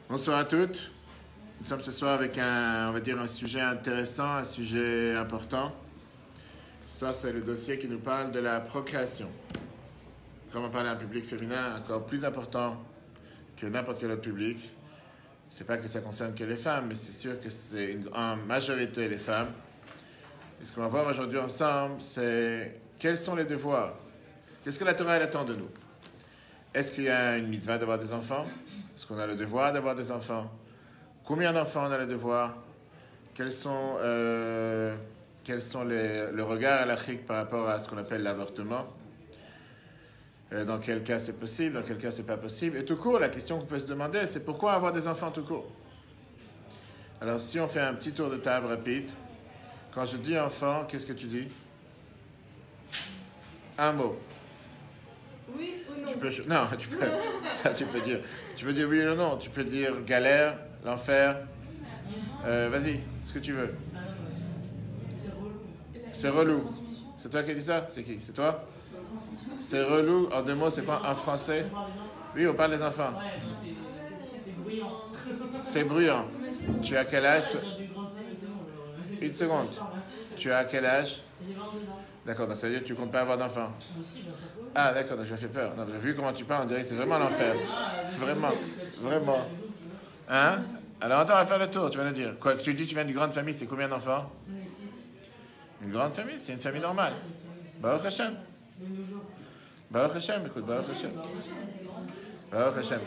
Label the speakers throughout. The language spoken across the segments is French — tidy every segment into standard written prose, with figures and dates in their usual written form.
Speaker 1: Bonsoir à toutes. Nous sommes ce soir avec un sujet intéressant, un sujet important. Ce soir, c'est le dossier qui nous parle de la procréation. Comme on parle à un public féminin encore plus important que n'importe quel autre public, c'est pas que ça concerne que les femmes, mais c'est sûr que c'est en majorité les femmes. Et ce qu'on va voir aujourd'hui ensemble, c'est quels sont les devoirs. Qu'est-ce que la Torah elle attend de nous? Est-ce qu'il y a une mitzvah d'avoir des enfants? Est-ce qu'on a le devoir d'avoir des enfants? Combien d'enfants on a le devoir? Quels sont le regard halachique par rapport à ce qu'on appelle l'avortement? Dans quel cas c'est possible, dans quel cas c'est pas possible? Et tout court, la question qu'on peut se demander, c'est pourquoi avoir des enfants tout court? Alors si on fait un petit tour de table rapide, quand je dis enfant, qu'est-ce que tu dis? Un mot.
Speaker 2: Oui ou non?
Speaker 1: Tu peux dire. Tu peux dire oui ou non. Tu peux dire galère, l'enfer. Vas-y, ce que tu veux. C'est relou. C'est toi qui as dit ça? C'est qui? C'est toi? C'est relou. En deux mots, c'est quoi en français? Oui, on parle des enfants.
Speaker 3: C'est bruyant.
Speaker 1: C'est bruyant. Tu as quel âge? Une seconde. Tu as quel âge?
Speaker 3: J'ai 22 ans.
Speaker 1: D'accord, donc ça veut dire que tu ne comptes pas avoir d'enfants.
Speaker 3: Aussi, bien sûr.
Speaker 1: Ah, d'accord, donc je me fais peur. Non, j'ai vu comment tu parles, on dirait que c'est vraiment l'enfer. Vraiment, vraiment. Hein? Alors, attends, on va faire le tour, tu vas nous dire. Quoi, tu dis que tu viens d'une grande famille, c'est combien d'enfants? Une grande famille, c'est une famille normale. Baruch Hashem. Baruch Hashem, écoute, Baruch Hashem. Baruch Hashem.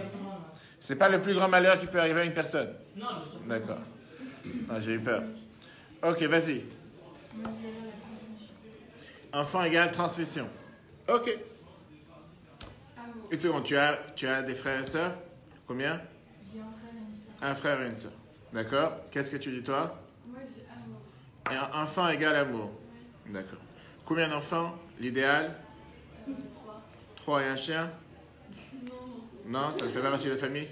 Speaker 1: C'est pas le plus grand malheur qui peut arriver à une personne.
Speaker 3: Non, bien sûr.
Speaker 1: D'accord. Ah, j'ai eu peur. Ok, vas-y. Enfant égale transmission. Ok. Une seconde, tu as des frères et sœurs? Combien?
Speaker 2: J'ai un frère et une sœur.
Speaker 1: Un frère et une sœur. D'accord. Qu'est-ce que tu dis toi?
Speaker 2: Moi j'ai amour.
Speaker 1: Et enfant égale amour. D'accord. Combien d'enfants? L'idéal?
Speaker 2: 3.
Speaker 1: 3 et un chien? Non, ça ne fait pas partie de la famille?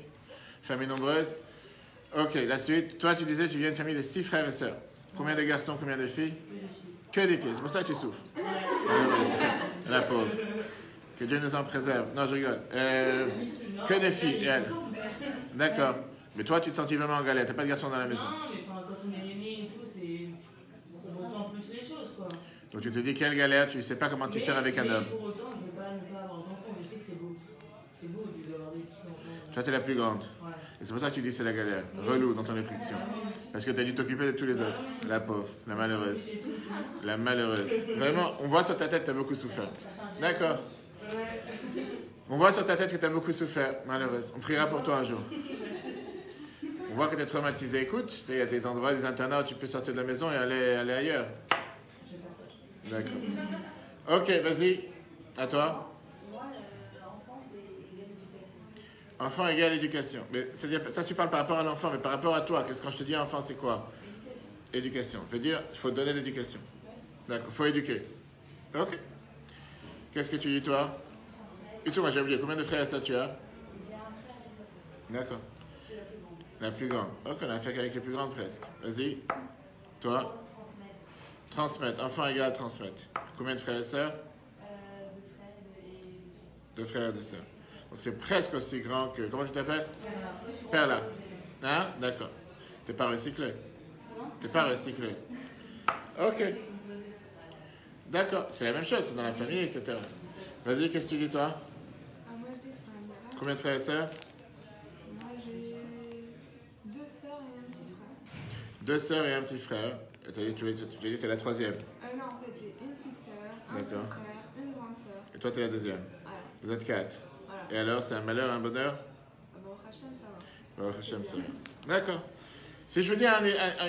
Speaker 1: Famille nombreuse? Ok, la suite. Toi, tu disais que tu viens d'une famille de 6 frères et sœurs. Combien de garçons, combien de filles? Que des filles. C'est pour ça que tu souffres. La pauvre. Que Dieu nous en préserve. Non, je rigole. Que des filles, elle. D'accord. Mais toi, tu te sentis vraiment en galère. T'as pas de garçon dans la maison.
Speaker 3: Non, mais quand on est aîné et tout, on ressent plus les choses, quoi.
Speaker 1: Donc tu te dis quelle galère, tu sais pas comment tu faire avec un homme.
Speaker 3: Pour autant, je veux pas ne pas avoir d'enfant. Je sais que c'est beau. C'est beau d'avoir des petits enfants.
Speaker 1: Toi, t'es la plus grande.
Speaker 3: Ouais.
Speaker 1: Et c'est pour ça que tu dis que c'est la galère. Relou dans ton affliction. Parce que t'as dû t'occuper de tous les autres. La pauvre, la malheureuse. La malheureuse. Vraiment, on voit sur ta tête que t'as beaucoup souffert. D'accord. On voit sur ta tête que t'as beaucoup souffert, malheureuse. On priera pour toi un jour. On voit que t'es traumatisé. Écoute, tu sais, il y a des endroits, des internats où tu peux sortir de la maison et aller ailleurs. D'accord. Ok, vas-y. À toi.
Speaker 2: Moi, l'enfant c'est égale éducation.
Speaker 1: Enfant égale éducation. Mais c'est-à-dire, ça tu parles par rapport à l'enfant, mais par rapport à toi, qu'est-ce que quand je te dis enfant, c'est quoi? Éducation. Je veux dire, il faut donner l'éducation. D'accord, il faut éduquer. Ok. Qu'est-ce que tu dis toi? Et toi, moi j'ai oublié, combien de frères et sœurs tu as?
Speaker 2: J'ai un frère et une sœur.
Speaker 1: D'accord.
Speaker 2: Je suis la plus grande.
Speaker 1: La plus grande. Ok, on a fait avec les plus grandes presque. Vas-y. Toi?
Speaker 2: Transmettre.
Speaker 1: Transmettre. Enfant égale transmettre. Combien de frères et sœurs?
Speaker 2: 2 frères et 2 sœurs.
Speaker 1: 2 frères et 2 sœurs. Donc c'est presque aussi grand que... Comment tu t'appelles?
Speaker 2: Perla.
Speaker 1: Perla. Hein? D'accord. T'es pas recyclé?
Speaker 2: Non.
Speaker 1: T'es pas recyclé. Ok. D'accord. C'est la même chose, c'est dans la famille, etc. Vas-y, qu'est-ce que tu dis toi?
Speaker 4: Moi, je dis que c'est un miracle.
Speaker 1: Combien de frères et sœurs?
Speaker 4: Moi, j'ai 2 sœurs et un petit frère.
Speaker 1: 2 sœurs et un petit frère. Et tu as dit que t'es la troisième.
Speaker 4: Non, en fait, j'ai une petite sœur, un petit
Speaker 1: D'accord.
Speaker 4: frère, une grande sœur.
Speaker 1: Et toi, t'es la deuxième.
Speaker 4: Voilà.
Speaker 1: Vous êtes 4.
Speaker 4: Voilà.
Speaker 1: Et alors, c'est un malheur, un bonheur?
Speaker 4: Bon, Hachem, ça va.
Speaker 1: Baruch Hashem, ça va. D'accord. Si je veux dire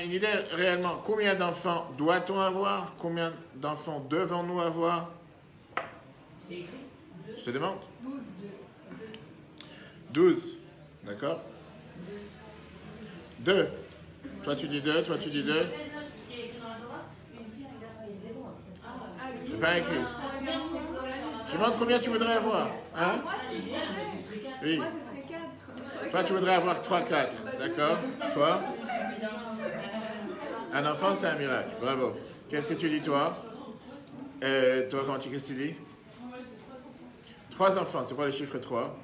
Speaker 1: une idée réellement, combien d'enfants doit-on avoir? Combien d'enfants devons-nous avoir?
Speaker 3: J'ai écrit
Speaker 1: Je te demande.
Speaker 4: 12,
Speaker 1: 12. D'accord? 2. Toi, tu dis 2, toi, tu dis 2.
Speaker 3: Ce qui est écrit dans la Torah?
Speaker 2: Une fille, un garçon. Il est bon.
Speaker 4: Ah,
Speaker 1: C'est pas écrit.
Speaker 4: un garçon pour la mitzvah.
Speaker 1: Je demande combien tu voudrais avoir. Hein?
Speaker 4: Moi, ce que je
Speaker 3: Idéal, mais
Speaker 4: voudrais,
Speaker 3: ce serait 4.
Speaker 1: Oui.
Speaker 4: moi, ce serait 4.
Speaker 1: Toi, tu voudrais avoir 3, 4. D'accord? Toi? Un enfant, c'est un miracle. Bravo. Qu'est-ce que tu dis, toi? Toi, qu'est-ce que tu dis?
Speaker 2: Moi j'ai 3 enfants.
Speaker 1: 3 enfants. C'est quoi le chiffre 3?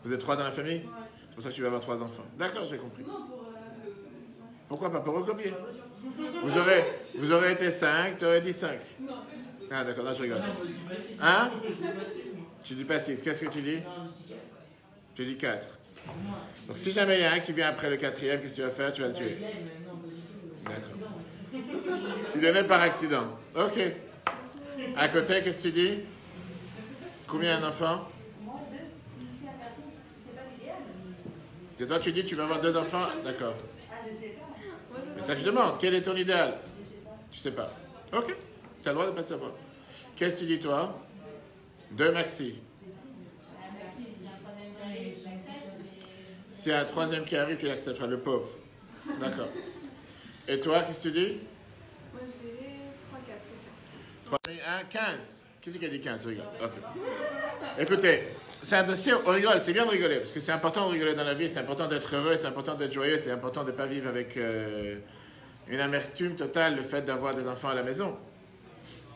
Speaker 1: Vous êtes 3 dans la famille? C'est pour ça que tu vas avoir 3 enfants. D'accord, j'ai compris.
Speaker 2: Non, pour
Speaker 1: Pourquoi pas pour recopier? Vous aurez été 5, tu aurais dit 5.
Speaker 2: Non, pas du tout.
Speaker 1: Ah d'accord, là je rigole.
Speaker 3: Non, moi, je dis pas 6.
Speaker 1: Hein?
Speaker 3: Je dis pas 6, moi.
Speaker 1: Tu dis pas 6, qu'est-ce que tu dis?
Speaker 3: Non, je dis 4.
Speaker 1: Tu dis 4.
Speaker 3: Moi.
Speaker 1: Donc si jamais il y a un qui vient après le 4e, qu'est-ce que tu vas faire? Tu vas le tuer.
Speaker 3: Je l'aime, mais non, pas du tout. C'est un
Speaker 1: D'accord.
Speaker 3: accident.
Speaker 1: Il est né par accident. Ok. À côté, qu'est-ce que tu dis? Combien d'enfants?
Speaker 2: Moi, 2, une fille à personne, c'est pas l'idéal.
Speaker 1: Et toi, tu dis tu vas avoir 2 enfants? D'accord.
Speaker 2: Ah, je sais pas.
Speaker 1: Mais ça que je demande, quel est ton idéal?
Speaker 2: Je sais pas.
Speaker 1: Tu sais pas. Ok. Tu as le droit de ne pas savoir. Qu'est-ce que tu dis toi? 2 maxi.
Speaker 5: Merci, s'il y a un troisième qui arrive, je l'accepte, mais...
Speaker 1: S'il y a un 3e qui arrive, tu l'accepteras, le pauvre. D'accord. Et toi, qu'est-ce que tu dis?
Speaker 4: Moi, je dirais 3, 4, c'est
Speaker 1: 3 1, 15. Qui c'est qui a dit 15? Rigole. Ok. Écoutez, c'est un dossier, on rigole, c'est bien de rigoler, parce que c'est important de rigoler dans la vie, c'est important d'être heureux, c'est important d'être joyeux, c'est important de ne pas vivre avec une amertume totale, le fait d'avoir des enfants à la maison,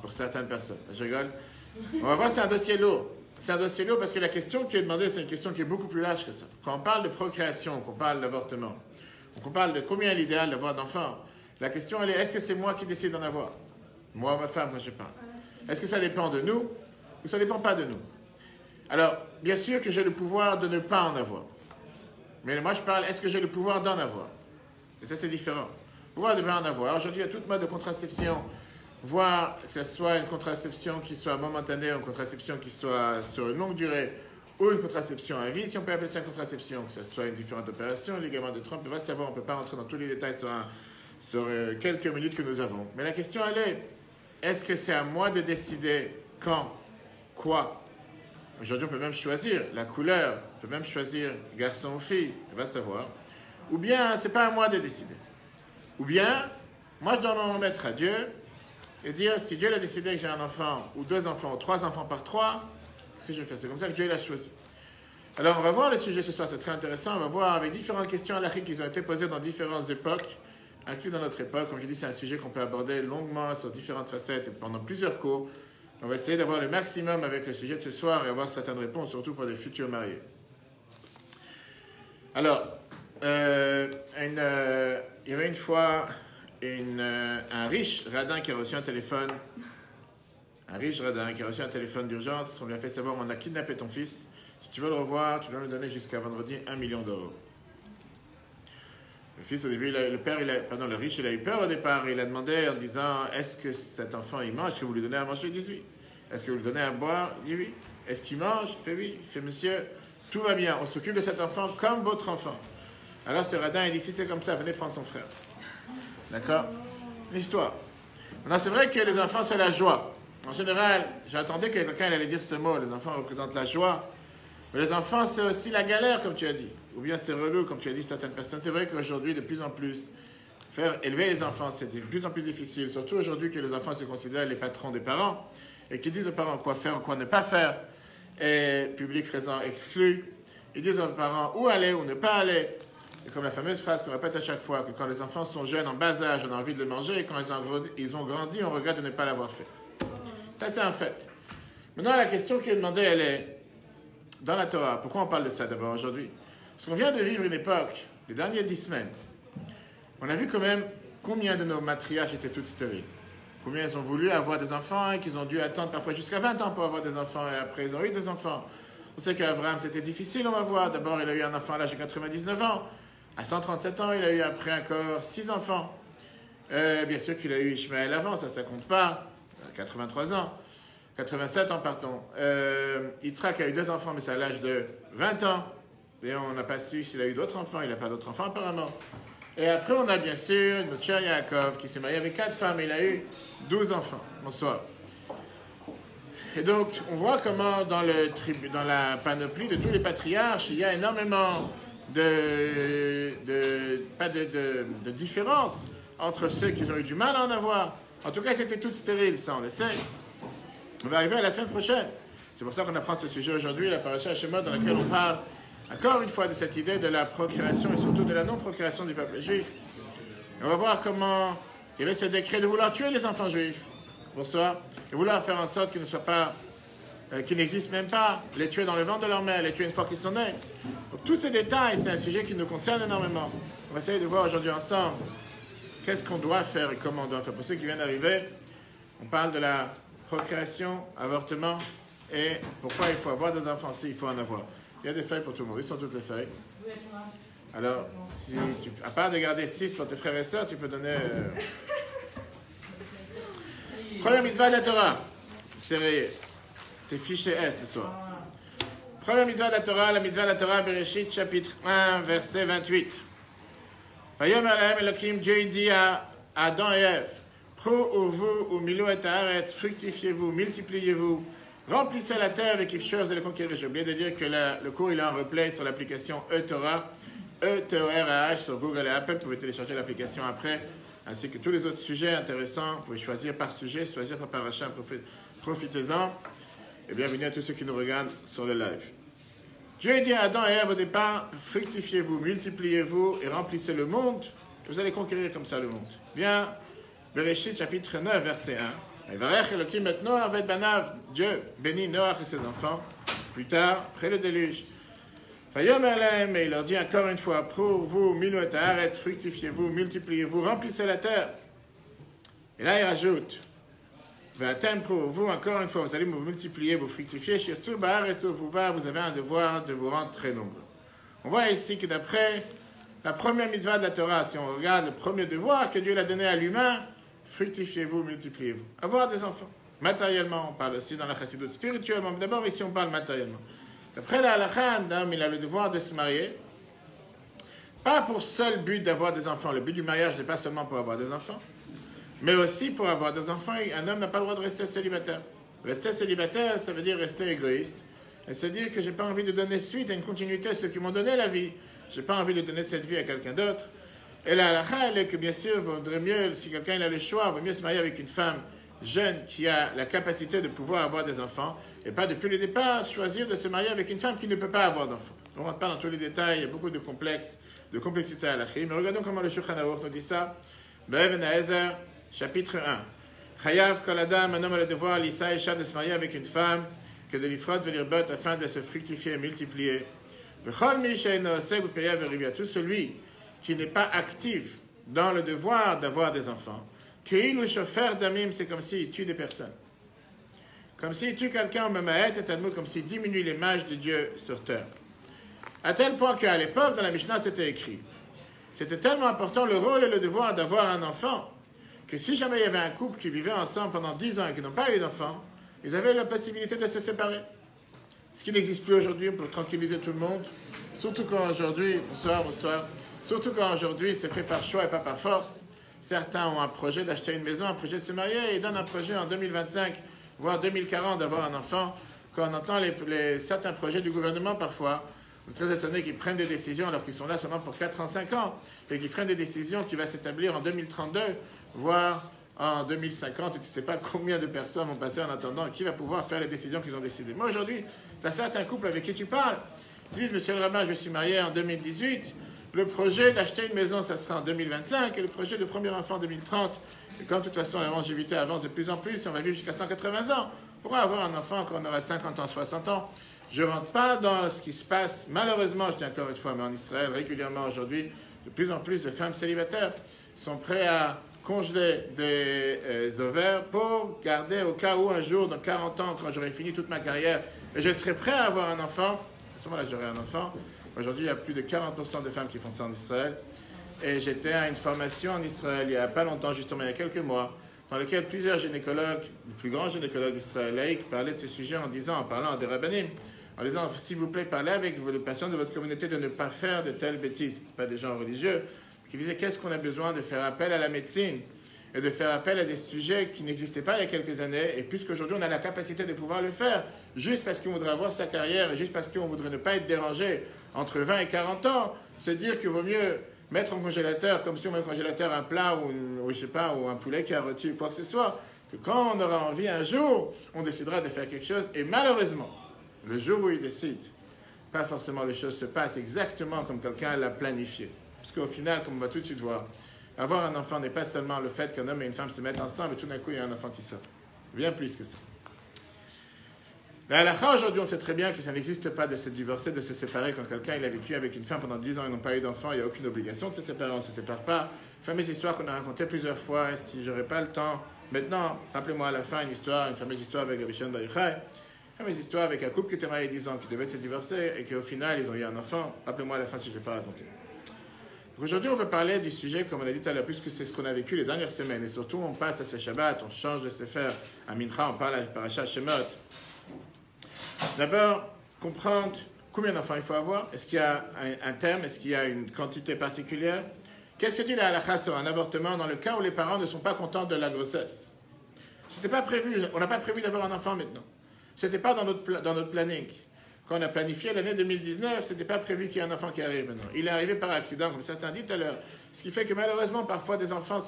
Speaker 1: pour certaines personnes. Je rigole. On va voir, c'est un dossier lourd. C'est un dossier lourd parce que la question qui est demandée, c'est une question qui est beaucoup plus large que ça. Quand on parle de procréation, qu'on parle d'avortement, qu'on parle de combien est l'idéal d'avoir d'enfants, la question elle est, est-ce que c'est moi qui décide d'en avoir? Moi ou ma femme, quand je parle. Est-ce que ça dépend de nous ou ça ne dépend pas de nous? Alors, bien sûr que j'ai le pouvoir de ne pas en avoir. Mais moi, je parle, est-ce que j'ai le pouvoir d'en avoir? Et ça, c'est différent. Pouvoir de ne pas en avoir. Aujourd'hui, il y a toute mode de contraception. Voir que ce soit une contraception qui soit momentanée, une contraception qui soit sur une longue durée, ou une contraception à vie, si on peut appeler ça une contraception, que ce soit une différente opération, ligament de Trump, on va savoir, on ne peut pas rentrer dans tous les détails sur quelques minutes que nous avons. Mais la question, elle est, est-ce que c'est à moi de décider quand, quoi? Aujourd'hui, on peut même choisir la couleur, on peut même choisir garçon ou fille, on va savoir. Ou bien, c'est pas à moi de décider. Ou bien, moi, je dois m'en remettre à Dieu et dire, si Dieu a décidé que j'ai un enfant, ou 2 enfants, ou 3 enfants par 3, qu'est-ce que je vais faire? C'est comme ça que Dieu l'a choisi. Alors, on va voir le sujet ce soir, c'est très intéressant. On va voir avec différentes questions halachiques qui ont été posées dans différentes époques, inclus dans notre époque. Comme je dis, c'est un sujet qu'on peut aborder longuement sur différentes facettes et pendant plusieurs cours. On va essayer d'avoir le maximum avec le sujet de ce soir et avoir certaines réponses, surtout pour des futurs mariés. Alors, il y avait une fois un riche radin qui a reçu un téléphone. Un riche radin qui a reçu un téléphone d'urgence. On lui a fait savoir, on a kidnappé ton fils. Si tu veux le revoir, tu dois lui donner jusqu'à vendredi 1 million d'euros. Le fils, au début, le riche, il a eu peur au départ. Il a demandé en disant, est-ce que cet enfant, il mange? Est-ce que vous lui donnez à manger? Il dit oui. Est-ce que vous lui donnez à boire? Il dit oui. Est-ce qu'il mange? Il fait oui. Il fait monsieur, tout va bien. On s'occupe de cet enfant comme votre enfant. Alors ce radin, il dit, si c'est comme ça, venez prendre son frère. D'accord? L'histoire. Maintenant, c'est vrai que les enfants, c'est la joie. En général, j'attendais que quelqu'un allait dire ce mot. Les enfants représentent la joie. Mais les enfants, c'est aussi la galère, comme tu as dit. Ou bien c'est relou, comme tu as dit, certaines personnes. C'est vrai qu'aujourd'hui, de plus en plus, faire élever les enfants, c'est de plus en plus difficile. Surtout aujourd'hui que les enfants se considèrent les patrons des parents et qui disent aux parents quoi faire ou quoi ne pas faire. Et public présent exclu. Ils disent aux parents où aller ou ne pas aller. Et comme la fameuse phrase qu'on répète à chaque fois, que quand les enfants sont jeunes, en bas âge, on a envie de les manger, et quand ils ont grandi, on regrette de ne pas l'avoir fait. Ça, c'est un fait. Maintenant, la question qui est demandée, elle est, dans la Torah, pourquoi on parle de ça d'abord aujourd'hui? Parce qu'on vient de vivre une époque, les dernières 10 semaines, on a vu quand même combien de nos matriarches étaient toutes stériles. Combien elles ont voulu avoir des enfants et qu'ils ont dû attendre parfois jusqu'à 20 ans pour avoir des enfants, et après ils ont eu des enfants. On sait qu'Abraham, c'était difficile, on va voir. D'abord, il a eu un enfant à l'âge de 99 ans. À 137 ans, il a eu après encore 6 enfants. Bien sûr qu'il a eu Ishmaël avant, ça compte pas. 83 ans. 87 ans, pardon. Yitzhak a eu 2 enfants, mais c'est à l'âge de 20 ans. Et on n'a pas su s'il a eu d'autres enfants. Il n'a pas d'autres enfants, apparemment. Et après, on a bien sûr notre cher Yaakov, qui s'est marié avec 4 femmes. Il a eu 12 enfants. Bonsoir. Et donc, on voit comment dans la panoplie de tous les patriarches, il y a énormément de différences entre ceux qui ont eu du mal à en avoir. En tout cas, c'était toutes stériles, ça on le sait. On va arriver à la semaine prochaine. C'est pour ça qu'on apprend ce sujet aujourd'hui, la paracha Shemot, dans laquelle on parle encore une fois de cette idée de la procréation et surtout de la non-procréation du peuple juif. Et on va voir comment il y avait ce décret de vouloir tuer les enfants juifs. Bonsoir. Et vouloir faire en sorte qu'ils ne soient pas qui n'existent même pas, les tuer dans le ventre de leur mère, les tuer une fois qu'ils sont nés. Donc, tous ces détails, c'est un sujet qui nous concerne énormément. On va essayer de voir aujourd'hui ensemble qu'est-ce qu'on doit faire et comment on doit faire. Pour ceux qui viennent d'arriver, on parle de la procréation, avortement et pourquoi il faut avoir des enfants, s'il faut en avoir. Il y a des feuilles pour tout le monde, ils sont toutes les feuilles. Alors, si à part de garder 6 pour tes frères et sœurs, tu peux donner... Première mitzvah de la Torah. C'est tes fiches S ce soir. Première mitzvah de la mitzvah de la Torah, Bereshit, chapitre 1, verset 28. Vayomer lahem Elokim, Dieu dit à Adam et Ève, Pro-vous ou milou et haaretz, fructifiez-vous, multipliez-vous, remplissez la terre avec quelque chose de la conquérir. J'ai oublié de dire que le cours il est en replay sur l'application eTorah, E-T-O-R-A-H sur Google et Apple. Vous pouvez télécharger l'application après, ainsi que tous les autres sujets intéressants. Vous pouvez choisir par sujet, choisir par paracha, profitez-en. Et bienvenue à tous ceux qui nous regardent sur le live. Dieu dit à Adam et Ève au départ, fructifiez-vous, multipliez-vous et remplissez le monde. Vous allez conquérir comme ça le monde. Bien, Bereshit chapitre 9, verset 1. Et Varech Elokim et Noach avec Banav, Dieu bénit Noach et ses enfants. Plus tard, après le déluge. Vayomer lahem, et il leur dit encore une fois, pour vous, milou et haaretz, fructifiez-vous, multipliez-vous, remplissez la terre. Et là, il rajoute, Vatem pour vous, encore une fois, vous allez vous multiplier, vous fructifier, shirtzu ba'aretz uvuva, vous avez un devoir de vous rendre très nombreux. On voit ici que d'après la première mitzvah de la Torah, si on regarde le premier devoir que Dieu l'a donné à l'humain, fructifiez-vous, multipliez-vous. Avoir des enfants. Matériellement, on parle aussi dans la chassidoute spirituellement, mais d'abord ici on parle matériellement. D'après la halakha, un homme, il a le devoir de se marier, pas pour seul but d'avoir des enfants. Le but du mariage n'est pas seulement pour avoir des enfants, mais aussi pour avoir des enfants. Un homme n'a pas le droit de rester célibataire. Rester célibataire, ça veut dire rester égoïste. Et se dire que je n'ai pas envie de donner suite à une continuité à ceux qui m'ont donné la vie. Je n'ai pas envie de donner cette vie à quelqu'un d'autre. Et la halakha, elle est que bien sûr, il vaudrait mieux, si quelqu'un il a le choix, il vaut mieux se marier avec une femme jeune qui a la capacité de pouvoir avoir des enfants, et pas depuis le départ choisir de se marier avec une femme qui ne peut pas avoir d'enfants. On ne rentre pas dans tous les détails, il y a beaucoup de complexité à l'achri, mais regardons comment le Shulchan Aruch nous dit ça. Be'even Ha'ezer, chapitre 1. Chayav kol adam, un homme a le devoir, l'issa isha, de se marier avec une femme, que de l'ifrod vel'irbot, afin de se fructifier et multiplier. V'chol mi she'eno oseg u'peya v'rivia, tout celui qui n'est pas actif dans le devoir d'avoir des enfants. Qu'il ou chauffeur d'amim, c'est comme s'il tue des personnes. Comme s'il tue quelqu'un au Mamahet et Talmud, comme s'il diminue l'image de Dieu sur terre. À tel point qu'à l'époque, dans la Mishnah, c'était écrit. C'était tellement important le rôle et le devoir d'avoir un enfant, que si jamais il y avait un couple qui vivait ensemble pendant 10 ans et qui n'ont pas eu d'enfant, ils avaient la possibilité de se séparer. Ce qui n'existe plus aujourd'hui pour tranquilliser tout le monde. Surtout quand aujourd'hui, bonsoir, surtout quand aujourd'hui c'est fait par choix et pas par force. Certains ont un projet d'acheter une maison, un projet de se marier, et ils donnent un projet en 2025, voire 2040 d'avoir un enfant. Quand on entend certains projets du gouvernement parfois, on est très étonné qu'ils prennent des décisions alors qu'ils sont là seulement pour 4 ans, 5 ans, et qu'ils prennent des décisions qui vont s'établir en 2032, voire en 2050, et tu ne sais pas combien de personnes vont passer en attendant, qui va pouvoir faire les décisions qu'ils ont décidées. Moi aujourd'hui, tu as certains couples avec qui tu parles, qui disent, monsieur le rabbin, je me suis marié en 2018, le projet d'acheter une maison, ça sera en 2025, et le projet de premier enfant en 2030. Et comme de toute façon la longévité avance de plus en plus, on va vivre jusqu'à 180 ans, on pourra avoir un enfant quand on aura 50 ans, 60 ans. Je ne rentre pas dans ce qui se passe, malheureusement, je dis encore une fois, mais en Israël, régulièrement aujourd'hui, de plus en plus de femmes célibataires sont prêtes à congeler des ovaires pour garder au cas où un jour, dans 40 ans, quand j'aurai fini toute ma carrière, et je serai prêt à avoir un enfant, à ce moment-là j'aurai un enfant. Aujourd'hui, il y a plus de 40% de femmes qui font ça en Israël. Et j'étais à une formation en Israël il n'y a pas longtemps, justement il y a quelques mois, dans lequel plusieurs gynécologues, les plus grands gynécologues israéliens, parlaient de ce sujet en parlant à des rabbinim, en disant, s'il vous plaît, parlez avec les patients de votre communauté de ne pas faire de telles bêtises. Ce n'est pas des gens religieux. Qui disaient, qu'est-ce qu'on a besoin de faire appel à la médecine et de faire appel à des sujets qui n'existaient pas il y a quelques années, et puisqu'aujourd'hui on a la capacité de pouvoir le faire, juste parce qu'on voudrait avoir sa carrière, et juste parce qu'on voudrait ne pas être dérangé entre 20 et 40 ans, se dire qu'il vaut mieux mettre au congélateur, comme si on met au congélateur un plat ou je sais pas, ou un poulet qui a rôti ou quoi que ce soit, que quand on aura envie un jour, on décidera de faire quelque chose, et malheureusement, le jour où il décide, pas forcément les choses se passent exactement comme quelqu'un l'a planifié. Parce qu'au final, comme on va tout de suite voir, avoir un enfant n'est pas seulement le fait qu'un homme et une femme se mettent ensemble et tout d'un coup il y a un enfant qui sort. Bien plus que ça. La halakha, aujourd'hui, on sait très bien que ça n'existe pas de se divorcer, de se séparer quand quelqu'un il a vécu avec une femme pendant 10 ans et n'ont pas eu d'enfant, il n'y a aucune obligation de se séparer, on ne se sépare pas. Fameuse histoire qu'on a racontée plusieurs fois, et si j'aurais pas le temps, maintenant, rappelez-moi à la fin une fameuse histoire avec Rabbi Shimon Bar Yochai, une fameuse histoire avec un couple qui était marié 10 ans, qui devait se divorcer, et qu'au final, ils ont eu un enfant. Rappelez-moi à la fin si je ne l'ai pas raconté. Aujourd'hui, on va parler du sujet, comme on a dit tout à l'heure, puisque c'est ce qu'on a vécu les dernières semaines, et surtout, on passe à ce Shabbat, on change de Sefer à Mincha, on parle à Parashat Shemot. D'abord, comprendre combien d'enfants il faut avoir. Est-ce qu'il y a un terme? Est-ce qu'il y a une quantité particulière? Qu'est-ce que dit la halakha sur un avortement dans le cas où les parents ne sont pas contents de la grossesse? C'était pas prévu, on n'a pas prévu d'avoir un enfant maintenant. C'était pas dans notre planning. Quand on a planifié l'année 2019, c'était pas prévu qu'il y ait un enfant qui arrive maintenant. Il est arrivé par accident, comme certains disent tout à l'heure. Ce qui fait que malheureusement, parfois, des enfants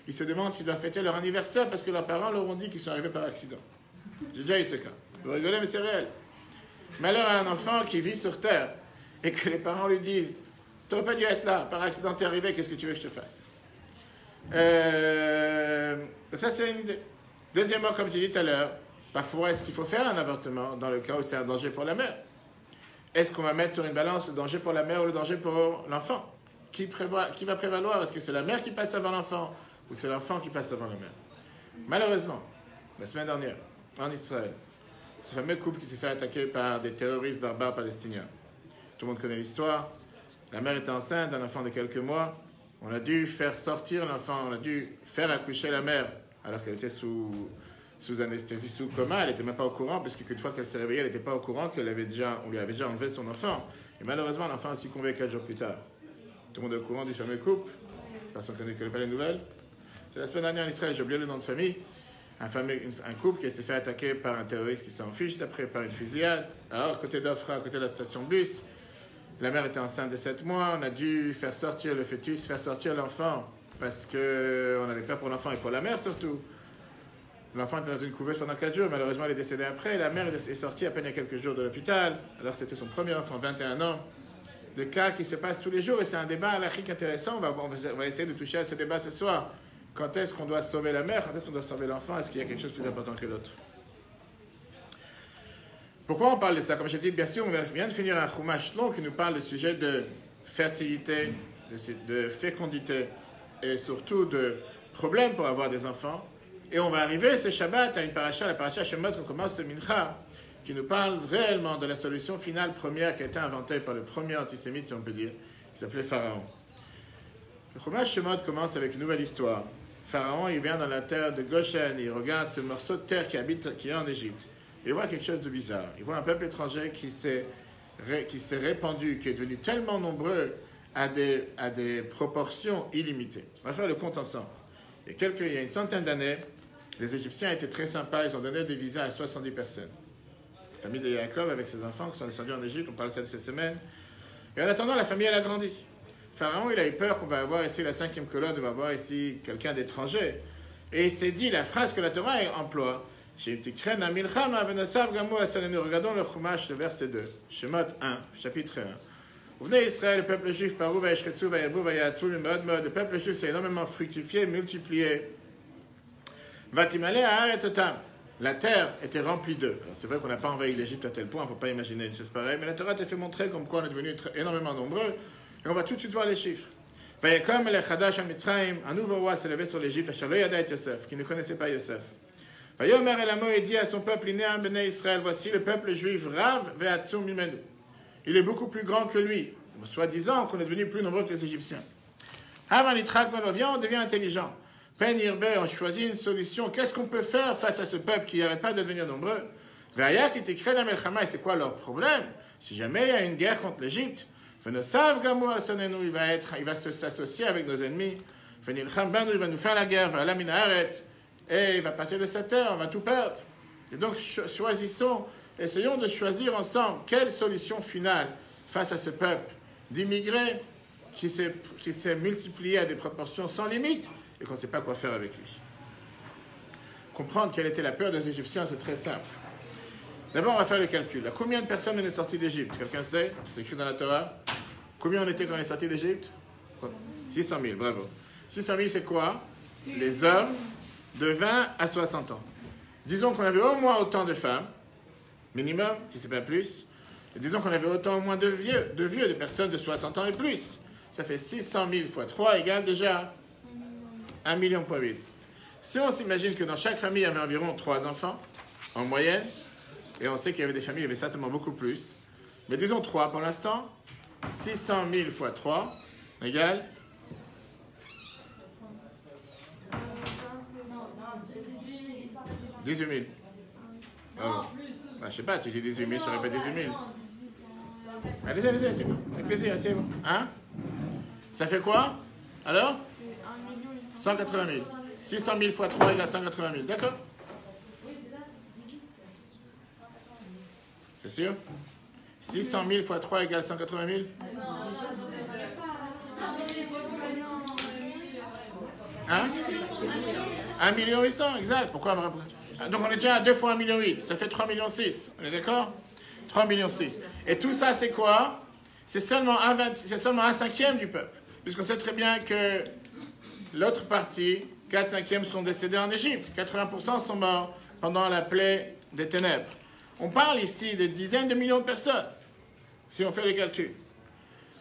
Speaker 1: ils se demandent s'ils doivent fêter leur anniversaire parce que leurs parents leur ont dit qu'ils sont arrivés par accident. J'ai déjà eu ce cas. Vous rigolez, mais c'est réel. Malheur à un enfant qui vit sur Terre et que les parents lui disent « Tu n'aurais pas dû être là, par accident t'es arrivé, qu'est-ce que tu veux que je te fasse ?» Ça, c'est une idée. Deuxièmement, comme j'ai dit tout à l'heure, parfois, est-ce qu'il faut faire un avortement dans le cas où c'est un danger pour la mère? Est-ce qu'on va mettre sur une balance le danger pour la mère ou le danger pour l'enfant? Qui va prévaloir? Est-ce que c'est la mère qui passe avant l'enfant ou c'est l'enfant qui passe avant la mère? Malheureusement, la semaine dernière, en Israël, ce fameux couple qui s'est fait attaquer par des terroristes barbares palestiniens. Tout le monde connaît l'histoire. La mère était enceinte d'un enfant de quelques mois. On a dû faire sortir l'enfant, on a dû faire accoucher la mère alors qu'elle était sous anesthésie, sous coma. Elle n'était même pas au courant, parce qu'une fois qu'elle s'est réveillée, elle n'était pas au courant qu'on lui avait déjà enlevé son enfant. Et malheureusement, l'enfant a succombé 4 jours plus tard. Tout le monde est au courant du fameux couple. Personne ne connaît pas les nouvelles. C'est la semaine dernière en Israël, j'ai oublié le nom de famille. Un couple qui s'est fait attaquer par un terroriste qui s'est enfui juste après par une fusillade. Alors, à côté d'Ofra, à côté de la station bus, la mère était enceinte de 7 mois. On a dû faire sortir le fœtus, faire sortir l'enfant, parce qu'on avait peur pour l'enfant et pour la mère surtout. L'enfant était dans une couveuse pendant 4 jours, malheureusement elle est décédée après. La mère est sortie à peine il y a quelques jours de l'hôpital. Alors c'était son premier enfant, 21 ans. Des cas qui se passent tous les jours, et c'est un débat halachique intéressant. On va essayer de toucher à ce débat ce soir. Quand est-ce qu'on doit sauver la mère? Quand est-ce qu'on doit sauver l'enfant? Est-ce qu'il y a quelque chose de plus important que l'autre? Pourquoi on parle de ça? Comme je l'ai dit, bien sûr, on vient de finir un chumash long qui nous parle du sujet de fertilité, de fécondité et surtout de problèmes pour avoir des enfants. Et on va arriver ce Shabbat à une paracha, la paracha Shemot, qu'on commence ce Mincha, qui nous parle réellement de la solution finale première qui a été inventée par le premier antisémite, si on peut dire, qui s'appelait Pharaon. Le chumash Shemot commence avec une nouvelle histoire. Pharaon, il vient dans la terre de Goshen, il regarde ce morceau de terre qui est en Égypte. Il voit quelque chose de bizarre. Il voit un peuple étranger qui s'est répandu, qui est devenu tellement nombreux à des proportions illimitées. On va faire le compte ensemble. Il y a une centaine d'années, les Égyptiens étaient très sympas, ils ont donné des visas à 70 personnes. La famille de Jacob avec ses enfants qui sont descendus en Égypte, on parle de ça cette semaine. Et en attendant, la famille, elle a grandi. Pharaon, il a eu peur qu'on va avoir ici la 5e colonne, on va avoir ici quelqu'un d'étranger. Et il s'est dit, la phrase que la Torah emploie, regardons le Chumash, le verset 2, Shemot 1, chapitre 1. Vous venez Israël, le peuple juif, le peuple juif s'est énormément fructifié, multiplié. La terre était remplie d'eux. C'est vrai qu'on n'a pas envahi l'Égypte à tel point, il ne faut pas imaginer une chose pareille, mais la Torah t'a fait montrer comme quoi on est devenu énormément nombreux, et on va tout de suite voir les chiffres. Un nouveau roi s'est levé sur l'Égypte, qui ne connaissait pas Yosef. Vayomer el Amo dit à son peuple, Israël, voici le peuple juif, Rav ve'atzum mimenu. Il est beaucoup plus grand que lui, soi-disant qu'on est devenu plus nombreux que les Égyptiens. Viens, on devient intelligent. Ben Irbe, on choisit une solution. Qu'est-ce qu'on peut faire face à ce peuple qui n'arrête pas de devenir nombreux? C'est quoi leur problème? Si jamais il y a une guerre contre l'Égypte, il va s'associer avec nos ennemis. Il va nous faire la guerre, et il va partir de cette terre, on va tout perdre. Et donc, essayons de choisir ensemble quelle solution finale face à ce peuple d'immigrés qui s'est multiplié à des proportions sans limite et qu'on ne sait pas quoi faire avec lui. Comprendre quelle était la peur des Égyptiens, c'est très simple. D'abord, on va faire le calcul. À combien de personnes on est sorti d'Égypte? Quelqu'un sait? C'est écrit dans la Torah. Combien on était quand on est sorti d'Égypte? 600 000, bravo. 600 000, c'est quoi? Les hommes de 20 à 60 ans. Disons qu'on avait au moins autant de femmes, minimum, si ce n'est pas plus. Et disons qu'on avait autant ou moins de vieux, de personnes de 60 ans et plus. Ça fait 600 000 fois 3 égale déjà 1,8 million. Si on s'imagine que dans chaque famille, il y avait environ 3 enfants, en moyenne, et on sait qu'il y avait des familles, il y avait certainement beaucoup plus, mais disons 3 pour l'instant, 600 000 fois 3 égale 18 000. Oh. Bah, je sais pas, si tu dis 18 000, je répète 18 000. Allez-y, allez-y, c'est bon. Avec plaisir, asseyez-vous. Hein? Ça fait quoi? Alors? 180 000. 600 000 fois 3 égale 180 000. D'accord? C'est sûr? 600 000 fois 3 égale 180 000? Hein? 1 800 000, exact. Pourquoi? Donc on est déjà à 2 fois 1,8 million. Ça fait 3,6 millions. On est d'accord? 3,6 millions. Et tout ça, c'est quoi? C'est seulement un cinquième du peuple. Puisqu'on sait très bien que l'autre partie, 4/5 sont décédés en Égypte. 80% sont morts pendant la plaie des ténèbres. On parle ici de dizaines de millions de personnes, si on fait les calculs.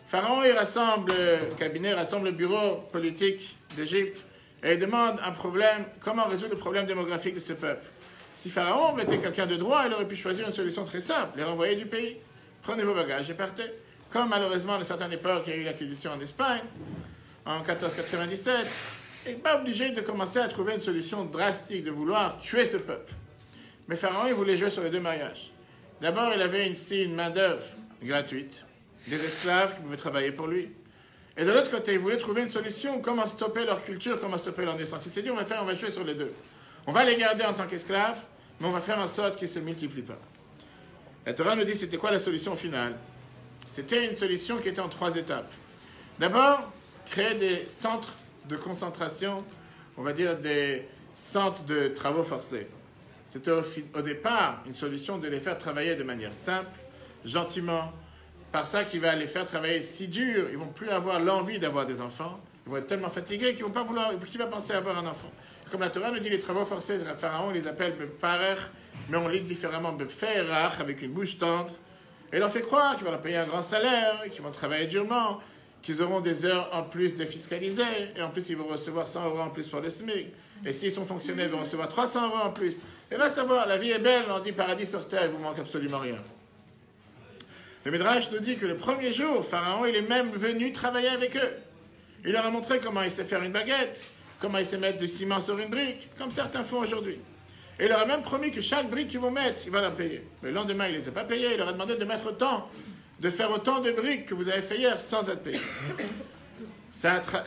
Speaker 1: Pharaon, il rassemble le cabinet, rassemble le bureau politique d'Égypte et il demande un problème, comment résoudre le problème démographique de ce peuple. Si Pharaon était quelqu'un de droit, il aurait pu choisir une solution très simple, les renvoyer du pays. Prenez vos bagages et partez. Comme malheureusement, à une certaine époque, il y a eu l'acquisition en Espagne, en 1497, il n'est pas obligé de commencer à trouver une solution drastique, de vouloir tuer ce peuple. Mais Pharaon, il voulait jouer sur les deux mariages. D'abord, il avait ici une main-d'œuvre gratuite, des esclaves qui pouvaient travailler pour lui. Et de l'autre côté, il voulait trouver une solution, comment stopper leur culture, comment stopper leur naissance. Il s'est dit, on va jouer sur les deux. On va les garder en tant qu'esclaves, mais on va faire en sorte qu'ils ne se multiplient pas. La Torah nous dit, c'était quoi la solution finale? C'était une solution qui était en 3 étapes. D'abord, créer des centres de concentration, on va dire des centres de travaux forcés. C'était au départ une solution de les faire travailler de manière simple, gentiment, par ça qui va les faire travailler si dur, ils ne vont plus avoir l'envie d'avoir des enfants, ils vont être tellement fatigués qu'ils ne vont pas vouloir, qui va penser à avoir un enfant. Comme la Torah nous dit, les travaux forcés, Pharaon les appelle Beparer, mais on lit différemment Beferach, avec une bouche tendre, et leur fait croire qu'ils vont leur payer un grand salaire, qu'ils vont travailler durement, qu'ils auront des heures en plus défiscalisées, et en plus ils vont recevoir 100 € en plus pour le SMIC, et s'ils sont fonctionnaires, ils vont recevoir 300 € en plus. Et va savoir, la vie est belle, on dit paradis sur terre, il vous manque absolument rien. Le Midrash nous dit que le premier jour, Pharaon, il est même venu travailler avec eux. Il leur a montré comment il sait faire une baguette, comment il sait mettre du ciment sur une brique, comme certains font aujourd'hui. Et il leur a même promis que chaque brique qu'ils vont mettre, il va la payer. Mais le lendemain, il ne les a pas payés, il leur a demandé de mettre autant, de faire autant de briques que vous avez fait hier sans être payé.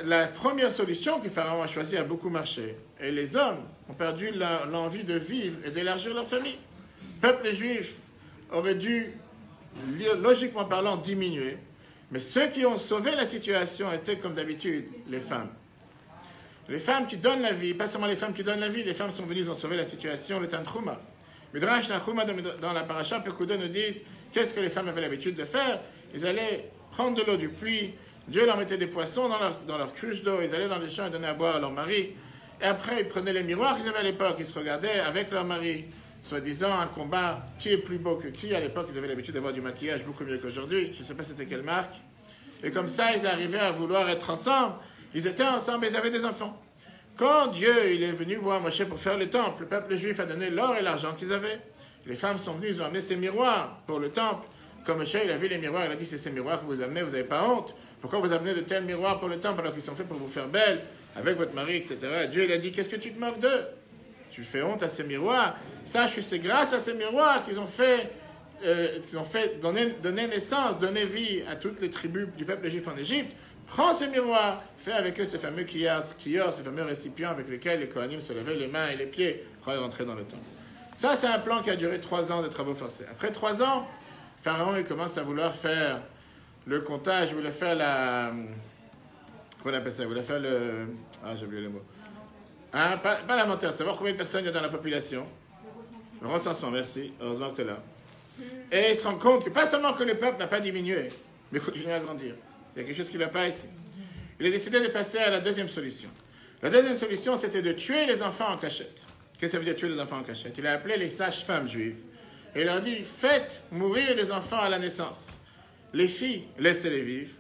Speaker 1: La première solution que Pharaon a choisie a beaucoup marché. Et les hommes ont perdu l'envie de vivre et d'élargir leur famille. Le peuple juif aurait dû, logiquement parlant, diminuer. Mais ceux qui ont sauvé la situation étaient, comme d'habitude, les femmes. Les femmes qui donnent la vie, pas seulement les femmes qui donnent la vie, les femmes sont venues, ils ont sauvé la situation, le Tanchuma. Midrash Tanchuma dans la paracha Pekouda nous disent qu'est-ce que les femmes avaient l'habitude de faire. Ils allaient prendre de l'eau du puits, Dieu leur mettait des poissons dans leur cruche d'eau, ils allaient dans les champs et donnaient à boire à leur mari. Et après, ils prenaient les miroirs qu'ils avaient à l'époque, ils se regardaient avec leur mari, soi-disant un combat, qui est plus beau que qui. À l'époque, ils avaient l'habitude d'avoir du maquillage beaucoup mieux qu'aujourd'hui, je ne sais pas c'était quelle marque. Et comme ça, ils arrivaient à vouloir être ensemble. Ils étaient ensemble et ils avaient des enfants. Quand Dieu il est venu voir Moshe pour faire le temple, le peuple juif a donné l'or et l'argent qu'ils avaient. Les femmes sont venues, ils ont amené ces miroirs pour le temple. Quand Moshe il a vu les miroirs, il a dit c'est ces miroirs que vous amenez, vous n'avez pas honte. Pourquoi vous amenez de tels miroirs pour le temple alors qu'ils sont faits pour vous faire belle, avec votre mari, etc. Dieu il a dit qu'est-ce que tu te moques d'eux? Tu fais honte à ces miroirs. Sache que c'est grâce à ces miroirs qu'ils ont fait, donner naissance, donner vie à toutes les tribus du peuple juif en Égypte. Prends ces miroirs, fais avec eux ce fameux kior, ce fameux récipient avec lequel les Kohanim se levaient les mains et les pieds quand ils rentraient dans le temple. Ça, c'est un plan qui a duré 3 ans de travaux forcés. Après 3 ans, Pharaon il commence à vouloir faire le comptage, il voulait faire Comment on appelle ça? Il voulait faire le... Ah, j'ai oublié le mot. Hein? Pas l'inventaire, savoir combien de personnes il y a dans la population. Le recensement, merci. Heureusement que tu es là. Et il se rend compte que pas seulement que le peuple n'a pas diminué, mais continue à grandir. Il y a quelque chose qui ne va pas ici. Il a décidé de passer à la deuxième solution. La deuxième solution, c'était de tuer les enfants en cachette. Qu'est-ce que ça veut dire tuer les enfants en cachette? Il a appelé les sages-femmes juives. Et il leur dit, faites mourir les enfants à la naissance. Les filles, laissez-les vivre.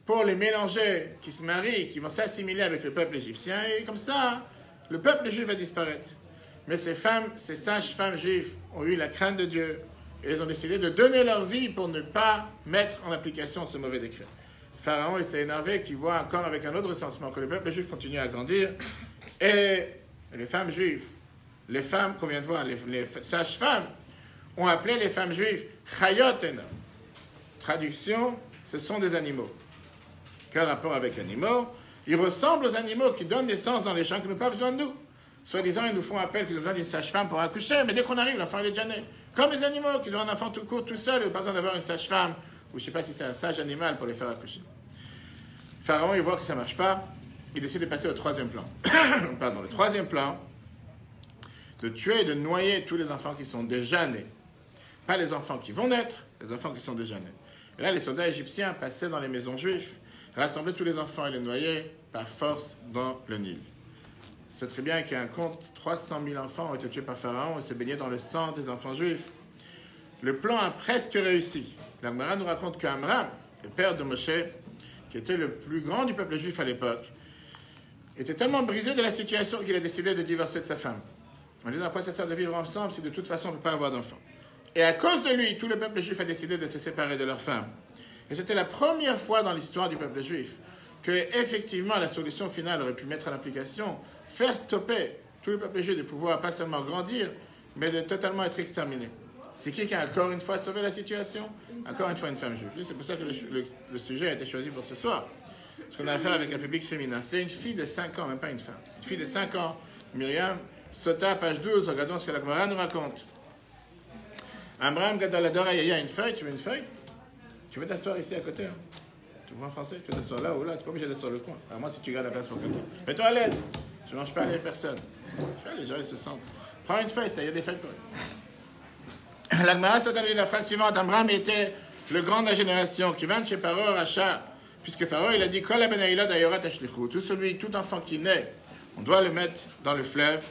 Speaker 1: Pour les mélanger, qui se marient, qui vont s'assimiler avec le peuple égyptien. Et comme ça, le peuple juif va disparaître. Mais ces femmes, ces sages femmes juives ont eu la crainte de Dieu. Et elles ont décidé de donner leur vie pour ne pas mettre en application ce mauvais décret. Pharaon s'est énervé qu'il voit encore avec un autre ressentiment que le peuple juif continue à grandir. Et les femmes juives, les femmes qu'on vient de voir, les sages-femmes, ont appelé les femmes juives Chayotena. Traduction, ce sont des animaux. Quel rapport avec animaux? Ils ressemblent aux animaux qui donnent naissance dans les champs qui n'ont pas besoin de nous. Soi-disant, ils nous font appel qu'ils ont besoin d'une sage-femme pour accoucher, mais dès qu'on arrive, l'enfant il est déjà né. Comme les animaux, qui ont un enfant tout court, tout seul, ils n'ont pas besoin d'avoir une sage-femme, ou je ne sais pas si c'est un sage animal pour les faire accoucher. Pharaon, il voit que ça ne marche pas, il décide de passer au troisième plan. Pardon, le troisième plan, de tuer et de noyer tous les enfants qui sont déjà nés. Pas les enfants qui vont naître, les enfants qui sont déjà nés. Et là, les soldats égyptiens passaient dans les maisons juives, rassemblaient tous les enfants et les noyaient par force dans le Nil. C'est très bien qu'un compte 300 000 enfants ont été tués par Pharaon et se baignaient dans le sang des enfants juifs. Le plan a presque réussi. La Gemara nous raconte qu'Amram, le père de Moshe, qui était le plus grand du peuple juif à l'époque, était tellement brisé de la situation qu'il a décidé de divorcer de sa femme. En disant à quoi ça sert de vivre ensemble si de toute façon on ne peut pas avoir d'enfants. Et à cause de lui, tout le peuple juif a décidé de se séparer de leur femme. Et c'était la première fois dans l'histoire du peuple juif que, effectivement, la solution finale aurait pu mettre en application, faire stopper tout le peuple juif de pouvoir pas seulement grandir, mais de totalement être exterminé. C'est qui a encore une fois sauvé la situation? Encore une fois une femme juive. C'est pour ça que le sujet a été choisi pour ce soir. Parce qu'on a affaire avec un public féminin. C'était une fille de 5 ans, même pas une femme. Une fille de 5 ans, Myriam, Sota, page 12, regardons ce que la Gemara nous raconte. Amram Gadaladora, il y a une feuille, tu veux une feuille? Tu veux t'asseoir ici à côté, hein? Tu vois en français? Tu veux t'asseoir là ou là? Tu n'es pas obligé d'être sur le coin. Alors moi, si tu gardes la place pour quelqu'un. Mets-toi à l'aise. Je ne mange pas les personnes. Les gens, ils se sentent. Prends une feuille, ça, il y a des feuilles pour eux. La Gemara s'est donné la phrase suivante. Amram était le grand de la génération qui vint de chez Paro, Racha, puisque Pharaon, il a dit, Kol abenaïla d'ayorat ashlichu. Tout enfant qui naît, on doit le mettre dans le fleuve.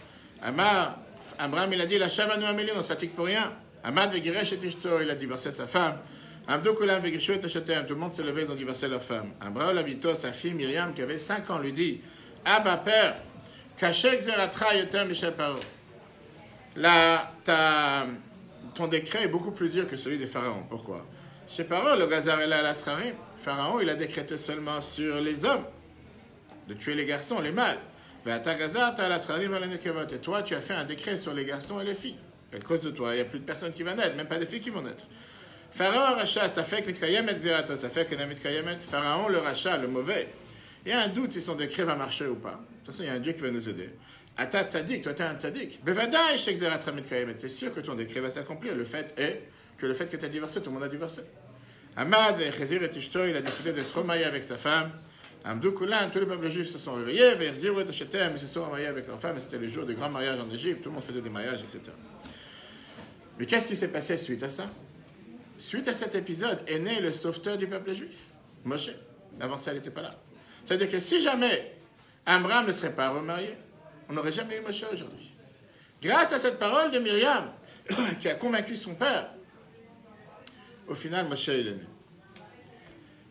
Speaker 1: Amram, il a dit, la Shavanu Amélie, on ne se fatigue pour rien. Amad vegiresh et ishto, il a divorcé sa femme. Amdou Kulam vegishu et achetem, tout le monde s'est levé, ils ont divorcé leur femme. Amram l'habito, sa fille Myriam, qui avait 5 ans, lui dit, Abba, père, kashek zeratra yotem Michel Paro. Là, ton décret est beaucoup plus dur que celui des pharaons. Pourquoi? Chez Paro, le gazar et la srarim, Pharaon, il a décrété seulement sur les hommes de tuer les garçons, les mâles. Et toi, tu as fait un décret sur les garçons et les filles. À cause de toi, il n'y a plus de personnes qui vont naître, même pas des filles qui vont naître. Pharaon, Racha, ça fait que Mitkayemet Zerato, ça fait que Mitkayemet, Pharaon, le Racha, le mauvais. Il y a un doute si son décret va marcher ou pas. De toute façon, il y a un Dieu qui va nous aider. Ata tzadik, toi, tu es un tzadik. Bevadaï, Shek Zeratra Mitkayemet, c'est sûr que ton décret va s'accomplir. Le fait est que le fait que tu as divorcé, tout le monde a divorcé. Amad, Chezir et Ishto, il a décidé de se remarier avec sa femme. Amdou Kulan, tous les peuples juifs se sont réveillés, Verzir et Achetem, ils se sont remariés avec leur femme, et c'était le jour des grands mariages en Égypte, tout le monde faisait des mariages, etc. Mais qu'est-ce qui s'est passé suite à ça? Suite à cet épisode est né le sauveteur du peuple juif, Moshe. Avant ça, il n'était pas là. C'est-à-dire que si jamais Amram ne serait pas remarié, on n'aurait jamais eu Moshe aujourd'hui. Grâce à cette parole de Myriam, qui a convaincu son père, au final, Moshe il est né.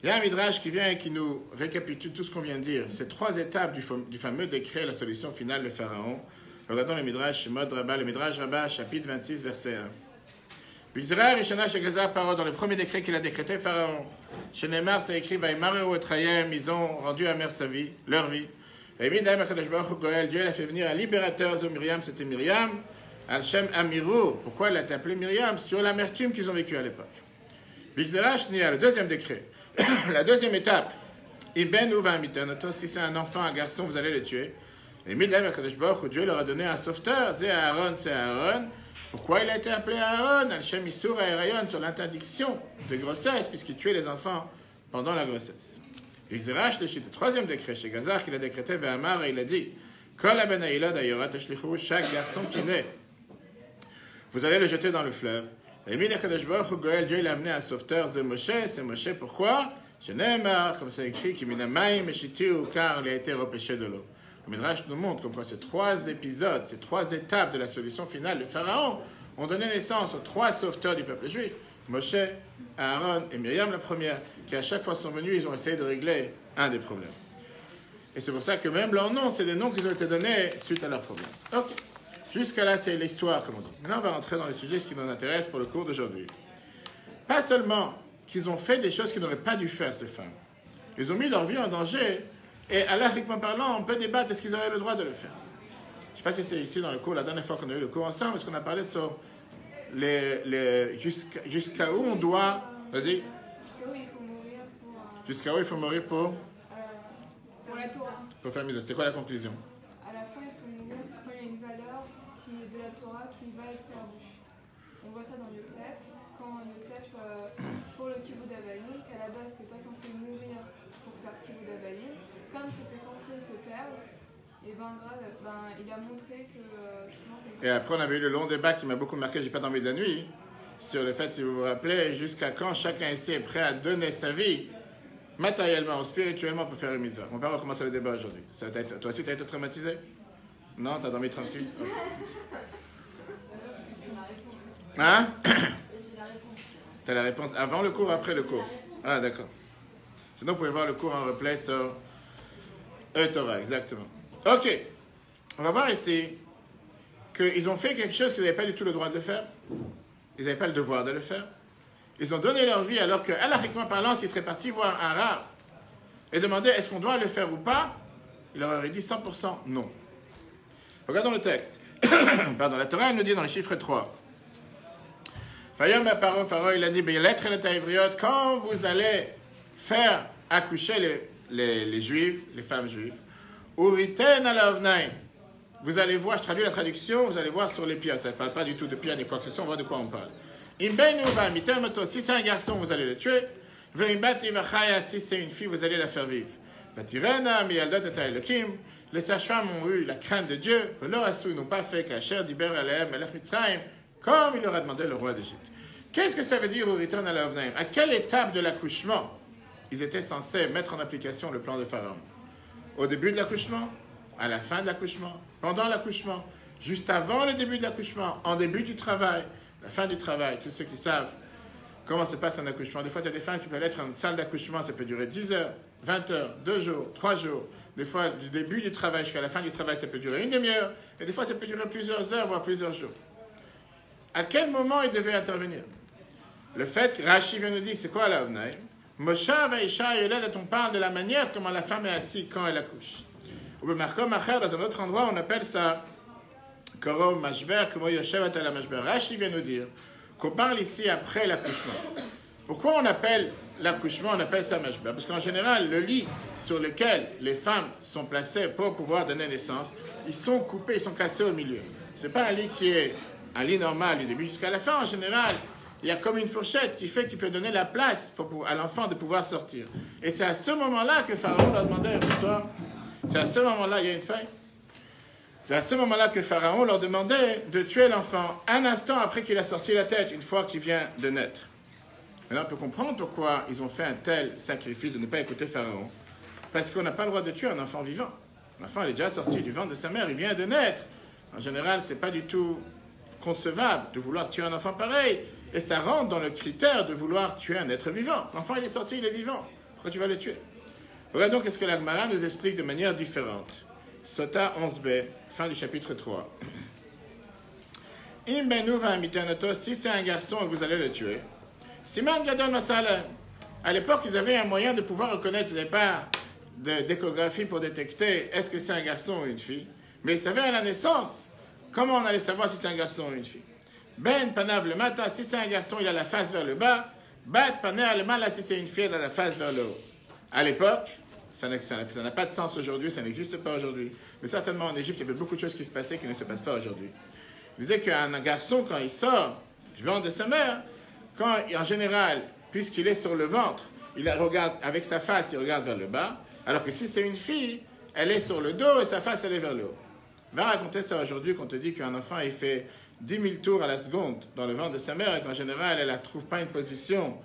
Speaker 1: Il y a un midrash qui vient et qui nous récapitule tout ce qu'on vient de dire. Ces 3 étapes du fameux décret, la solution finale de Pharaon. Regardons le midrash Mod Rabbah, le midrash Rabbah, chapitre 26, verset 1. Bizra Rishana Shegazar Paro, dans le premier décret qu'il a décrété Pharaon. Chez Neymar, c'est écrit Vaïmareu Etrayem, ils ont rendu amère sa vie, leur vie. Et Midaim Akadosh Baruch Goel, Dieu l'a fait venir un libérateur, Zo Myriam, c'était Myriam. Al-Shem Amirou, pourquoi il l'a appelé Myriam? Sur l'amertume qu'ils ont vécue à l'époque. Bizra Shnia, le deuxième décret. La deuxième étape, Iben ou Vamitonoto, si c'est un enfant, un garçon, vous allez le tuer. Et Midaim Akadosh Baruch, Dieu leur a donné un sauveteur, c'est Aaron, c'est Aaron. Pourquoi il a été appelé Aaron? Al-Shem Issour Aerayon, sur l'interdiction de grossesse, puisqu'il tuait les enfants pendant la grossesse. Xerash, le troisième décret, chez Gazar, qu'il a décrété Ve'amar, et il a dit Kol abenaïla d'ayorat ashlichu, chaque garçon qui naît, vous allez le jeter dans le fleuve. Et Minakadosh Baruch Goel, Dieu l'a amené un sauveteur, c'est Moshe, pourquoi? Je Neymar, comme c'est écrit, Kiminamaï Meshitiu, car il a été repêché de l'eau. Le Midrash nous montre comme quoi ces 3 épisodes, ces 3 étapes de la solution finale de Pharaon ont donné naissance aux 3 sauveteurs du peuple juif, Moshe, Aaron et Myriam la première, qui à chaque fois sont venus, ils ont essayé de régler un des problèmes. Et c'est pour ça que même leurs noms, c'est des noms qui ont été donnés suite à leurs problèmes. Ok. Jusqu'à là, c'est l'histoire, comme on dit. Maintenant, on va rentrer dans le sujet, ce qui nous intéresse pour le cours d'aujourd'hui. Pas seulement qu'ils ont fait des choses qu'ils n'auraient pas dû faire, ces femmes. Ils ont mis leur vie en danger, et halachiquement parlant, on peut débattre, est-ce qu'ils auraient le droit de le faire? Je ne sais pas si c'est ici dans le cours, la dernière fois qu'on a eu le cours ensemble, parce qu'on a parlé sur jusqu'à où on doit... Vas-y.
Speaker 4: Jusqu'à où il faut mourir pour...
Speaker 1: Jusqu'à où il faut mourir pour
Speaker 4: la Torah.
Speaker 1: Pour faire misère. C'était quoi la conclusion?
Speaker 4: À la fin, il faut mourir quand il y a une valeur qui est de la Torah qui va être perdue. On voit ça dans Yosef, quand Yosef, pour le Kibbout Avalim, qu'à la base, n'était pas censé mourir pour faire Kibbout Avalim, comme c'était censé se perdre, et il a montré que justement...
Speaker 1: Et après, on avait eu le long débat qui m'a beaucoup marqué, j'ai pas dormi de la nuit, sur le fait, si vous vous rappelez, jusqu'à quand chacun ici est prêt à donner sa vie matériellement ou spirituellement pour faire une mitzvah. On va recommencer le débat aujourd'hui. Toi aussi, tu as été traumatisé? Non, tu as dormi tranquille? Hein? Tu as la réponse avant le cours, après le cours? Ah, d'accord. Sinon, vous pouvez voir le cours en replay sur Torah, exactement. Ok. On va voir ici qu'ils ont fait quelque chose qu'ils n'avaient pas du tout le droit de faire. Ils n'avaient pas le devoir de le faire. Ils ont donné leur vie alors que, halachiquement parlant, s'ils seraient partis voir un rav et demander est-ce qu'on doit le faire ou pas, il leur aurait dit 100% non. Regardons le texte. Pardon, la Torah nous dit dans le chiffre 3. Pharaon, il a dit quand vous allez faire accoucher les juifs, les femmes juives, vous allez voir, je traduis la traduction, vous allez voir sur les pieds, ça ne parle pas du tout de pieds ni quoi que ce soit, on voit de quoi on parle. Si c'est un garçon, vous allez le tuer. Si c'est une fille, vous allez la faire vivre. Les sages-femmes ont eu la crainte de Dieu. Ils n'ont pas fait comme il leur a demandé le roi d'Égypte. Qu'est-ce que ça veut dire à quelle étape de l'accouchement ils étaient censés mettre en application le plan de Pharaon? Au début de l'accouchement, à la fin de l'accouchement, pendant l'accouchement, juste avant le début de l'accouchement, en début du travail, la fin du travail, tous ceux qui savent comment se passe un accouchement. Des fois, tu as des femmes qui peuvent être en salle d'accouchement, ça peut durer 10 heures, 20 heures, 2 jours, 3 jours. Des fois, du début du travail jusqu'à la fin du travail, ça peut durer une demi-heure. Et des fois, ça peut durer plusieurs heures, voire plusieurs jours. À quel moment il devait intervenir? Le fait que Rashi vient nous dire, c'est quoi la Ovnaï? Moshe Vaïcha et Yoled, on parle de la manière comment la femme est assise quand elle accouche. Ou Markom Acher, dans un autre endroit, on appelle ça Korom Mashber, comment Yoshevat à la Mashber. Rashi vient nous dire qu'on parle ici après l'accouchement. Pourquoi on appelle l'accouchement, on appelle ça Mashber? Parce qu'en général, le lit sur lequel les femmes sont placées pour pouvoir donner naissance, ils sont coupés, ils sont cassés au milieu. Ce n'est pas un lit qui est un lit normal du début jusqu'à la fin. En général, il y a comme une fourchette qui fait qu'il peut donner la place à l'enfant de pouvoir sortir. Et c'est à ce moment-là que Pharaon leur demandait, bonsoir, c'est à ce moment-là, il y a une feuille. C'est à ce moment-là que Pharaon leur demandait de tuer l'enfant un instant après qu'il a sorti la tête, une fois qu'il vient de naître. Maintenant, on peut comprendre pourquoi ils ont fait un tel sacrifice de ne pas écouter Pharaon. Parce qu'on n'a pas le droit de tuer un enfant vivant. L'enfant il est déjà sorti du ventre de sa mère, il vient de naître. En général, ce n'est pas du tout concevable de vouloir tuer un enfant pareil. Et ça rentre dans le critère de vouloir tuer un être vivant. L'enfant, il est sorti, il est vivant. Pourquoi tu vas le tuer? Regarde donc ce que la Gemara nous explique de manière différente. Sota 11b, fin du chapitre 3. Si c'est un garçon, vous allez le tuer. Siman Gadol Masala. À l'époque, ils avaient un moyen de pouvoir reconnaître, ils n'avaient pas d'échographie pour détecter est-ce que c'est un garçon ou une fille. Mais ils savaient à la naissance comment on allait savoir si c'est un garçon ou une fille. Ben Panav le matin, si c'est un garçon, il a la face vers le bas. Bat Panav le mal, si c'est une fille, elle a la face vers le haut. À l'époque, ça n'a pas de sens aujourd'hui, ça n'existe pas aujourd'hui. Mais certainement en Égypte, il y avait beaucoup de choses qui se passaient qui ne se passent pas aujourd'hui. Il disait qu'un garçon, quand il sort du ventre de sa mère, en général, puisqu'il est sur le ventre, il regarde avec sa face, il regarde vers le bas. Alors que si c'est une fille, elle est sur le dos et sa face, elle est vers le haut. Va raconter ça aujourd'hui qu'on te dit qu'un enfant, il fait 10 000 tours à la seconde dans le ventre de sa mère et qu'en général, elle ne trouve pas une position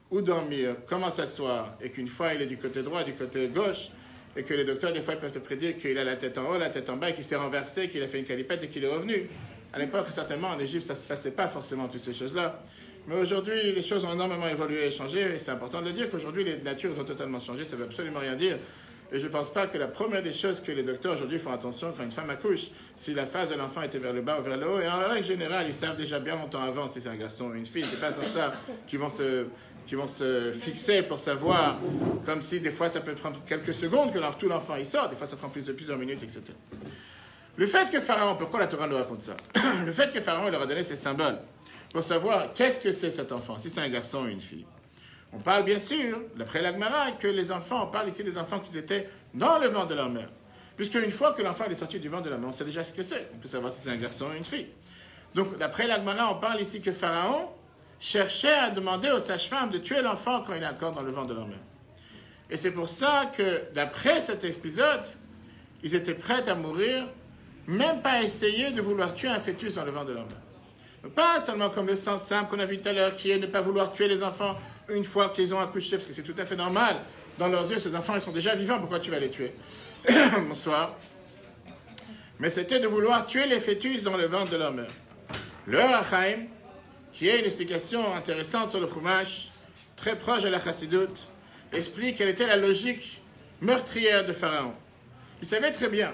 Speaker 1: où dormir, comment s'asseoir, et qu'une fois, il est du côté droit, du côté gauche, et que les docteurs, des fois, ils peuvent te prédire qu'il a la tête en haut, la tête en bas, et qu'il s'est renversé, qu'il a fait une calipette et qu'il est revenu. À l'époque, certainement, en Égypte, ça ne se passait pas forcément toutes ces choses-là. Mais aujourd'hui, les choses ont énormément évolué et changé. Et c'est important de le dire qu'aujourd'hui, les natures ont totalement changé. Ça ne veut absolument rien dire. Et je ne pense pas que la première des choses que les docteurs aujourd'hui font attention quand une femme accouche, si la face de l'enfant était vers le bas ou vers le haut, et en règle générale, ils savent déjà bien longtemps avant si c'est un garçon ou une fille. C'est pas comme ça qu'ils vont se fixer pour savoir, comme si des fois ça peut prendre quelques secondes que tout l'enfant il sort, des fois ça prend plusieurs minutes, etc. Le fait que Pharaon, pourquoi la Torah nous raconte ça? Le fait que Pharaon leur a donné ces symboles pour savoir qu'est-ce que c'est cet enfant, si c'est un garçon ou une fille. On parle bien sûr, d'après l'Agmara, que les enfants, on parle ici des enfants qui étaient dans le ventre de leur mère. Puisque une fois que l'enfant est sorti du ventre de la mère, on sait déjà ce que c'est. On peut savoir si c'est un garçon ou une fille. Donc, d'après l'Agmara, on parle ici que Pharaon cherchait à demander aux sages-femmes de tuer l'enfant quand il est encore dans le ventre de leur mère. Et c'est pour ça que, d'après cet épisode, ils étaient prêts à mourir, même pas essayer de vouloir tuer un fœtus dans le ventre de leur mère. Donc, pas seulement comme le sens simple qu'on a vu tout à l'heure, qui est de ne pas vouloir tuer les enfants une fois qu'ils ont accouché, parce que c'est tout à fait normal. Dans leurs yeux, ces enfants, ils sont déjà vivants, pourquoi tu vas les tuer? Bonsoir. Mais c'était de vouloir tuer les fœtus dans le ventre de leur mère. Le Hachaim, qui est une explication intéressante sur le Chumash, très proche de la Chassidoute, explique quelle était la logique meurtrière de Pharaon. Il savait très bien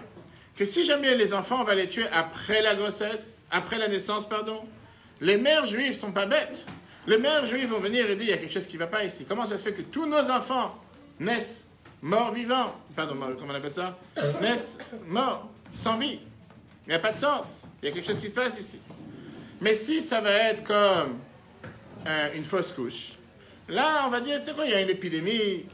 Speaker 1: que si jamais les enfants, on va les tuer après la grossesse, après la naissance, pardon, les mères juives ne sont pas bêtes. Les mères juives vont venir et dire, il y a quelque chose qui ne va pas ici. Comment ça se fait que tous nos enfants naissent morts vivants, pardon, comment on appelle ça? Naissent morts, sans vie. Il n'y a pas de sens. Il y a quelque chose qui se passe ici. Mais si ça va être comme une fausse couche, là, on va dire, tu sais quoi, il y a une épidémie,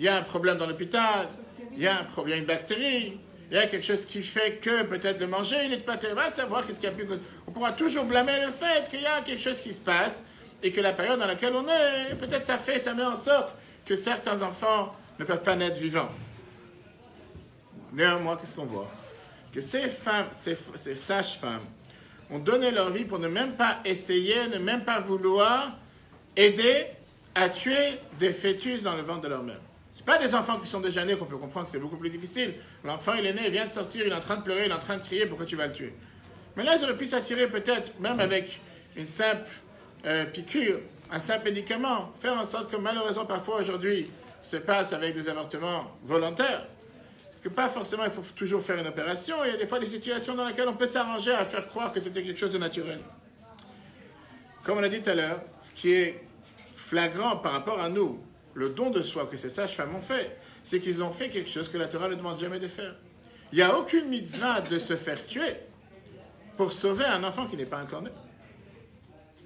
Speaker 1: il y a un problème dans l'hôpital, il y a une bactérie, il y a quelque chose qui fait que peut-être de manger, il n'est pas terrible. On va savoir qu'est-ce qu'il y a pu... On pourra toujours blâmer le fait qu'il y a quelque chose qui se passe et que la période dans laquelle on est, peut-être ça met en sorte que certains enfants ne peuvent pas naître vivants. Néanmoins, qu'est-ce qu'on voit? Que ces femmes, ces sages-femmes, ont donné leur vie pour ne même pas essayer, ne même pas vouloir aider à tuer des fœtus dans le ventre de leur mère. Ce n'est pas des enfants qui sont déjà nés qu'on peut comprendre que c'est beaucoup plus difficile. L'enfant, il est né, il vient de sortir, il est en train de pleurer, il est en train de crier, pourquoi tu vas le tuer? Mais là, ils auraient pu s'assurer peut-être, même avec une simple piqûre, un simple médicament, faire en sorte que malheureusement parfois aujourd'hui se passe avec des avortements volontaires, que pas forcément il faut toujours faire une opération, il y a des fois des situations dans lesquelles on peut s'arranger à faire croire que c'était quelque chose de naturel. Comme on a dit tout à l'heure, ce qui est flagrant par rapport à nous, le don de soi que ces sages-femmes ont fait, c'est qu'ils ont fait quelque chose que la Torah ne demande jamais de faire. Il n'y a aucune mitzvah de se faire tuer pour sauver un enfant qui n'est pas encore né.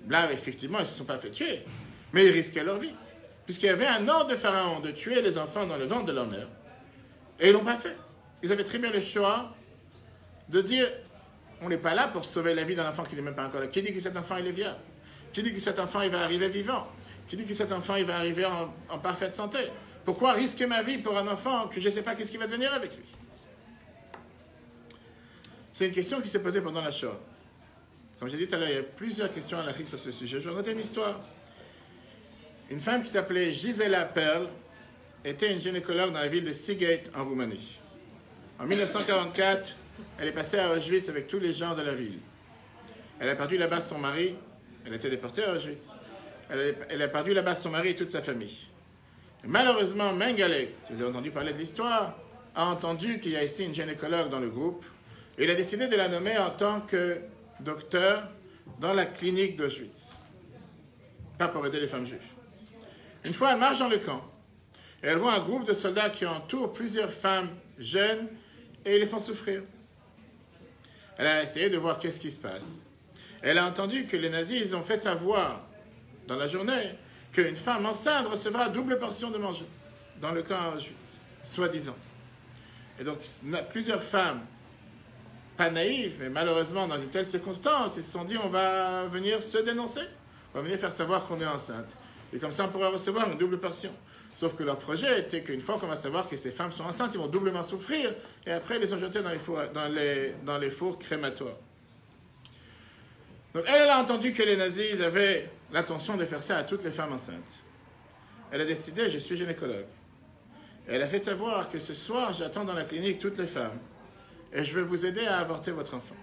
Speaker 1: Là, effectivement, ils ne se sont pas fait tuer, mais ils risquaient leur vie. Puisqu'il y avait un ordre de Pharaon de tuer les enfants dans le ventre de leur mère. Et ils ne l'ont pas fait. Ils avaient très bien le choix de dire, on n'est pas là pour sauver la vie d'un enfant qui n'est même pas encore là. Qui dit que cet enfant, il est viable? Qui dit que cet enfant, il va arriver vivant? Qui dit que cet enfant, il va arriver en parfaite santé? Pourquoi risquer ma vie pour un enfant que je ne sais pas qu'est-ce qui va devenir avec lui? C'est une question qui s'est posée pendant la Shoah. Comme j'ai dit tout à l'heure, il y a plusieurs questions à la sur ce sujet. Je vais raconter une histoire. Une femme qui s'appelait Gisela Perl était une gynécologue dans la ville de Seagate, en Roumanie. En 1944, elle est passée à Auschwitz avec tous les gens de la ville. Elle a perdu là-bas son mari. Elle a été déportée à Auschwitz. Elle a perdu là-bas son mari et toute sa famille. Et malheureusement, Mengele, si vous avez entendu parler de l'histoire, a entendu qu'il y a ici une gynécologue dans le groupe. Et il a décidé de la nommer en tant que docteur dans la clinique d'Auschwitz. Pas pour aider les femmes juives. Une fois, elle marche dans le camp. Et elle voit un groupe de soldats qui entourent plusieurs femmes jeunes et les font souffrir. Elle a essayé de voir qu'est-ce qui se passe. Elle a entendu que les nazis ils ont fait savoir dans la journée qu'une femme enceinte recevra double portion de manger dans le camp à Auschwitz, soi-disant. Et donc, plusieurs femmes, pas naïves, mais malheureusement dans une telle circonstance, ils se sont dit on va venir se dénoncer, on va venir faire savoir qu'on est enceinte. Et comme ça, on pourra recevoir une double portion. Sauf que leur projet était qu'une fois qu'on va savoir que ces femmes sont enceintes, ils vont doublement souffrir, et après, ils les ont jetées dans les fours crématoires. Donc, elle a entendu que les nazis avaient l'intention de faire ça à toutes les femmes enceintes. Elle a décidé, je suis gynécologue. Et elle a fait savoir que ce soir, j'attends dans la clinique toutes les femmes, et je vais vous aider à avorter votre enfant.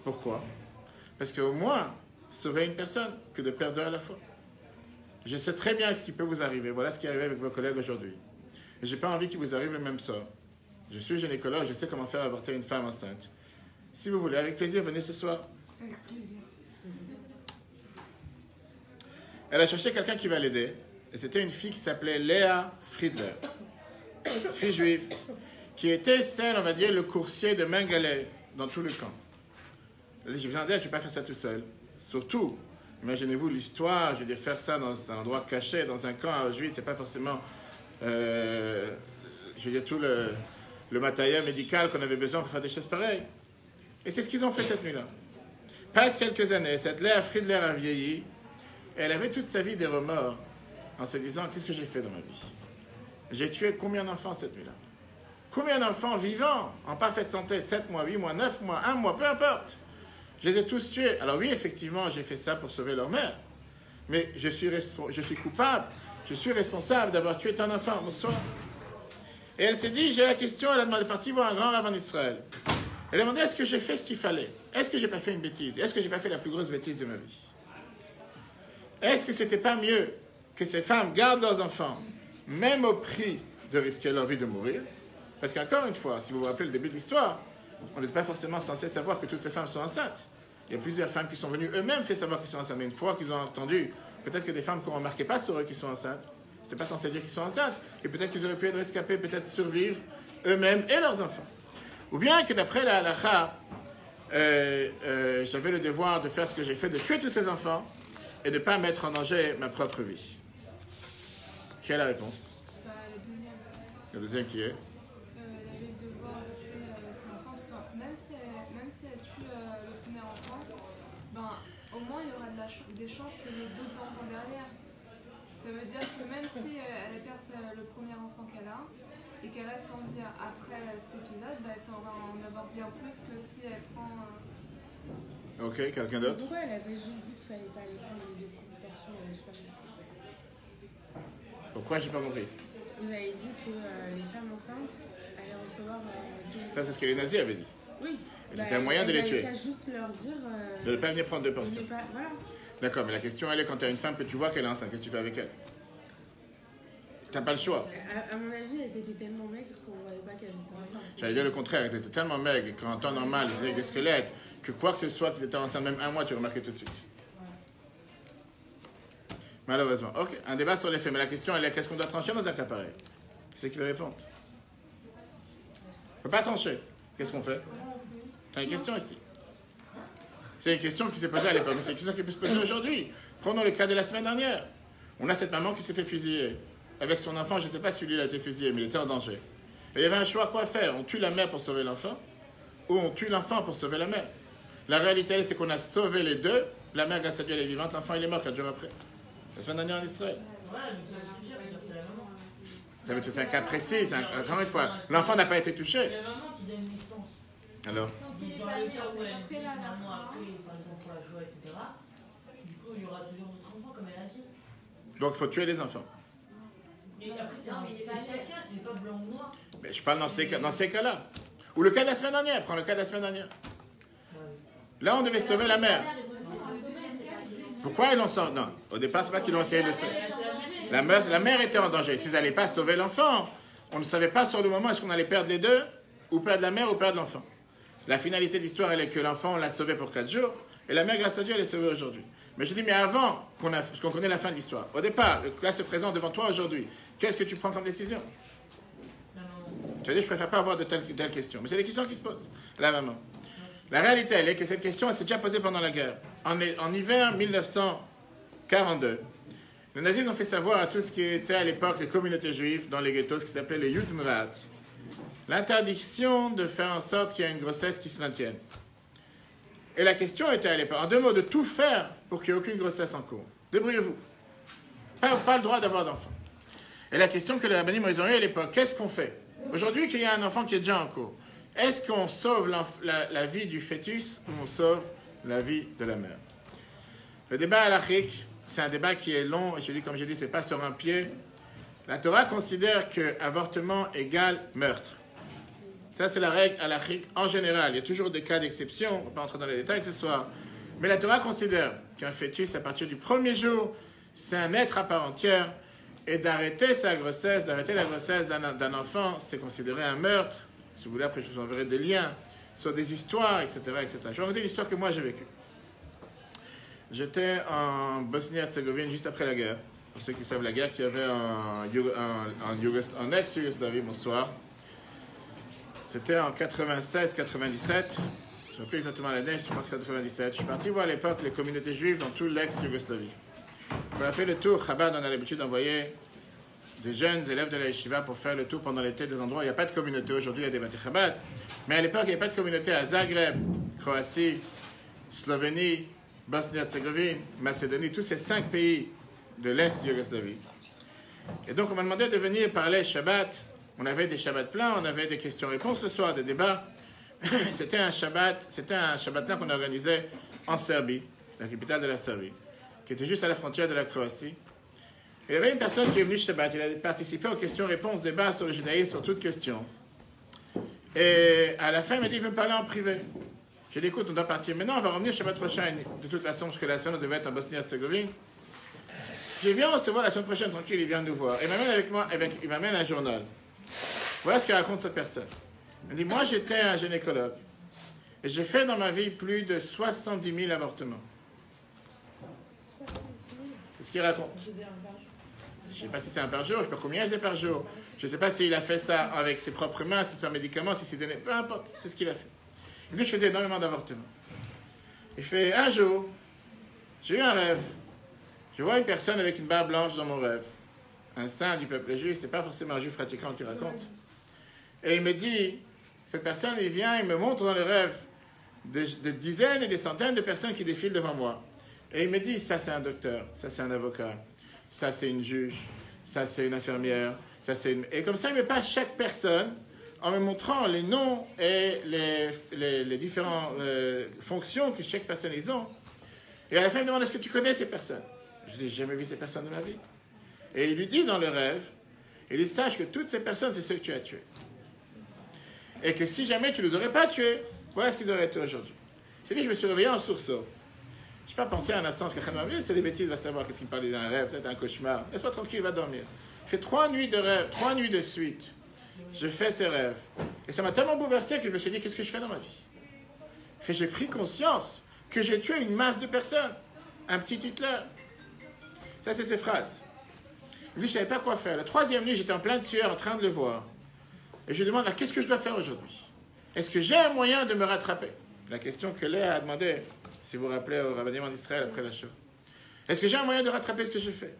Speaker 1: Pourquoi? Parce qu'au moins, sauver une personne que de perdre deux à la fois. Je sais très bien ce qui peut vous arriver. Voilà ce qui est arrivé avec vos collègues aujourd'hui. Et je n'ai pas envie qu'il vous arrive le même sort. Je suis gynécologue, je sais comment faire avorter une femme enceinte. Si vous voulez, avec plaisir, venez ce soir.
Speaker 4: Avec plaisir.
Speaker 1: Elle a cherché quelqu'un qui va l'aider. Et c'était une fille qui s'appelait Léa Friedler. Fille juive. Qui était celle, on va dire, le coursier de Mengele dans tout le camp. Elle dit, j'ai besoin d'aide, je ne vais pas faire ça tout seul. Surtout, imaginez-vous l'histoire, je veux dire, faire ça dans un endroit caché, dans un camp juif, c'est pas forcément, je veux dire, tout le matériel médical qu'on avait besoin pour faire des choses pareilles. Et c'est ce qu'ils ont fait cette nuit-là. Passe quelques années, cette Léa Friedler a vieilli, et elle avait toute sa vie des remords, en se disant, qu'est-ce que j'ai fait dans ma vie? J'ai tué combien d'enfants cette nuit-là? Combien d'enfants vivants, en parfaite santé, 7 mois, 8 mois, 9 mois, 1 mois, peu importe. Je les ai tous tués. Alors oui, effectivement, j'ai fait ça pour sauver leur mère. Mais je suis coupable, je suis responsable d'avoir tué ton enfant. Bonsoir. Et elle s'est dit, j'ai la question, elle a demandé de partir voir un grand rabbin en Israël. Elle a demandé, est-ce que j'ai fait ce qu'il fallait? Est-ce que j'ai pas fait une bêtise? Est-ce que j'ai pas fait la plus grosse bêtise de ma vie? Est-ce que c'était pas mieux que ces femmes gardent leurs enfants, même au prix de risquer leur vie de mourir? Parce qu'encore une fois, si vous vous rappelez le début de l'histoire, on n'est pas forcément censé savoir que toutes ces femmes sont enceintes. Il y a plusieurs femmes qui sont venues eux-mêmes faire savoir qu'ils sont enceintes. Mais une fois qu'ils ont entendu, peut-être que des femmes qui ne remarquaient pas sur eux qu'ils sont enceintes, c'était pas censé dire qu'ils sont enceintes. Et peut-être qu'ils auraient pu être rescapés, peut-être survivre eux-mêmes et leurs enfants. Ou bien que d'après la halakha, j'avais le devoir de faire ce que j'ai fait, de tuer tous ces enfants et de ne pas mettre en danger ma propre vie. Quelle est la réponse?
Speaker 4: Le deuxième.
Speaker 1: Le deuxième qui est?
Speaker 4: Elle avait le devoir de tuer ses enfants, parce que même si elle tue le premier enfant, ben, au moins il y aura des chances qu'il y ait d'autres enfants derrière. Ça veut dire que même si elle perd le premier enfant qu'elle a, et qu'elle reste en vie après cet épisode, ben, elle peut en avoir bien plus que si elle prend...
Speaker 1: Ok, quelqu'un d'autre?
Speaker 6: Pourquoi elle avait juste dit qu'il fallait pas les prendre les deux proportions? Je sais pas.
Speaker 1: Pourquoi? J'ai pas compris.
Speaker 6: Vous avez dit que les femmes enceintes allaient recevoir deux...
Speaker 1: Ça, c'est ce que les nazis avaient dit.
Speaker 6: Oui.
Speaker 1: Et c'était un moyen de les tuer.
Speaker 6: Il fallait juste leur dire...
Speaker 1: De ne pas venir prendre deux portions.
Speaker 6: Voilà.
Speaker 1: D'accord, mais la question, elle est quand tu as une femme que tu vois qu'elle est enceinte, qu'est-ce que tu fais avec elle? Tu n'as pas le choix.
Speaker 6: À mon avis, elles étaient tellement maigres qu'on ne voyait pas qu'elles étaient enceintes.
Speaker 1: J'allais dire le contraire, elles étaient tellement maigres qu'en temps normal, elles avaient des squelettes, que quoi que ce soit, qu'ils étaient enceintes même un mois, tu remarquais tout de suite. Malheureusement. Ok, un débat sur les faits. Mais la question, elle est qu'est-ce qu'on doit trancher dans un cas pareil? C'est qui veut répondre? On ne peut pas trancher. Qu'est-ce qu'on fait? Tu as une question ici. C'est une question qui s'est posée à l'époque, mais c'est une question qui peut se poser aujourd'hui. Prenons le cas de la semaine dernière. On a cette maman qui s'est fait fusiller. Avec son enfant, je ne sais pas si lui il a été fusillé, mais il était en danger. Et il y avait un choix, quoi faire? On tue la mère pour sauver l'enfant, ou on tue l'enfant pour sauver la mère? La réalité, c'est qu'on a sauvé les deux. La mère, grâce à Dieu, elle est vivante. L'enfant, il est mort 4 jours après. La semaine dernière en Israël.
Speaker 3: Voilà, mais ça va toucher, c'est la maman.
Speaker 1: Ça veut dire que c'est un cas précis. Encore une fois, l'enfant n'a pas été touché.
Speaker 3: C'est la maman qui donne licence.
Speaker 1: Alors?
Speaker 5: Donc il est
Speaker 3: Dans
Speaker 5: pas
Speaker 3: le
Speaker 5: né,
Speaker 3: cas
Speaker 5: en
Speaker 3: où
Speaker 5: fait.
Speaker 3: elle fait finalement après, par exemple pour la joie, etc. Du coup, il y aura toujours d'autres enfants, comme elle a dit.
Speaker 1: Donc, il faut tuer les enfants.
Speaker 3: Et après, c'est
Speaker 5: Non, mais il est pas né.
Speaker 3: chacun, c'est pas blanc ou noir.
Speaker 1: Mais je parle dans ces cas-là. Ou le cas de la semaine dernière. Prends le cas de la semaine dernière. Là, on devait sauver la mère. Pourquoi ils l'ont sauvé? Non, au départ, c'est pas qu'ils l'ont essayé de sauver. La mère était en danger. S'ils n'allaient pas sauver l'enfant, on ne savait pas sur le moment est-ce qu'on allait perdre les deux, ou perdre la mère, ou perdre l'enfant. La finalité de l'histoire, elle est que l'enfant, on l'a sauvé pour 4 jours, et la mère, grâce à Dieu, elle est sauvée aujourd'hui. Mais je dis, mais avant qu'on connaît la fin de l'histoire, au départ, le cas se présente devant toi aujourd'hui, qu'est-ce que tu prends comme décision? Tu as dit, je préfère pas avoir de telles questions. Mais c'est des questions qui se posent. La maman. La réalité, elle est que cette question, elle s'est déjà posée pendant la guerre. En hiver 1942, les nazis ont fait savoir à tout ce qui était à l'époque les communautés juives dans les ghettos, ce qui s'appelait les Judenrat, l'interdiction de faire en sorte qu'il y ait une grossesse qui se maintienne. Et la question était à l'époque, en 2 mots, de tout faire pour qu'il n'y ait aucune grossesse en cours. Débrouillez-vous. Pas le droit d'avoir d'enfant. Et la question que les rabbinim ils ont eue à l'époque, qu'est-ce qu'on fait? Aujourd'hui qu'il y a un enfant qui est déjà en cours, est-ce qu'on sauve la vie du fœtus ou on sauve la vie de la mère? Le débat halachique, c'est un débat qui est long, et je dis, comme j'ai dit, c'est pas sur un pied. La Torah considère que avortement égale meurtre. Ça, c'est la règle halachique en général. Il y a toujours des cas d'exception. On ne va pas entrer dans les détails ce soir. Mais la Torah considère qu'un fœtus, à partir du premier jour, c'est un être à part entière. Et d'arrêter sa grossesse, d'arrêter la grossesse d'un enfant, c'est considéré un meurtre. Si vous voulez, après, je vous enverrai des liens sur des histoires, etc., etc. Je vais vous raconter l'histoire que moi, j'ai vécue. J'étais en Bosnie-Herzégovine juste après la guerre. Pour ceux qui savent la guerre qu'il y avait en ex-Yougoslavie, bonsoir. C'était en 96-97. Je ne sais plus exactement l'année, je crois que c'est 97. Je suis parti voir à l'époque les communautés juives dans tout l'ex-Yougoslavie. On a fait le tour. Chabad, on a l'habitude d'envoyer des jeunes élèves de la yeshiva pour faire le tour pendant l'été des endroits où il n'y a pas de communauté. Aujourd'hui, il y a des bâtis Chabad. Mais à l'époque, il n'y avait pas de communauté à Zagreb, Croatie, Slovénie, Bosnie-Herzégovine, Macédonie, tous ces 5 pays de l'ex-Yougoslavie. Et donc, on m'a demandé de venir parler Shabbat. On avait des Shabbats pleins, on avait des questions-réponses ce soir, des débats. C'était un Shabbat plein qu'on organisait en Serbie, la capitale de la Serbie, qui était juste à la frontière de la Croatie. Et il y avait une personne qui est venue Shabbat, il a participé aux questions-réponses, débats sur le judaïsme, sur toutes questions. Et à la fin, il m'a dit, il veut me parler en privé. J'ai dit, écoute, on doit partir maintenant, on va revenir Shabbat prochain. De toute façon, parce que la semaine, on devait être en Bosnie-Herzégovine. J'ai dit, viens, on se voit la semaine prochaine, tranquille, il vient nous voir. Et il m'amène avec moi, il m'amène un journal. Voilà ce que raconte cette personne. Il dit, moi, j'étais un gynécologue. Et j'ai fait dans ma vie plus de 70 000 avortements.
Speaker 6: 70 000.
Speaker 1: C'est ce qu'il raconte. Je ne sais pas si c'est un par jour, je ne sais pas combien c'est par jour. Je ne sais pas s'il a fait ça avec ses propres mains, si c'est un médicament, si c'est donné. Peu importe, c'est ce qu'il a fait. Il dit, je faisais énormément d'avortements. Il fait, un jour, j'ai eu un rêve. Je vois une personne avec une barbe blanche dans mon rêve. Un saint du peuple juif, c'est pas forcément un juif pratiquant qui raconte. Et il me dit, cette personne, il vient, il me montre dans le rêve des dizaines et des centaines de personnes qui défilent devant moi. Et il me dit, ça c'est un docteur, ça c'est un avocat, ça c'est une juge, ça c'est une infirmière, ça c'est une... Et comme ça, il me passe chaque personne en me montrant les noms et les différentes fonctions que chaque personne ils ont. Et à la fin, il me demande, est-ce que tu connais ces personnes? Je dis, j'ai jamais vu ces personnes de ma vie. Et il lui dit dans le rêve, il dit, sache que toutes ces personnes, c'est ceux que tu as tués. Et que si jamais tu ne les aurais pas tués, voilà ce qu'ils auraient été aujourd'hui. C'est dit, je me suis réveillé en sursaut. Je n'ai pas pensé à un instant, parce que c'est des bêtises, il va savoir qu'est-ce qu'il parlait d'un rêve, peut-être un cauchemar. Laisse-moi tranquille, il va dormir. Il fait 3 nuits de rêve, 3 nuits de suite. Je fais ces rêves. Et ça m'a tellement bouleversé que je me suis dit, qu'est-ce que je fais dans ma vie? J'ai pris conscience que j'ai tué une masse de personnes. Un petit Hitler. Ça, c'est ses phrases. Lui, je ne savais pas quoi faire. La 3e nuit, j'étais en plein de sueur, en train de le voir. Et je lui demande, qu'est-ce que je dois faire aujourd'hui? Est-ce que j'ai un moyen de me rattraper? La question que Léa a demandé, si vous vous rappelez, au rabbiniquement d'Israël après la Shoah. Est-ce que j'ai un moyen de rattraper ce que je fais?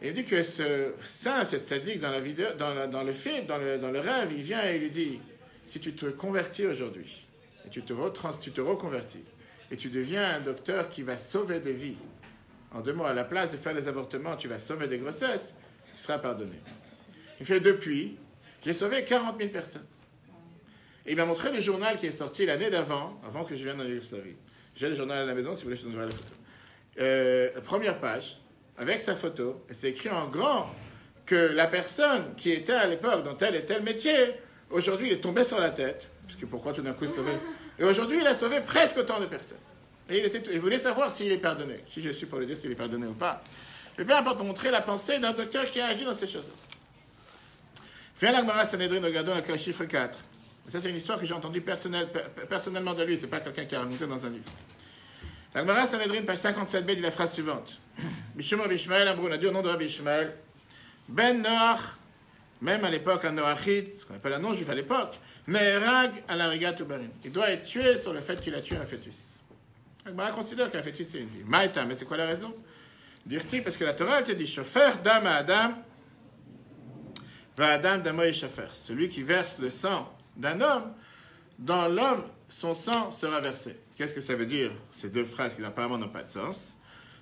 Speaker 1: Et il dit que ce saint, cette sadique, dans le film, dans le rêve, il vient et il lui dit, si tu te convertis aujourd'hui, et tu te reconvertis, et tu deviens un docteur qui va sauver des vies, en 2 mots, à la place de faire des avortements, tu vas sauver des grossesses, tu seras pardonné. Il fait, depuis, j'ai sauvé 40 000 personnes. Et il m'a montré le journal qui est sorti l'année d'avant, avant que je vienne dans Yougoslavie. J'ai le journal à la maison, si vous voulez, je vous enverrai la photo. La première page, avec sa photo, et c'est écrit en grand que la personne qui était à l'époque dans tel et tel métier, aujourd'hui, il est tombé sur la tête, parce que pourquoi tout d'un coup sauver? Et aujourd'hui, il a sauvé presque autant de personnes. Et il voulait savoir s'il est pardonné. Si je suis pour le dire s'il est pardonné ou pas. Mais peu importe, pour montrer la pensée d'un docteur qui a agi dans ces choses-là. Viens la Gemara Sanhedrin, regardons le chiffre 4. Et ça, c'est une histoire que j'ai entendue personnellement de lui. Ce n'est pas quelqu'un qui a raconté dans un livre. La Gemara Sanhedrin, page 57b, dit la phrase suivante. Bishum Rabbi Ishmael, on a dit au nom de Rabbi Ishmael, Ben Noach, même à l'époque, un Noachite, ce qu'on appelle un non-juif à l'époque, Neherag à la Rigat Ubarim. Il doit être tué sur le fait qu'il a tué un fœtus. La Gemara considère qu'un fœtus, c'est une vie. Maïta, mais c'est quoi la raison? Dire-t-il, parce que la Torah, elle te dit, Shofer dam à Adam, va Adam damo et Shofer. Celui qui verse le sang d'un homme, dans l'homme, son sang sera versé. Qu'est-ce que ça veut dire? Ces 2 phrases qui apparemment n'ont pas de sens.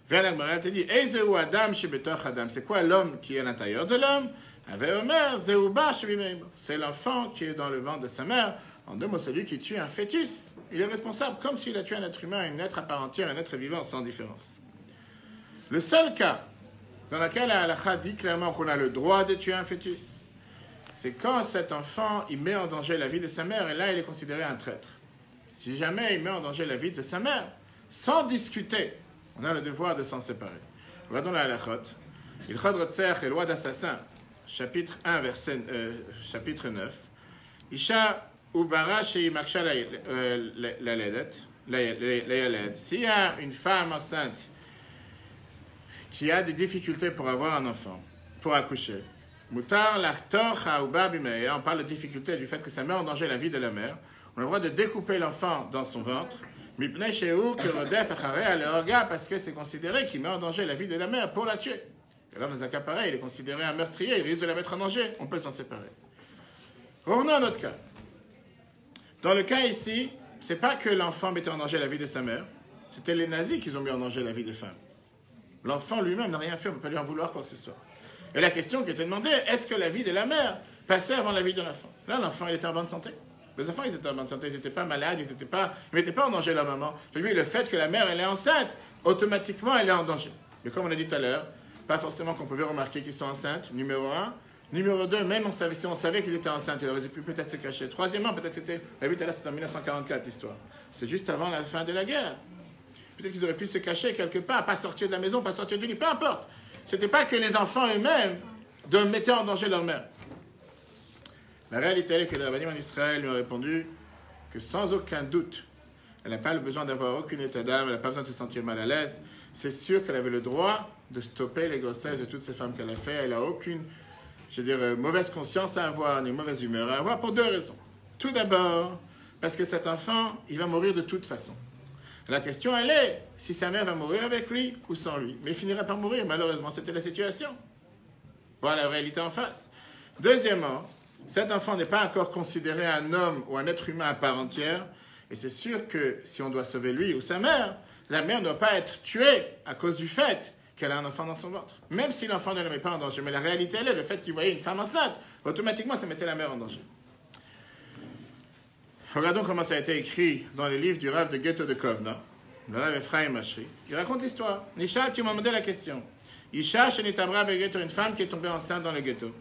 Speaker 1: Vers la Gemara, elle te dit, Ezeu Adam shebetoch Adam. C'est quoi l'homme qui est à l'intérieur de l'homme? Ave Omer, Zeuba shebimeim. C'est l'enfant qui est dans le ventre de sa mère. En 2 mots, celui qui tue un fœtus. Il est responsable comme s'il a tué un être humain, un être à part entière, un être vivant sans différence. Le seul cas dans lequel la halakha dit clairement qu'on a le droit de tuer un fœtus, c'est quand cet enfant, il met en danger la vie de sa mère, et là, il est considéré un traître. Si jamais il met en danger la vie de sa mère, sans discuter, on a le devoir de s'en séparer. Regardons la halachot. Ilchot Rotzer et loi d'assassin, chapitre 1, chapitre 9. Isha ubara shei maksha la yaled. S'il y a une femme enceinte qui a des difficultés pour avoir un enfant, pour accoucher, mutar l'achtor ha'uba bimea, on parle de difficulté du fait que ça met en danger la vie de la mère, on a le droit de découper l'enfant dans son ventre, mipnei shehu kirodef acharei aleorga, parce que c'est considéré qu'il met en danger la vie de la mère pour la tuer. Et là, dans un cas pareil, il est considéré un meurtrier, il risque de la mettre en danger, on peut s'en séparer. Revenons à notre cas. Dans le cas ici, c'est pas que l'enfant mettait en danger la vie de sa mère, c'était les nazis qui ont mis en danger la vie des femmes. L'enfant lui-même n'a rien fait, on ne peut pas lui en vouloir quoi que ce soit. Et la question qui était demandée, est-ce que la vie de la mère passait avant la vie de l'enfant? Là, l'enfant, il était en bonne santé. Les enfants, ils étaient en bonne santé, ils n'étaient pas malades, ils ne mettaient pas en danger la maman. Lui, le fait que la mère, elle est enceinte, automatiquement, elle est en danger. Mais comme on a dit tout à l'heure, pas forcément qu'on pouvait remarquer qu'ils sont enceintes, numéro 1. Numéro 2, même si on savait qu'ils étaient enceintes, il aurait pu peut-être se cacher. Troisièmement, peut-être c'était, la vie tout à l'heure, c'était en 1944, l'histoire. C'est juste avant la fin de la guerre. Peut-être qu'ils auraient pu se cacher quelque part, pas sortir de la maison, pas sortir du lit, peu importe. C'était pas que les enfants eux-mêmes mettaient en danger leur mère. La réalité est que les rabbinim en Israël lui ont répondu que sans aucun doute, elle n'a pas le besoin d'avoir aucun état d'âme, elle n'a pas besoin de se sentir mal à l'aise. C'est sûr qu'elle avait le droit de stopper les grossesses de toutes ces femmes qu'elle a fait. Elle n'a aucune, mauvaise conscience à avoir, ni mauvaise humeur à avoir, pour 2 raisons. Tout d'abord, parce que cet enfant, il va mourir de toute façon. La question, elle est, si sa mère va mourir avec lui ou sans lui. Mais il finirait par mourir, malheureusement, c'était la situation. Voilà la réalité en face. Deuxièmement, cet enfant n'est pas encore considéré un homme ou un être humain à part entière. Et c'est sûr que si on doit sauver lui ou sa mère, la mère ne doit pas être tuée à cause du fait qu'elle a un enfant dans son ventre. Même si l'enfant ne le met pas en danger. Mais la réalité, elle est, le fait qu'il voyait une femme enceinte, automatiquement, ça mettait la mère en danger. Regardons comment ça a été écrit dans les livres du Rav de Ghetto de Kovna, le Rav Ephraim Mashri. Il raconte l'histoire. Nisha, tu m'as demandé la question. Isha, Shenitabra Beghetto, une femme qui est tombée enceinte dans le ghetto.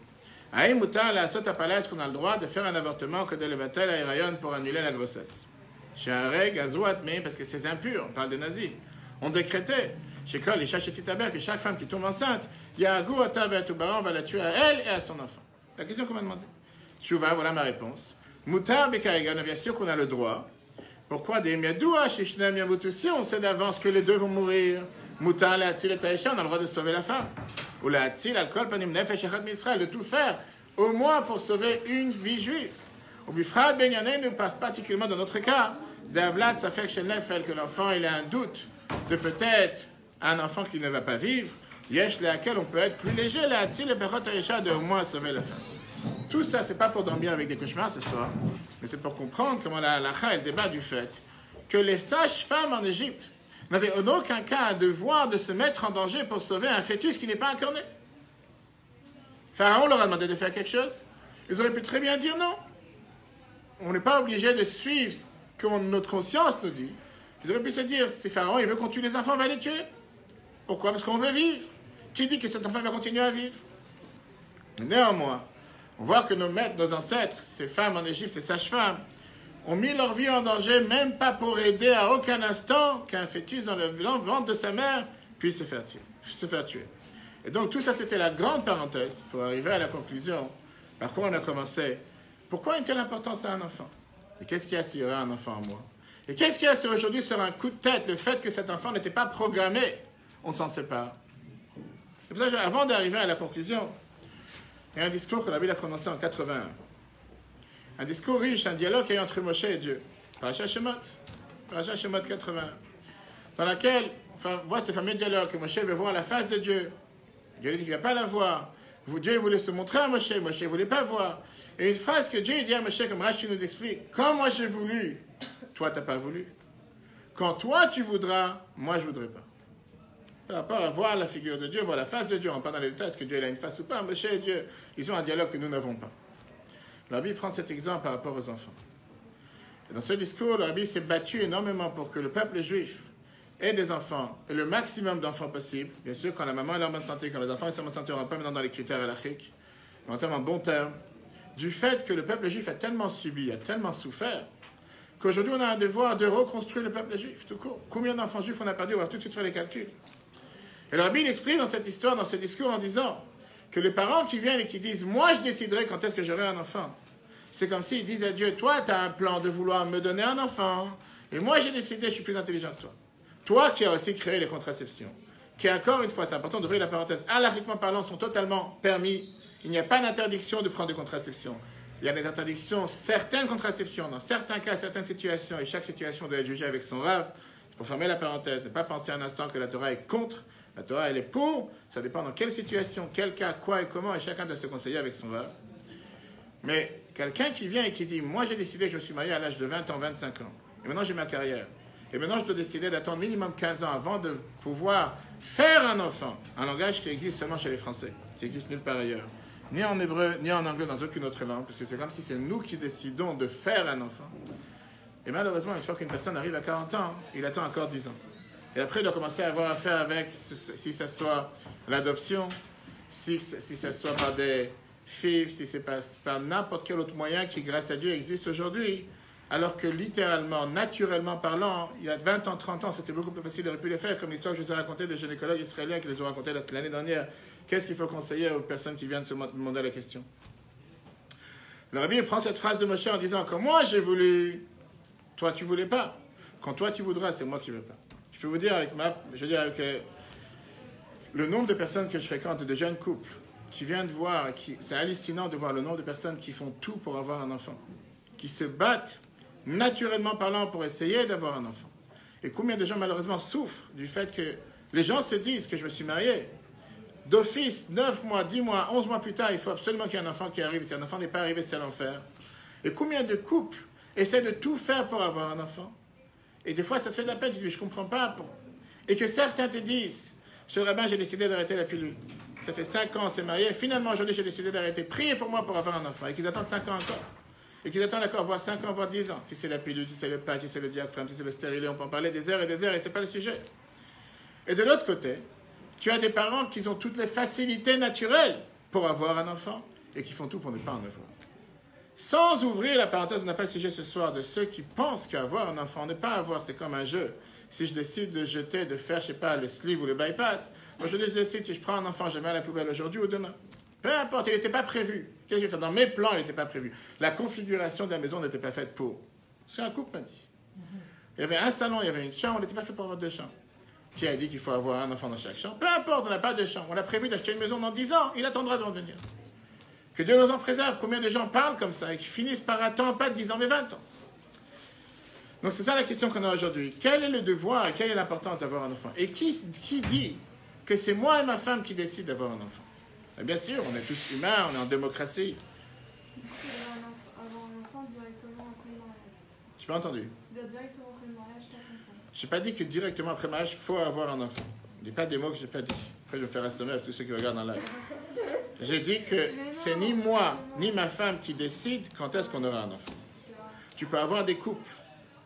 Speaker 1: Aïmouta, la sota pala, est-ce qu'on a le droit de faire un avortement que de levatel à Irayon pour annuler la grossesse? Chez Areg, Azouat, mais parce que c'est impur, on parle des nazis. On décrétait, chez Kol, Isha, Shetitaber, que chaque femme qui tombe enceinte, Yahagou, Ata, Veatubaran, va la tuer à elle et à son enfant. La question qu'on m'a demandé. Chouva, voilà ma réponse. Moutar, Bekaïgan, bien sûr qu'on a le droit. Pourquoi des Miadoua, Shishnem, Yamutu, si on sait d'avance que les deux vont mourir? Moutar, la Hatzil et Taïcha, on a le droit de sauver la femme. Ou la Hatzil, Alcool, Panim, Nefesh, Echad, Misraël, de tout faire, au moins pour sauver une vie juive. Au Bifra, Benyané nous passe particulièrement dans notre cas, d'Avlat, ça fait que l'enfant, il a un doute de peut-être un enfant qui ne va pas vivre, Yesh, laquelle on peut être plus léger, la Hatzil et Pechot, Taïcha, de au moins sauver la femme. Tout ça, c'est pas pour dormir avec des cauchemars ce soir, mais c'est pour comprendre comment la halakha, elle débat du fait que les sages-femmes en Égypte n'avaient en aucun cas un devoir de se mettre en danger pour sauver un fœtus qui n'est pas encore né. Pharaon leur a demandé de faire quelque chose. Ils auraient pu très bien dire non. On n'est pas obligé de suivre ce que notre conscience nous dit. Ils auraient pu se dire, si Pharaon il veut qu'on tue les enfants, on va les tuer. Pourquoi? Parce qu'on veut vivre. Qui dit que cet enfant va continuer à vivre? Néanmoins, on voit que nos maîtres, nos ancêtres, ces femmes en Égypte, ces sages-femmes, ont mis leur vie en danger, même pas pour aider à aucun instant qu'un fœtus dans le ventre de sa mère puisse se faire tuer. Et donc tout ça, c'était la grande parenthèse pour arriver à la conclusion par quoi on a commencé. Pourquoi une telle importance à un enfant? Et qu'est-ce qu'il y a s'il y aurait un enfant en moi? Et qu'est-ce qu'il y a aujourd'hui sur un coup de tête, le fait que cet enfant n'était pas programmé? On s'en sépare. C'est pour ça qu'avant d'arriver à la conclusion, il y a un discours que la Bible a prononcé en 81. Un discours riche, un dialogue qu'il y a eu entre Moshe et Dieu. Parashat Shemot 81. Dans laquel, on voit ce fameux dialogue que Moshe veut voir la face de Dieu. Dieu lui dit qu'il ne va pas la voir. Dieu voulait se montrer à Moshe ne voulait pas voir. Et une phrase que Dieu dit à Moshe, comme Rashi nous explique, quand moi j'ai voulu, toi tu n'as pas voulu. Quand toi tu voudras, moi je ne voudrais pas. Par rapport à voir la figure de Dieu, voir la face de Dieu, on parle dans les détails, est-ce que Dieu a une face ou pas, Moshe et Dieu, ils ont un dialogue que nous n'avons pas. Le Rabbi prend cet exemple par rapport aux enfants. Et dans ce discours, le Rabbi s'est battu énormément pour que le peuple juif ait des enfants, et le maximum d'enfants possible. Bien sûr, quand la maman est en bonne santé, quand les enfants sont en bonne santé, on ne rentre pas maintenant dans les critères halachiques, mais en termes en bon terme, du fait que le peuple juif a tellement subi, a tellement souffert, qu'aujourd'hui on a un devoir de reconstruire le peuple juif, tout court. Combien d'enfants juifs on a perdu? On va tout de suite faire les calculs. Et le rabbi il explique dans cette histoire, dans ce discours, en disant que les parents qui viennent et qui disent « Moi, je déciderai quand est-ce que j'aurai un enfant », c'est comme s'ils disent à Dieu « Toi, tu as un plan de vouloir me donner un enfant, et moi, j'ai décidé, je suis plus intelligent que toi. Toi qui as aussi créé les contraceptions, qui, encore une fois, c'est important d'ouvrir la parenthèse, halakhiquement parlant, sont totalement permis. Il n'y a pas d'interdiction de prendre des contraceptions. Il y a des interdictions, certaines contraceptions, dans certains cas, certaines situations, et chaque situation doit être jugée avec son rave. C'est pour fermer la parenthèse, ne pas penser un instant que la Torah est contre. La Torah, elle est pour. Ça dépend dans quelle situation, quel cas, quoi et comment, et chacun doit se conseiller avec son rave. Mais quelqu'un qui vient et qui dit « Moi, j'ai décidé que je me suis marié à l'âge de 20 ans, 25 ans. Et maintenant, j'ai ma carrière. Et maintenant, je dois décider d'attendre minimum 15 ans avant de pouvoir faire un enfant. » Un langage qui existe seulement chez les Français, qui existe nulle part ailleurs. Ni en hébreu, ni en anglais, dans aucune autre langue. Parce que c'est comme si c'est nous qui décidons de faire un enfant. Et malheureusement, une fois qu'une personne arrive à 40 ans, il attend encore 10 ans. Et après, il doit commencer à avoir affaire avec, si ça soit l'adoption, si ça soit par des FIV, si c'est par n'importe quel autre moyen qui, grâce à Dieu, existe aujourd'hui. Alors que littéralement, naturellement parlant, il y a 20 ans, 30 ans, c'était beaucoup plus facile, d'aurait pu les faire, comme l'histoire que je vous ai racontée des gynécologues israéliens qui les ont racontées l'année dernière. Qu'est-ce qu'il faut conseiller aux personnes qui viennent se demander la question? Le rabbi prend cette phrase de Moshe en disant « Quand moi j'ai voulu, toi tu voulais pas. Quand toi tu voudras, c'est moi qui veux pas. » Je peux vous dire avec le nombre de personnes que je fréquente, de jeunes couples, qui viennent de voir, c'est hallucinant de voir le nombre de personnes qui font tout pour avoir un enfant, qui se battent naturellement parlant pour essayer d'avoir un enfant. Et combien de gens malheureusement souffrent du fait que les gens se disent que je me suis marié. D'office, 9 mois, 10 mois, 11 mois plus tard, il faut absolument qu'il y ait un enfant qui arrive. Si un enfant n'est pas arrivé, c'est l'enfer. Et combien de couples essaient de tout faire pour avoir un enfant? Et des fois, ça te fait de la peine, tu dis, je ne comprends pas. Et que certains te disent, Monsieur le rabbin, j'ai décidé d'arrêter la pilule. Ça fait 5 ans, on s'est marié. Finalement, aujourd'hui, j'ai décidé d'arrêter. Priez pour moi pour avoir un enfant. Et qu'ils attendent 5 ans encore. Et qu'ils attendent encore, voire 5 ans, voire 10 ans. Si c'est la pilule, si c'est le patch, si c'est le diaphragme, si c'est le stérilet, on peut en parler des heures, et ce n'est pas le sujet. Et de l'autre côté, tu as des parents qui ont toutes les facilités naturelles pour avoir un enfant et qui font tout pour ne pas en avoir. Sans ouvrir la parenthèse, on n'a pas le sujet ce soir de ceux qui pensent qu'avoir un enfant, ne pas avoir, c'est comme un jeu. Si je décide de jeter, de faire, je ne sais pas, le sleeve ou le bypass, aujourd'hui je décide si je prends un enfant, je le mets à la poubelle aujourd'hui ou demain. Peu importe, il n'était pas prévu. Qu'est-ce que je vais faire? Dans mes plans, il n'était pas prévu. La configuration de la maison n'était pas faite pour. C'est un couple m'a dit. Il y avait un salon, il y avait une chambre, on n'était pas fait pour avoir 2 chambres. Qui a dit qu'il faut avoir un enfant dans chaque chambre? Peu importe, on n'a pas de chambre. On a prévu d'acheter une maison dans 10 ans, il attendra de revenir. Que Dieu nous en préserve. Combien de gens parlent comme ça et qui finissent par attendre, pas 10 ans, mais 20 ans? Donc c'est ça la question qu'on a aujourd'hui. Quel est le devoir et quelle est l'importance d'avoir un enfant? Et qui dit que c'est moi et ma femme qui décident d'avoir un enfant? Et bien sûr, on est tous humains, on est en démocratie.
Speaker 4: Avoir un enfant directement après le mariage.
Speaker 1: Je n'ai pas entendu.
Speaker 4: Dire directement après le mariage, je comprends.
Speaker 1: Je n'ai pas dit que directement après le mariage, il faut avoir un enfant. Je n'ai pas des mots que je n'ai pas dit. Après, je vais faire assommer à tous ceux qui regardent en live. J'ai dit que c'est ni moi, ni ma femme qui décide quand est-ce qu'on aura un enfant. Tu peux avoir des couples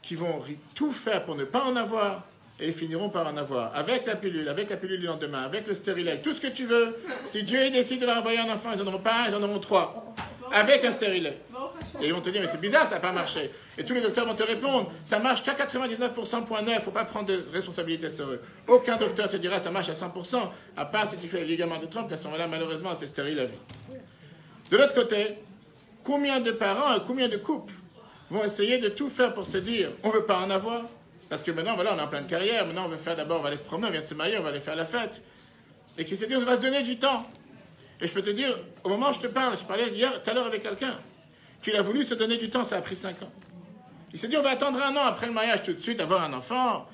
Speaker 1: qui vont tout faire pour ne pas en avoir et ils finiront par en avoir. Avec la pilule du lendemain, avec le stérilet, tout ce que tu veux. Si Dieu décide de leur envoyer un enfant, ils n'en auront pas un, ils en auront 3. Avec un stérilet. Et ils vont te dire, mais c'est bizarre, ça n'a pas marché. Et tous les docteurs vont te répondre, ça marche qu'à 99%, point 9, il ne faut pas prendre de responsabilité sur eux. Aucun docteur te dira, ça marche à 100%, à part si tu fais le ligament de trompe, qu'à ce moment-là, malheureusement, c'est stérile à vie. De l'autre côté, combien de parents et combien de couples vont essayer de tout faire pour se dire, on ne veut pas en avoir, parce que maintenant, voilà, on est en pleine carrière, maintenant on veut faire d'abord, on va aller se promener, on vient de se marier, on va aller faire la fête. Et qui se dit, on va se donner du temps. Et je peux te dire, au moment où je te parle, je parlais hier, tout à l'heure avec quelqu'un, qu'il a voulu se donner du temps, ça a pris 5 ans. Il s'est dit, on va attendre 1 an après le mariage, tout de suite, avoir un enfant.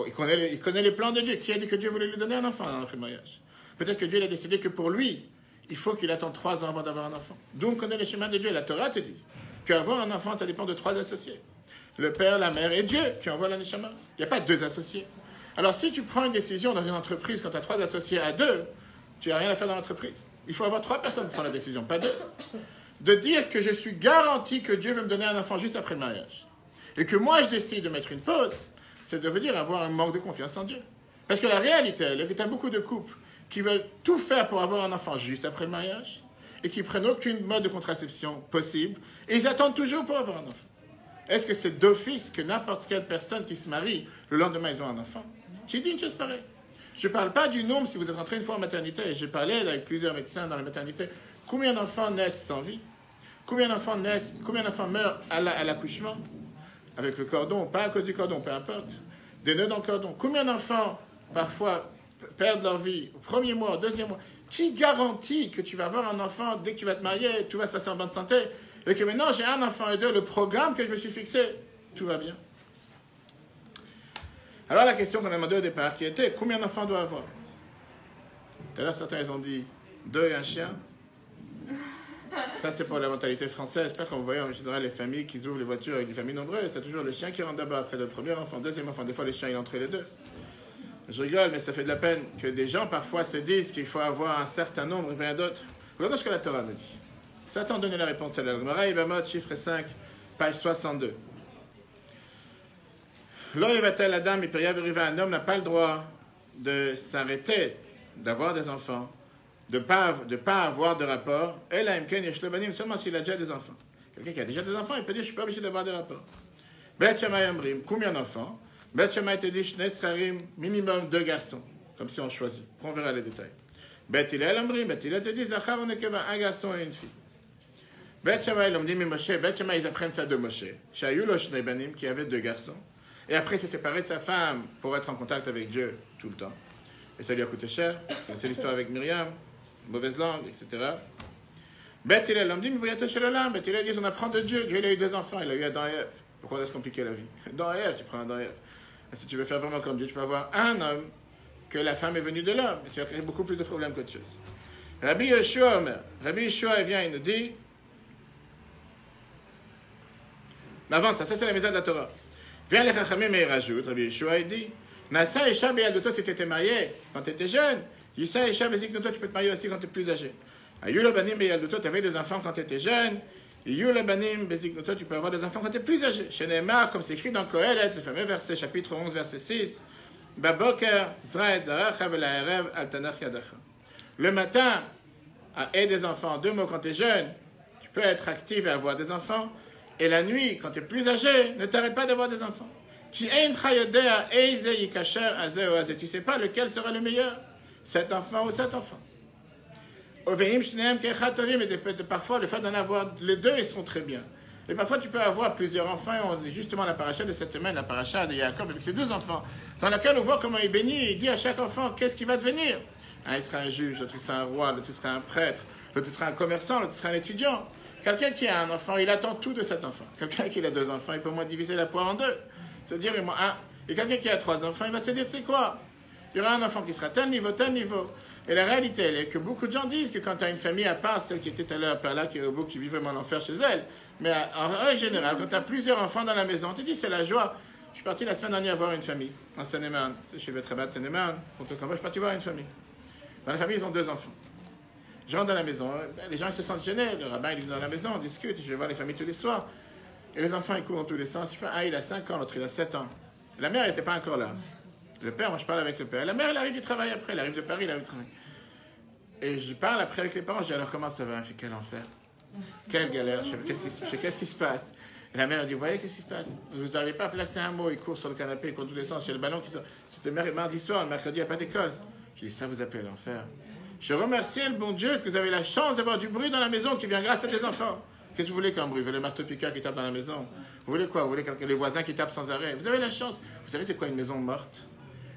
Speaker 1: Il connaît les plans de Dieu. Qui a dit que Dieu voulait lui donner un enfant après le mariage? Peut-être que Dieu a décidé que pour lui, il faut qu'il attende 3 ans avant d'avoir un enfant. D'où on connaît les schémas de Dieu. La Torah te dit qu'avoir un enfant, ça dépend de 3 associés. Le père, la mère et Dieu qui envoient l'aneshama. Il n'y a pas 2 associés. Alors si tu prends une décision dans une entreprise quand tu as 3 associés à 2, tu n'as rien à faire dans l'entreprise. Il faut avoir 3 personnes pour prendre la décision, pas 2. De dire que je suis garanti que Dieu veut me donner un enfant juste après le mariage. Et que moi je décide de mettre une pause, c'est de dire avoir un manque de confiance en Dieu. Parce que la réalité, c'est que tu as beaucoup de couples qui veulent tout faire pour avoir un enfant juste après le mariage. et qui prennent aucune mode de contraception possible, et ils attendent toujours pour avoir un enfant. Est-ce que c'est d'office que n'importe quelle personne qui se marie, le lendemain, ils ont un enfant? J'ai dit une chose pareille. Je ne parle pas du nombre si vous êtes rentré une fois en maternité, et j'ai parlé avec plusieurs médecins dans la maternité. Combien d'enfants naissent sans vie? Combien d'enfants meurent à l'accouchement? Avec le cordon, pas à cause du cordon, peu importe. Des nœuds dans le cordon. Combien d'enfants, parfois, perdent leur vie au premier mois, au deuxième mois? Qui garantit que tu vas avoir un enfant dès que tu vas te marier, tout va se passer en bonne santé, et que maintenant j'ai un enfant et deux, le programme que je me suis fixé, tout va bien? Alors la question qu'on a demandé au départ, qui était, combien d'enfants doit avoir? Tout à l'heure, certains ils ont dit 2 et un chien. Ça, c'est pour la mentalité française. J'espère qu'on voit en général les familles qui ouvrent les voitures avec des familles nombreuses. C'est toujours le chien qui rentre d'abord, après le premier enfant, deuxième enfant. Des fois, les chiens, ils entrent les deux. Je rigole, mais ça fait de la peine que des gens, parfois, se disent qu'il faut avoir un certain nombre et rien d'autres. Regardons ce que la Torah me dit. Satan donne la réponse à la Gemara, Ibamot, chiffre 5, page 62. L'Oïvatel Adam, il peut y arriver, un homme n'a pas le droit de s'arrêter d'avoir des enfants, de ne pas avoir de rapport, et là, seulement s'il a déjà des enfants. Quelqu'un qui a déjà des enfants, il peut dire, je ne suis pas obligé d'avoir des rapports. Bet Shammai Amrim, combien d'enfants? Bet Shammai te dit, Shnes Trarim, minimum 2 garçons, comme si on choisit. On verra les détails. Bet Hillel Amrim, Bet Hillel te dit, Zachar on ekeva, un garçon et une fille. Bet Shammai, l'homme dit, mais Moshe, Bet Shammai, ils apprennent ça de Moshe. Shayulo Shnei Banim, qui avait 2 garçons. Et après, il s'est séparé de sa femme pour être en contact avec Dieu tout le temps. Et ça lui a coûté cher. C'est l'histoire avec Myriam, mauvaise langue, etc. Bet Hillel, l'homme dit, mais voyez chez l'Olam. Bet Hillel dit, on apprend de Dieu. Dieu, il a eu 2 enfants, il a eu Adam et Ève. Pourquoi on va se compliquer la vie? Adam et Ève, tu prends Adam et Ève. Et si tu veux faire vraiment comme Dieu, tu peux avoir un homme que la femme est venue de l'homme. Ça va créer beaucoup plus de problèmes qu'autre chose. Rabbi Yeshua Omer. Rabbi Yeshua, il vient, il nous dit, mais avant ça, c'est la maison de la Torah. Viens les Chachamim et il rajoute, Rabbi Yeshua, il dit, Nasa et Shab et Aldoto, si tu étais marié quand tu étais jeune, Yissa et Shab et Ziknoto, tu peux te marier aussi quand tu es plus âgé. Ayulo Banim et Aldoto, tu avais des enfants quand tu étais jeune, Ayulo Banim et Ziknoto, tu peux avoir des enfants quand tu es plus âgé. Chez Neymar, comme c'est écrit dans Kohelet, le fameux verset, chapitre 11, verset 6, Baboker, Zraed, Zaracha, Velaerev, Altanach Yadacha. Le matin, aie des enfants, 2 mots quand tu es jeune, tu peux être actif et avoir des enfants. Et la nuit, quand tu es plus âgé, ne t'arrête pas d'avoir des enfants. Tu ne sais pas lequel sera le meilleur, cet enfant ou cet enfant. Parfois, le fait d'en avoir les 2, ils sont très bien. Et parfois, tu peux avoir plusieurs enfants. On dit justement la paracha de cette semaine, la paracha de Yaakov avec ses 2 enfants, dans laquelle on voit comment il bénit et il dit à chaque enfant qu'est-ce qu'il va devenir. Un, il sera un juge, l'autre, il sera un roi, l'autre, il sera un prêtre, l'autre, il sera un commerçant, l'autre, il sera un étudiant. Quelqu'un qui a un enfant, il attend tout de cet enfant. Quelqu'un qui a 2 enfants, il peut au moins diviser la poire en 2. Se dire, et quelqu'un qui a 3 enfants, il va se dire, tu sais quoi? Il y aura un enfant qui sera tel niveau, tel niveau. Et la réalité, elle est que beaucoup de gens disent que quand tu as une famille, à part celle qui était tout à l'heure par là, qui est au bout, qui vit vraiment l'enfer chez elle, mais en règle générale, quand tu as plusieurs enfants dans la maison, on te dit, c'est la joie. Je suis parti la semaine dernière voir une famille, en Seine-et-Marne. Je suis très bas de Seine-et-Marne. Je suis parti voir une famille. Dans la famille, ils ont 2 enfants. Je rentre dans la maison, les gens ils se sentent gênés, le rabbin il est dans la maison, on discute, je vais voir les familles tous les soirs. Et les enfants ils courent dans tous les sens. Il a 5 ans, l'autre il a 7 ans. La mère n'était pas encore là. Le père, moi je parle avec le père. La mère elle arrive du travail après, elle arrive de Paris, elle arrive du travail. Et je parle après avec les parents, je dis alors comment ça va? Je fais quel enfer, quelle galère, je sais qu'est-ce qui se passe. Et la mère elle dit, vous voyez qu'est-ce qui se passe? Vous n'arrivez pas à placer un mot, il court sur le canapé, il court dans tous les sens, il y a le ballon qui sort. C'était mardi soir, le mercredi il n'y a pas d'école. Je dis ça vous appelez l'enfer? Je remercie le bon Dieu que vous avez la chance d'avoir du bruit dans la maison qui vient grâce à des enfants. Qu'est-ce que vous voulez comme bruit? Vous voulez le marteau-piqueur qui tape dans la maison? Vous voulez quoi? Vous voulez les voisins qui tapent sans arrêt? Vous avez la chance. Vous savez c'est quoi une maison morte?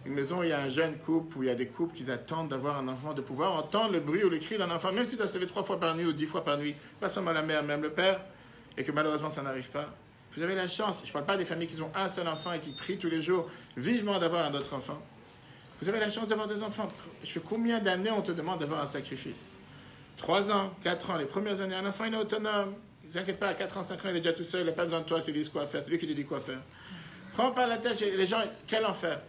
Speaker 1: Une maison où il y a un jeune couple, où il y a des couples qui attendent d'avoir un enfant, de pouvoir entendre le bruit ou le cri d'un enfant, même si tu dois se lever 3 fois par nuit ou 10 fois par nuit, pas seulement la mère, même le père, et que malheureusement ça n'arrive pas. Vous avez la chance. Je ne parle pas des familles qui ont un seul enfant et qui prient tous les jours vivement d'avoir un autre enfant. Vous avez la chance d'avoir des enfants. Combien d'années on te demande d'avoir un sacrifice? 3 ans, 4 ans, les premières années, un enfant il est autonome. Ne t'inquiète pas, à 4 ans, 5 ans, il est déjà tout seul, il n'a pas besoin de toi que tu lui dises quoi faire, c'est lui qui lui dit quoi faire. Prends pas la tête, les gens, quel enfer.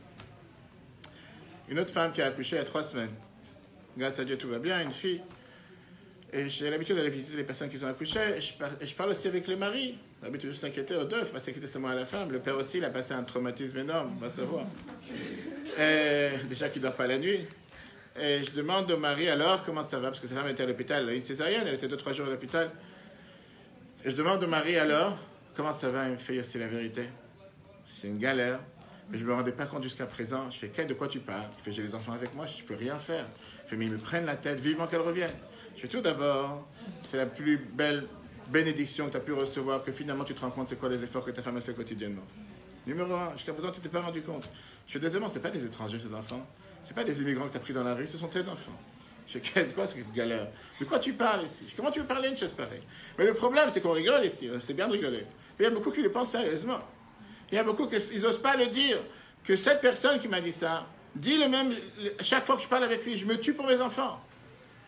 Speaker 1: Une autre femme qui a accouché il y a 3 semaines. Grâce à Dieu, tout va bien, une fille. Et j'ai l'habitude d'aller visiter les personnes qui ont accouché, et je parle aussi avec les maris. On va toujours s'inquiéter aux 2, il faut pas s'inquiéter seulement à la femme. Le père aussi, il a passé un traumatisme énorme, on va savoir. Et déjà qu'il ne dort pas la nuit. et je demande au mari alors comment ça va, parce que sa femme était à l'hôpital, elle a eu une césarienne, elle était 2-3 jours à l'hôpital. Et je demande au mari alors comment ça va, il me fait c'est la vérité. C'est une galère, mais je ne me rendais pas compte jusqu'à présent. Je fais de quoi tu parles? Il fait j'ai les enfants avec moi, je ne peux rien faire. Il fait mais ils me prennent la tête, vivement qu'elles reviennent. Je fais tout d'abord, c'est la plus belle bénédiction que tu as pu recevoir, que finalement tu te rends compte c'est quoi les efforts que ta femme a fait quotidiennement. Numéro 1, jusqu'à présent tu t'es pas rendu compte. Je fais deuxièmement, c'est pas des étrangers ces enfants, c'est pas des immigrants que tu as pris dans la rue, ce sont tes enfants. Je fais de quoi cette galère? De quoi tu parles ici? Comment tu veux parler une chose pareille? Mais le problème c'est qu'on rigole ici, c'est bien de rigoler. Mais il y a beaucoup qui le pensent sérieusement. Il y a beaucoup qui n'osent pas le dire, que cette personne qui m'a dit ça, dit le même, chaque fois que je parle avec lui, je me tue pour mes enfants.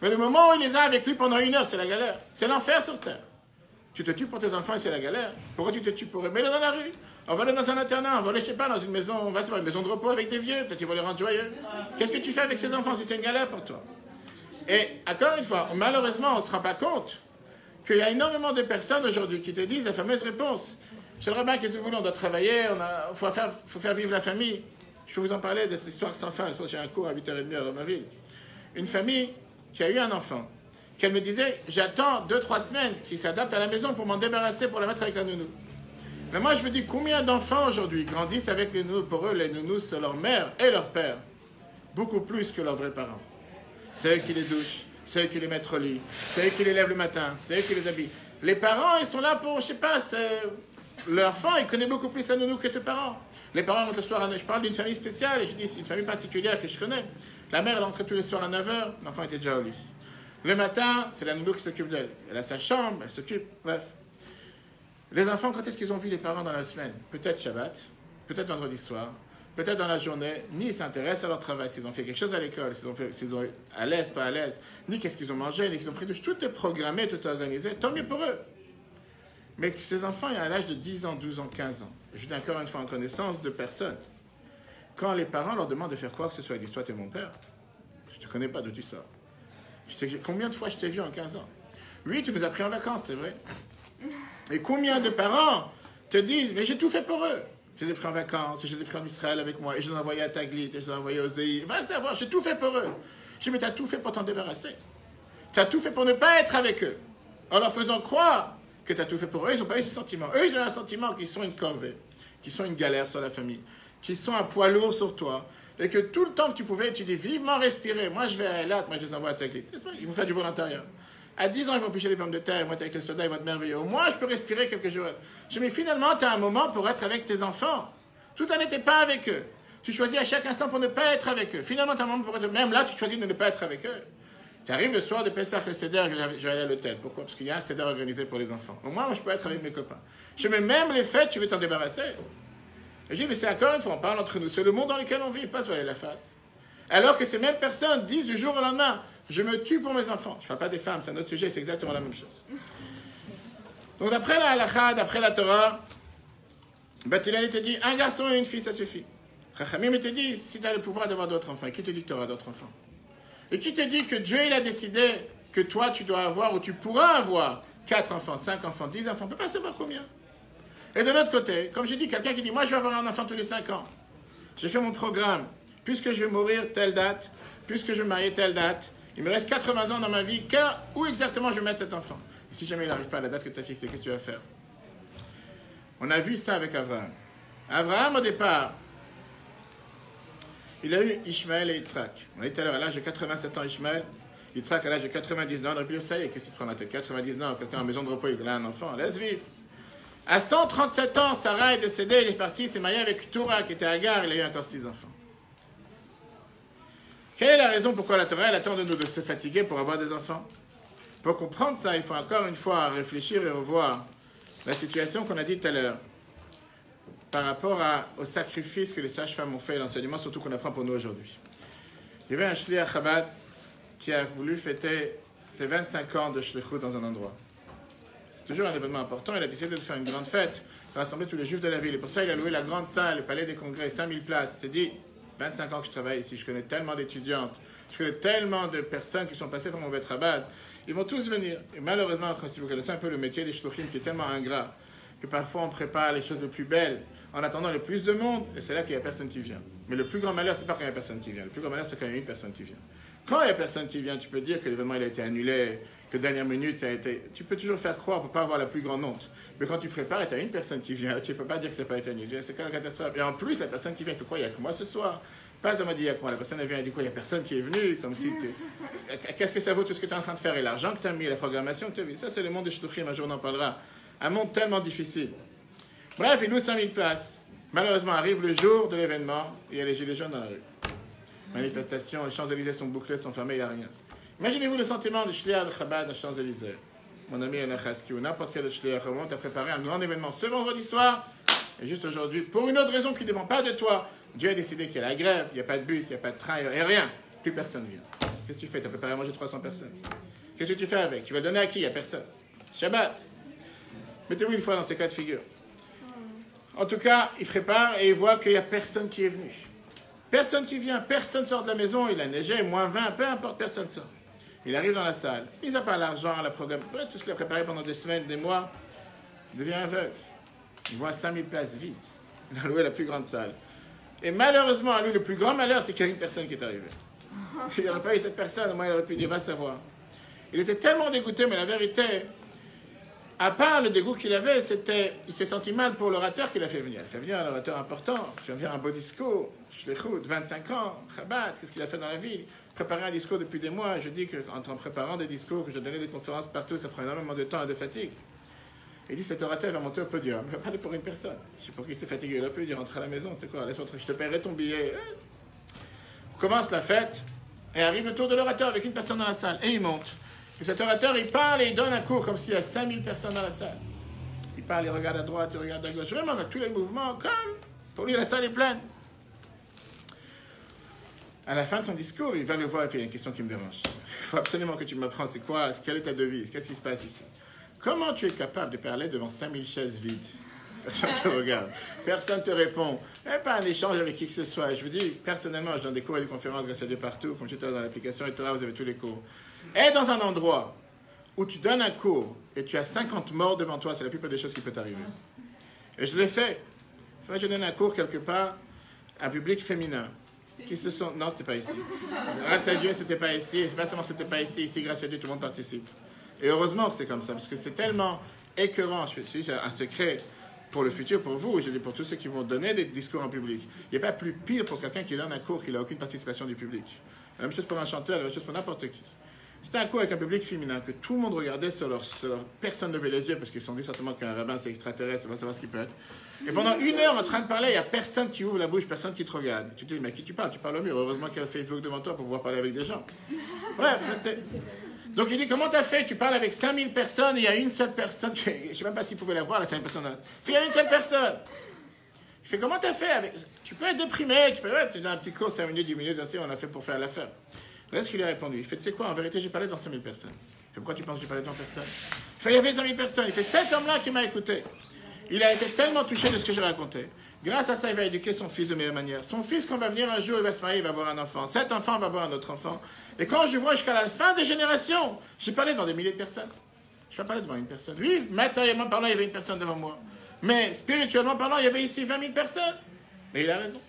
Speaker 1: Mais le moment où il les a avec lui pendant 1 heure, c'est la galère. C'est l'enfer sur terre. Tu te tues pour tes enfants et c'est la galère. Pourquoi tu te tues pour eux? Mets-les dans la rue. On va aller dans un internat, on va aller, je sais pas, dans une maison, on va se voir une maison de repos avec des vieux, peut-être ils vont les rendre joyeux. Qu'est-ce que tu fais avec ces enfants si c'est une galère pour toi? Et encore une fois, malheureusement, on ne se rend pas compte qu'il y a énormément de personnes aujourd'hui qui te disent la fameuse réponse. Je le bien qu'est-ce que vous voulez, on doit travailler, il faut faire vivre la famille. Je peux vous en parler de cette histoire sans fin. J'ai un cours à 8h30 à ma ville. Une famille qui a eu un enfant, qu'elle me disait, j'attends 2-3 semaines qu'il s'adapte à la maison pour m'en débarrasser, pour la mettre avec la nounou. Mais moi, je me dis, combien d'enfants aujourd'hui grandissent avec les nounous? Pour eux, les nounous, c'est leur mère et leur père. Beaucoup plus que leurs vrais parents. C'est eux qui les douchent, c'est eux qui les mettent au lit, c'est eux qui les lèvent le matin, c'est eux qui les habillent. Les parents, ils sont là pour, je sais pas, l'enfant, il connaît beaucoup plus la nounou que ses parents. Les parents rentrent le soir, je parle d'une famille spéciale, et je dis, c'est une famille particulière que je connais. La mère, elle rentrait tous les soirs à 9h, l'enfant était déjà au lit. Le matin, c'est la nounou qui s'occupe d'elle. Elle a sa chambre, elle s'occupe, bref. Les enfants, quand est-ce qu'ils ont vu les parents dans la semaine? Peut-être Shabbat, peut-être vendredi soir, peut-être dans la journée, ni ils s'intéressent à leur travail, s'ils ont fait quelque chose à l'école, s'ils ont à l'aise, pas à l'aise, ni qu'est-ce qu'ils ont mangé, ni qu'ils ont pris de tout est programmé, tout est organisé, tant mieux pour eux. Mais que ces enfants, à l'âge de 10 ans, 12 ans, 15 ans, je dis encore une fois en connaissance de personnes, quand les parents leur demandent de faire quoi que ce soit, ils disent, toi, t'es mon père, je te connais pas d'où tu sors. Combien de fois je t'ai vu en 15 ans? Oui, tu nous as pris en vacances, c'est vrai. Et combien de parents te disent, mais j'ai tout fait pour eux. Je les ai pris en vacances, je les ai pris en Israël avec moi, et je les ai envoyés à Taglit, et je les ai envoyés aux Zéhi. Va savoir, j'ai tout fait pour eux. Je dis, mais tu as tout fait pour t'en débarrasser. Tu as tout fait pour ne pas être avec eux. En leur faisant croire que tu as tout fait pour eux, ils n'ont pas eu ce sentiment. Eux, ils ont un sentiment qu'ils sont une corvée, qu'ils sont une galère sur la famille, qu'ils sont un poids lourd sur toi, et que tout le temps que tu pouvais, tu dis vivement respirer. Moi, je vais à Elat, moi, je les envoie à Taglit. Ils vont faire du volontariat. À 10 ans, ils vont pêcher les pommes de terre, ils vont être avec les soldats, ils vont être merveilleux. Au moins, je peux respirer quelques jours. Je dis, mais finalement, tu as un moment pour être avec tes enfants. Tout en n'était pas avec eux. Tu choisis à chaque instant pour ne pas être avec eux. Finalement, tu as un moment pour être... Même là, tu choisis de ne pas être avec eux. Tu arrives le soir de Pessah, le Seder, je vais aller à l'hôtel. Pourquoi? Parce qu'il y a un Seder organisé pour les enfants. Au moins, moi, je peux être avec mes copains. Je dis, mais même les fêtes, tu veux t'en débarrasser? Et je dis, mais c'est encore une fois, on parle entre nous. C'est le monde dans lequel on vit, pas se voiler la face. Alors que ces mêmes personnes disent du jour au lendemain, je me tue pour mes enfants. Je ne parle pas des femmes, c'est un autre sujet, c'est exactement la même chose. Donc d'après la halakha, d'après la Torah, Batilal te dit, un garçon et une fille, ça suffit. Chachamim te dit, si tu as le pouvoir d'avoir d'autres enfants, qui te dit que tu auras d'autres enfants? Et qui te dit que Dieu, il a décidé que toi, tu dois avoir, ou tu pourras avoir 4 enfants, 5 enfants, 10 enfants, on ne peut pas savoir combien. Et de l'autre côté, comme j'ai dit, quelqu'un qui dit, moi je vais avoir un enfant tous les 5 ans. J'ai fait mon programme. Puisque je vais mourir telle date, puisque je vais me marier telle date, il me reste 80 ans dans ma vie, où exactement je vais mettre cet enfant? Et si jamais il n'arrive pas à la date que tu as fixée, qu'est-ce que tu vas faire? On a vu ça avec Abraham. Abraham, au départ, il a eu Ishmaël et Yitzhak. On a dit tout à l'heure, à l'âge de 87 ans, Ishmaël, Yitzhak à l'âge de 90 ans, on aurait pu dire, ça y est, qu'est-ce que tu prends la tête? 90 ans, quelqu'un en maison de repos, il a un enfant, laisse vivre. À 137 ans, Sarah est décédée, il est parti, il s'est marié avec Toura, qui était Agar, il a eu encore 6 enfants. Quelle est la raison pourquoi la Torah elle attend de nous de se fatiguer pour avoir des enfants? Pour comprendre ça, il faut encore une fois réfléchir et revoir la situation qu'on a dit tout à l'heure par rapport au sacrifice que les sages-femmes ont fait et l'enseignement surtout qu'on apprend pour nous aujourd'hui. Il y avait un shliach Chabad qui a voulu fêter ses 25 ans de shlichut dans un endroit. C'est toujours un événement important. Il a décidé de faire une grande fête, de rassembler tous les juifs de la ville. Et pour ça, il a loué la grande salle, le palais des congrès, 5000 places. Il s'est dit, 25 ans que je travaille ici, je connais tellement d'étudiantes, je connais tellement de personnes qui sont passées par mon Bet Chabad. Ils vont tous venir. Et malheureusement, si vous connaissez un peu le métier des shluchim qui est tellement ingrat, que parfois on prépare les choses les plus belles en attendant le plus de monde, et c'est là qu'il n'y a personne qui vient. Mais le plus grand malheur, c'est pas quand il n'y a personne qui vient. Le plus grand malheur, c'est quand il y a une personne qui vient. Quand il n'y a personne qui vient, tu peux dire que l'événement il a été annulé, que dernière minute ça a été... Tu peux toujours faire croire pour ne pas avoir la plus grande honte. Mais quand tu prépares et tu as une personne qui vient, tu ne peux pas dire que ça n'a pas été annulé. C'est quand la catastrophe. Et en plus, la personne qui vient, il fait quoi? Il n'y a que moi ce soir. Pas ça m'a dit il y a que moi. La personne elle vient et dit quoi? Il n'y a personne qui est venu. Comme si qu'est-ce que ça vaut tout ce que tu es en train de faire? Et l'argent que tu as mis, la programmation que tu as mis. Ça, c'est le monde des shidduchim. Un jour, on en parlera. Un monde tellement difficile. Bref, il loue 5000 places. Malheureusement, arrive le jour de l'événement, il y a les gilets jaunes dans la rue. Manifestation, les Champs-Élysées sont bouclés, sont fermés, il n'y a rien. Imaginez-vous le sentiment de Shliach de Chabad aux Champs-Élysées. Mon ami Anachaski ou n'importe quel Shliach au monde a préparé un grand événement ce vendredi soir, et juste aujourd'hui, pour une autre raison qui ne dépend pas de toi, Dieu a décidé qu'il y a la grève, il n'y a pas de bus, il n'y a pas de train, il n'y a rien. Plus personne vient. Qu'est-ce que tu fais? Tu as préparé à manger 300 personnes. Qu'est-ce que tu fais avec? Tu vas donner à qui? Il n'y a personne. Shabbat. Mettez-vous une fois dans ces cas de figure. En tout cas, il prépare et il voit qu'il n'y a personne qui est venu. Personne qui vient, personne sort de la maison, il a neigé, moins 20, peu importe, personne sort. Il arrive dans la salle, il n'a pas l'argent, la programme, tout ce qu'il a préparé pendant des semaines, des mois, il devient aveugle. Il voit 5000 places vides. Il a loué la plus grande salle. Et malheureusement, à lui, le plus grand malheur, c'est qu'il y a une personne qui est arrivée. Il n'aurait pas eu cette personne, au moins il aurait pu dire, va savoir. Il était tellement dégoûté, mais la vérité, à part le dégoût qu'il avait, il s'est senti mal pour l'orateur qu'il a fait venir. Il a fait venir un orateur important, il a fait venir un beau discours, Shlichut, 25 ans, Chabad, qu'est-ce qu'il a fait dans la ville? Préparer un discours depuis des mois, je dis qu'en préparant des discours, que je donnais des conférences partout, ça prend énormément de temps et de fatigue. Il dit, cet orateur va monter au podium, il va parler pour une personne. Je sais pas qui s'est fatigué, il aurait pu dire, rentre à la maison, tu sais quoi, laisse-moi, je te paierai ton billet. On commence la fête, et arrive le tour de l'orateur avec une personne dans la salle, et il monte. Et cet orateur, il parle et il donne un cours comme s'il y a 5000 personnes dans la salle. Il parle, il regarde à droite, il regarde à gauche. Vraiment, avec tous les mouvements, comme pour lui, la salle est pleine. À la fin de son discours, il va le voir et fait une question qui me dérange. Il faut absolument que tu m'apprennes, c'est quoi, quelle est ta devise, qu'est-ce qui se passe ici? Comment tu es capable de parler devant 5000 chaises vides? Personne ne te regarde, personne ne te répond. Et pas un échange avec qui que ce soit. Je vous dis, personnellement, je donne des cours et des conférences grâce à Dieu partout. Comme j'étais dans l'application et Torah, vous avez tous les cours. Et dans un endroit où tu donnes un cours et tu as 50 morts devant toi, c'est la plupart des choses qui peuvent t'arriver. Et je l'ai fait. Moi, je donne un cours quelque part à un public féminin. Qui se sont... Non, c'était pas ici. Grâce à Dieu, c'était pas ici. Et c'est pas seulement c'était pas ici. Ici, grâce à Dieu, tout le monde participe. Et heureusement que c'est comme ça, parce que c'est tellement écœurant. Je suis un secret pour le futur, pour vous, je dis pour tous ceux qui vont donner des discours en public. Il n'y a pas plus pire pour quelqu'un qui donne un cours qui n'a aucune participation du public. La même chose pour un chanteur, la même chose pour n'importe qui. C'était un cours avec un public féminin que tout le monde regardait sur leur... Personne ne levait les yeux parce qu'ils se sont dit certainement qu'un rabbin c'est extraterrestre, on va savoir ce qu'il peut être. Et pendant 1 heure en train de parler, il n'y a personne qui ouvre la bouche, personne qui te regarde. Tu te dis, mais à qui tu parles? Tu parles au mur. Heureusement qu'il y a le Facebook devant toi pour pouvoir parler avec des gens. Bref, c'était... Donc il dit, comment t'as fait? Tu parles avec 5000 personnes et il y a une seule personne, je ne sais même pas s'il pouvait la voir, la 5000 personnes. Il y a une seule personne. Il fait, comment t'as fait avec... Tu peux être déprimé, tu peux être dans un petit cours, 5 minutes, 10 minutes, ainsi, on a fait pour faire l'affaire. Voilà ce qu'il lui a répondu. Il fait, tu sais quoi, en vérité, j'ai parlé devant 5000 personnes. Il fait, pourquoi tu penses que j'ai parlé devant personne? Il fait, il y avait 5000 personnes. Il fait, cet homme-là qui m'a écouté. Il a été tellement touché de ce que j'ai raconté. Grâce à ça, il va éduquer son fils de meilleure manière. Son fils, quand va venir un jour, il va se marier, il va avoir un enfant. Cet enfant va avoir un autre enfant. Et quand je vois jusqu'à la fin des générations, j'ai parlé devant des milliers de personnes. Je ne vais pas parler devant une personne. Oui, matériellement parlant, il y avait une personne devant moi. Mais spirituellement parlant, il y avait ici 20 000 personnes. Mais il a raison.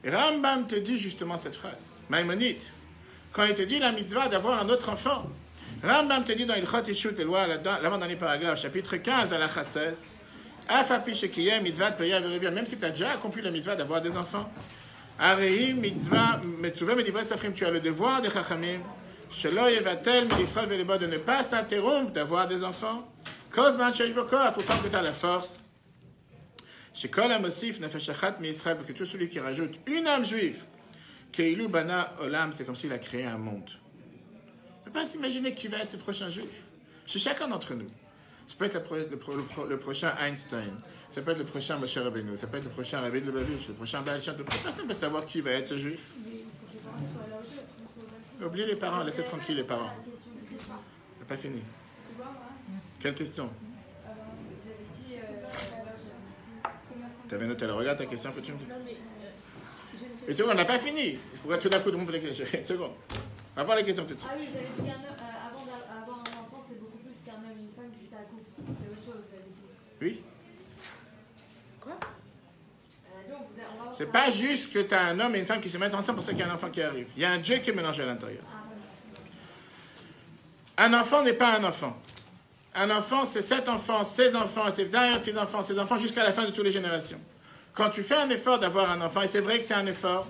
Speaker 1: Et Rambam te dit justement cette phrase. Maïmonide, quand il te dit la mitzvah d'avoir un autre enfant, Rambam te dit dans Ilchot Ishut, les lois, l'avant-dernier paragraphe, chapitre 15 à la 16, même si tu as déjà accompli la mitzvah d'avoir des enfants, tu as le devoir des chachamim, de ne pas s'interrompre d'avoir des enfants, autant que tu as la force, que tout celui qui rajoute une âme juive, c'est comme s'il a créé un monde. On ne peut pas s'imaginer qui va être ce prochain juif. Chez chacun d'entre nous. Ça peut être le prochain Einstein, ça peut être le prochain Moshe Rabbeinu, ça peut être le prochain Rabbi de Lubavitch, le prochain Baal Shem Tov. Personne ne peut savoir qui va être ce juif. Oubliez les parents, laissez tranquille les parents. On n'a pas fini. Quelle question? Tu avais noté, alors regarde ta question, peux-tu me dire? Et tu vois, on n'a pas fini. Pourquoi tout d'un coup, les questions? Une seconde. On va voir les questions tout de suite.
Speaker 2: Ah oui, vous avez dit qu'avant d'avoir un enfant, c'est beaucoup plus qu'un homme et une femme qui s'accouplent. C'est autre chose, vous avez dit.
Speaker 1: Oui.
Speaker 6: Quoi?
Speaker 2: Donc, on va voir
Speaker 1: C'est pas juste que tu as un homme et une femme qui se mettent ensemble pour ça qu'il y a un enfant qui arrive. Il y a un Dieu qui est mélangé à l'intérieur. Un enfant n'est pas un enfant. Un enfant, c'est 7 enfants, 16 enfants, ses petits-enfants, ses enfants, jusqu'à la fin de toutes les générations. Quand tu fais un effort d'avoir un enfant, et c'est vrai que c'est un effort,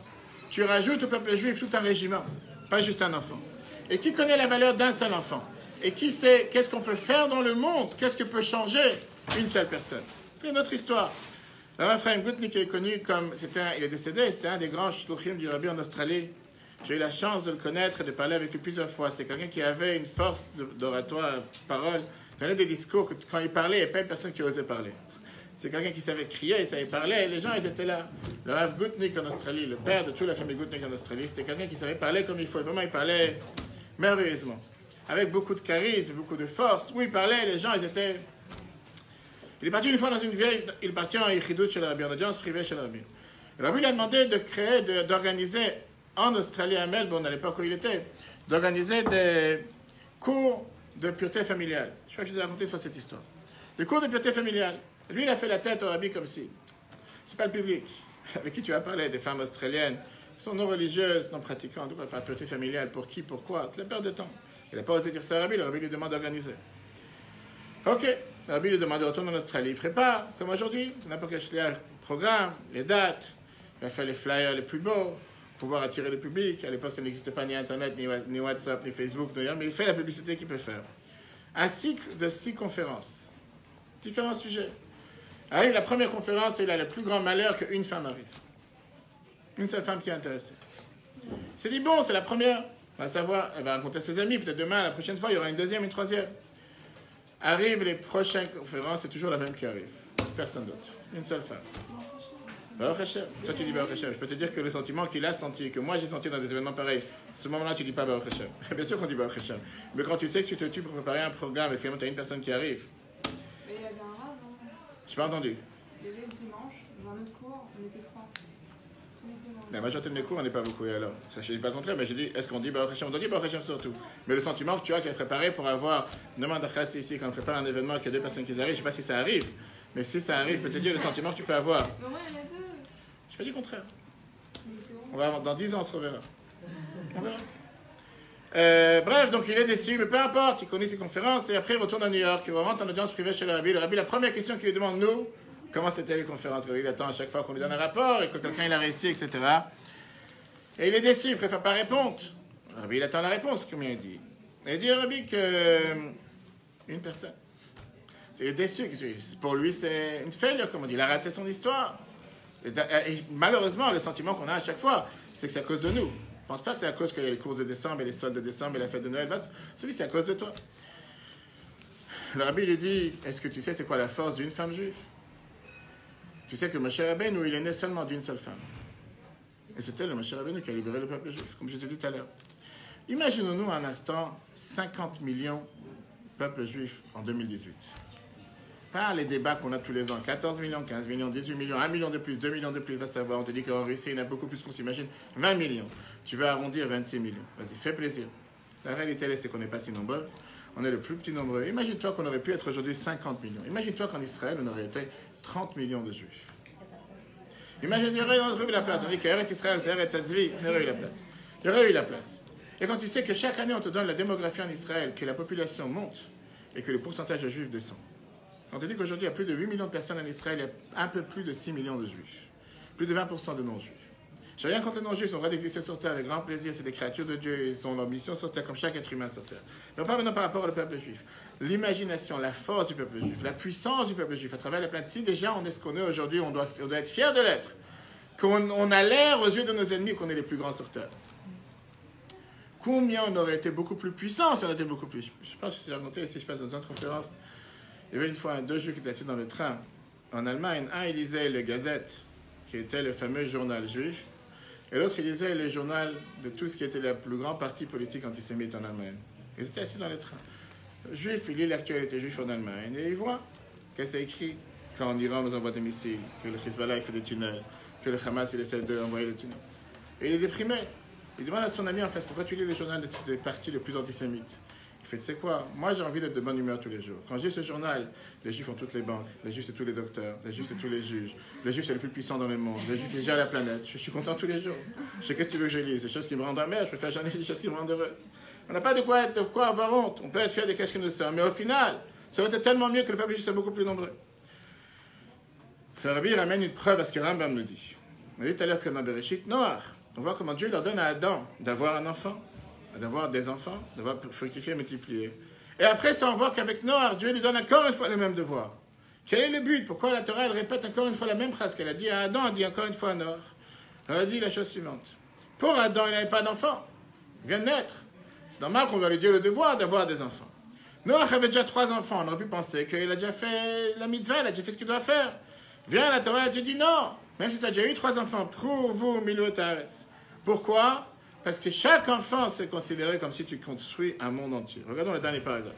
Speaker 1: tu rajoutes au peuple juif tout un régiment, pas juste un enfant. Et qui connaît la valeur d'un seul enfant? Et qui sait qu'est-ce qu'on peut faire dans le monde? Qu'est-ce que peut changer une seule personne? C'est notre histoire. Le Rav Chaim Gutnick est connu comme, il est décédé, c'était un des grands shluchim du Rabbi en Australie. J'ai eu la chance de le connaître et de parler avec lui plusieurs fois. C'est quelqu'un qui avait une force d'oratoire, parole. Il donnait des discours que quand il parlait, il n'y avait pas une personne qui osait parler. C'est quelqu'un qui savait crier, il savait parler, et les gens, ils étaient là. Le Rav Gutnick en Australie, le père de toute la famille Gutnick en Australie, c'était quelqu'un qui savait parler comme il faut. Et vraiment, il parlait merveilleusement. Avec beaucoup de charisme, beaucoup de force. Où il parlait, les gens, ils étaient... Il est parti une fois dans une vieille... Il est parti en Yichidut chez le Rabbi, en audience privée chez le Rabbi. Le Rabbi lui a demandé de créer, d'organiser, en Australie, à Melbourne, à l'époque où il était, d'organiser des cours de pureté familiale. Je crois que je vous ai raconté une fois cette histoire. Des cours de pureté familiale. Lui, il a fait la tête au Rabbi comme si. C'est pas le public avec qui tu vas parler, des femmes australiennes qui sont non religieuses, non pratiquantes, pas pureté familiale, pour qui, pourquoi. C'est la perte de temps. Il n'a pas osé dire ça au Rabbi, le Rabbi lui demande d'organiser. Ok, le Rabbi lui demande de retourner en Australie. Il prépare, comme aujourd'hui, n'importe quel programme, les dates, il a fait les flyers les plus beaux, pour pouvoir attirer le public. À l'époque, ça n'existait pas ni Internet, ni WhatsApp, ni Facebook, d'ailleurs, mais il fait la publicité qu'il peut faire. Un cycle de 6 conférences. Différents sujets. Arrive la première conférence et il a le plus grand malheur qu'une femme arrive. Une seule femme qui est intéressée. Il s'est dit, bon, c'est la première. On va savoir, elle va raconter à ses amis. Peut-être demain, la prochaine fois, il y aura une deuxième, une troisième. Arrivent les prochaines conférences, c'est toujours la même qui arrive. Personne d'autre. Une seule femme. Baruch Hashem. Toi, tu dis Baruch Hashem. Je peux te dire que le sentiment qu'il a senti, que moi j'ai senti dans des événements pareils, ce moment-là, tu dis pas Baruch Hashem. Bien sûr qu'on dit Baruch Hashem. Mais quand tu sais que tu te tues pour préparer un programme et finalement tu as une personne qui arrive.
Speaker 4: Mais il y avait un rave, non?
Speaker 1: Je n'ai pas entendu.
Speaker 4: Il y avait le dimanche, dans un autre cours, on était 3.
Speaker 1: La majorité de mes cours, on n'est pas beaucoup. Et alors, ça, je ne dis pas le contraire, mais j'ai dit, est-ce qu'on dit Baruch Hashem? On doit dire Baruch Hashem surtout. Mais le sentiment que tu as préparé pour avoir, demande à Chassi ici, quand on prépare un événement, qu'il y a 2 personnes qui arrivent, je ne sais pas si ça arrive, mais si ça arrive, je peux te dire le sentiment que tu peux avoir.
Speaker 4: Mais moi, il y en a 2.
Speaker 1: Je ne pas dit le contraire.
Speaker 4: Mais c'est bon.
Speaker 1: On va, dans 10 ans, on se reverra. On verra. Bref, donc il est déçu, mais peu importe, il connaît ses conférences, et après il retourne à New York, il rentre en audience privée chez le Rabbi. Le Rabbi, la première question qu'il lui demande, nous, comment c'était les conférences? Il attend à chaque fois qu'on lui donne un rapport, et que quelqu'un il a réussi, etc. Et il est déçu, il préfère pas répondre. Le Rabbi, il attend la réponse, comme il dit. Et il dit au Rabbi que une personne. Il est déçu, pour lui c'est une failure, comme on dit, il a raté son histoire. Et malheureusement, le sentiment qu'on a à chaque fois, c'est que c'est à cause de nous. Je ne pense pas que c'est à cause qu'il y a les courses de décembre et les soldes de décembre et la fête de Noël. C'est à cause de toi. Le Rabbi lui dit, est-ce que tu sais c'est quoi la force d'une femme juive? Tu sais que Moshe Rabbeinu, il est né seulement d'une seule femme. Et c'était le Moshe Rabbeinu qui a libéré le peuple juif, comme je t'ai dit tout à l'heure. Imaginons-nous un instant 50 millions de peuples juifs en 2018. Pas les débats qu'on a tous les ans. 14 millions, 15 millions, 18 millions, 1 million de plus, 2 millions de plus, va savoir. On te dit qu'en Russie, il y en a beaucoup plus qu'on s'imagine. 20 millions. Tu veux arrondir 26 millions. Vas-y, fais plaisir. La réalité, c'est qu'on n'est pas si nombreux. On est le plus petit nombreux. Imagine-toi qu'on aurait pu être aujourd'hui 50 millions. Imagine-toi qu'en Israël, on aurait été 30 millions de juifs. Imagine, il y aurait eu la place. On dit qu'Eretz Israël, c'est Eretz Tzvi. Il y aurait eu la place. Il y aurait eu la place. Et quand tu sais que chaque année, on te donne la démographie en Israël, que la population monte et que le pourcentage de juifs descend. Quand on te dit qu'aujourd'hui, il y a plus de 8 millions de personnes en Israël, il y a un peu plus de 6 millions de juifs. Plus de 20% de non-juifs. Je n'ai rien contre les non-juifs, ils ont le droit d'exister sur Terre avec grand plaisir, c'est des créatures de Dieu, ils ont leur mission sur Terre comme chaque être humain sur Terre. Mais on parle maintenant par rapport au peuple juif. L'imagination, la force du peuple juif, la puissance du peuple juif à travers la planète. Si déjà on est ce qu'on est aujourd'hui, on doit être fier de l'être. Qu'on a l'air aux yeux de nos ennemis qu'on est les plus grands sur Terre. Combien on aurait été beaucoup plus puissants si on était beaucoup plus. Je pense que j'ai raconté ici, je passe dans une autre conférence. Il y avait une fois 2 juifs qui étaient assis dans le train en Allemagne. Un, il lisait le Gazette, qui était le fameux journal juif. Et l'autre, il lisait le journal de tout ce qui était le plus grand parti politique antisémite en Allemagne. Ils étaient assis dans le train. Le juif, il lit l'actualité juive en Allemagne et il voit que c'est écrit qu'en Iran, nous envoie des missiles, que le Hezbollah, il fait des tunnels, que le Hamas, il essaie d'envoyer des tunnels. Et il est déprimé. Il demande à son ami, en fait, pourquoi tu lis le journal des partis les plus antisémites? Il fait, tu sais quoi, moi j'ai envie d'être de bonne humeur tous les jours. Quand j'ai ce journal, les juifs ont toutes les banques, les juifs c'est tous les docteurs, les juifs c'est tous les juges, les juifs c'est le plus puissant dans le monde, les juifs ils gèrent la planète. Je suis content tous les jours. Je sais qu'est-ce que tu veux que je lise, des choses qui me rendent amer, je préfère jamais des choses qui me rendent heureux. On n'a pas de quoi avoir honte, on peut être fier de ce que nous sommes, mais au final, ça aurait été tellement mieux que le peuple juif soit beaucoup plus nombreux. Le Rabbi ramène une preuve à ce que Rambam nous dit. On a dit tout à l'heure que dans Bereshit Noach, on voit comment Dieu leur donne à Adam d'avoir un enfant, d'avoir des enfants, d'avoir fructifié et multiplié. Et après ça, on voit qu'avec Noach, Dieu lui donne encore une fois le même devoir. Quel est le but? Pourquoi la Torah, elle répète encore une fois la même phrase qu'elle a dit à Adam, elle dit encore une fois à Noach. Elle a dit la chose suivante. Pour Adam, il n'avait pas d'enfant. Il vient de naître. C'est normal qu'on doit lui dire le devoir d'avoir des enfants. Noach avait déjà 3 enfants. On aurait pu penser qu'il a déjà fait la mitzvah, il a déjà fait ce qu'il doit faire. Vient la Torah, Dieu dit non. Même si tu as déjà eu 3 enfants, prouve-vous milieu taretz. Pourquoi? Parce que chaque enfant, c'est considéré comme si tu construis un monde entier. Regardons le dernier paragraphe.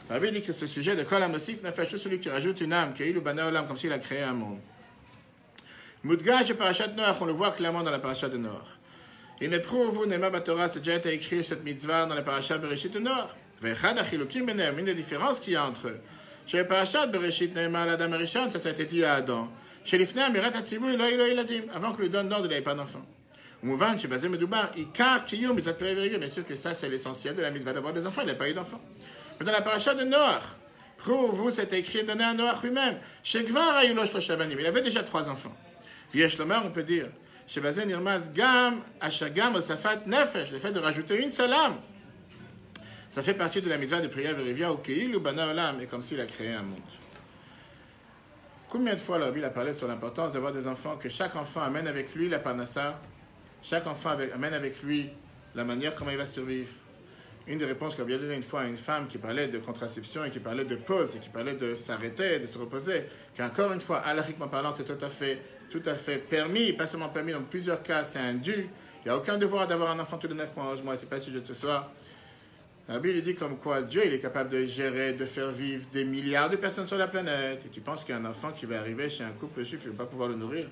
Speaker 1: La Bible dit que ce sujet de Kol HaMosif Nefesh, celui qui rajoute une âme, qui a eu le Bana Olam, comme s'il a créé un monde. Mudgaj et Parashat Noach, on le voit clairement dans la Parashat de Noach. Il ne prouve, Nema Batorah, c'est déjà été écrit cette mitzvah dans la Parashat Bereshit de Noach. Vechad Achilukim Benem, une des différences qu'il y a entre eux. Chez la Parashat Bereshit, Nema Adam Arishon, ça a été dit à Adam. Chez l'Ifnei Amirat Hatzivu, Iladim, avant que lui donne l'ordre, il n'avait pas d'enfant. Mouvan, chez Bazé Medoubar, Ikar, Kiyum, Mitzvah Perivérigé, bien sûr que ça, c'est l'essentiel de la mitzvah d'avoir des enfants, il n'a pas eu d'enfants. Mais dans la paracha de Noach, prouve-vous, c'est écrit, donné à Noach lui-même. Chez Gvar, Ayulosh Toshabanim, il avait déjà 3 enfants. Viesh Lomer, on peut dire, chez Bazé Nirmaz, Gam, Ashagam, Osafat, Nefesh, le fait de rajouter une seule âme. Ça fait partie de la mitzvah de prière Verivia, ou Keil, ou Bana Olam, et comme s'il a créé un monde. Combien de fois la Bible a parlé sur l'importance d'avoir des enfants, que chaque enfant amène avec lui la parnassa, chaque enfant amène avec lui la manière comment il va survivre. Une des réponses qu'on a donné une fois à une femme qui parlait de contraception et qui parlait de pause et qui parlait de s'arrêter, de se reposer, qu'encore une fois, halachiquement parlant, c'est tout à fait permis, pas seulement permis, dans plusieurs cas, c'est un dû. Il n'y a aucun devoir d'avoir un enfant tous les 9 mois, c'est pas le sujet de ce soir. La Bible dit comme quoi Dieu il est capable de gérer, de faire vivre des milliards de personnes sur la planète. Et tu penses qu'un enfant qui va arriver chez un couple juif, il ne va pas pouvoir le nourrir?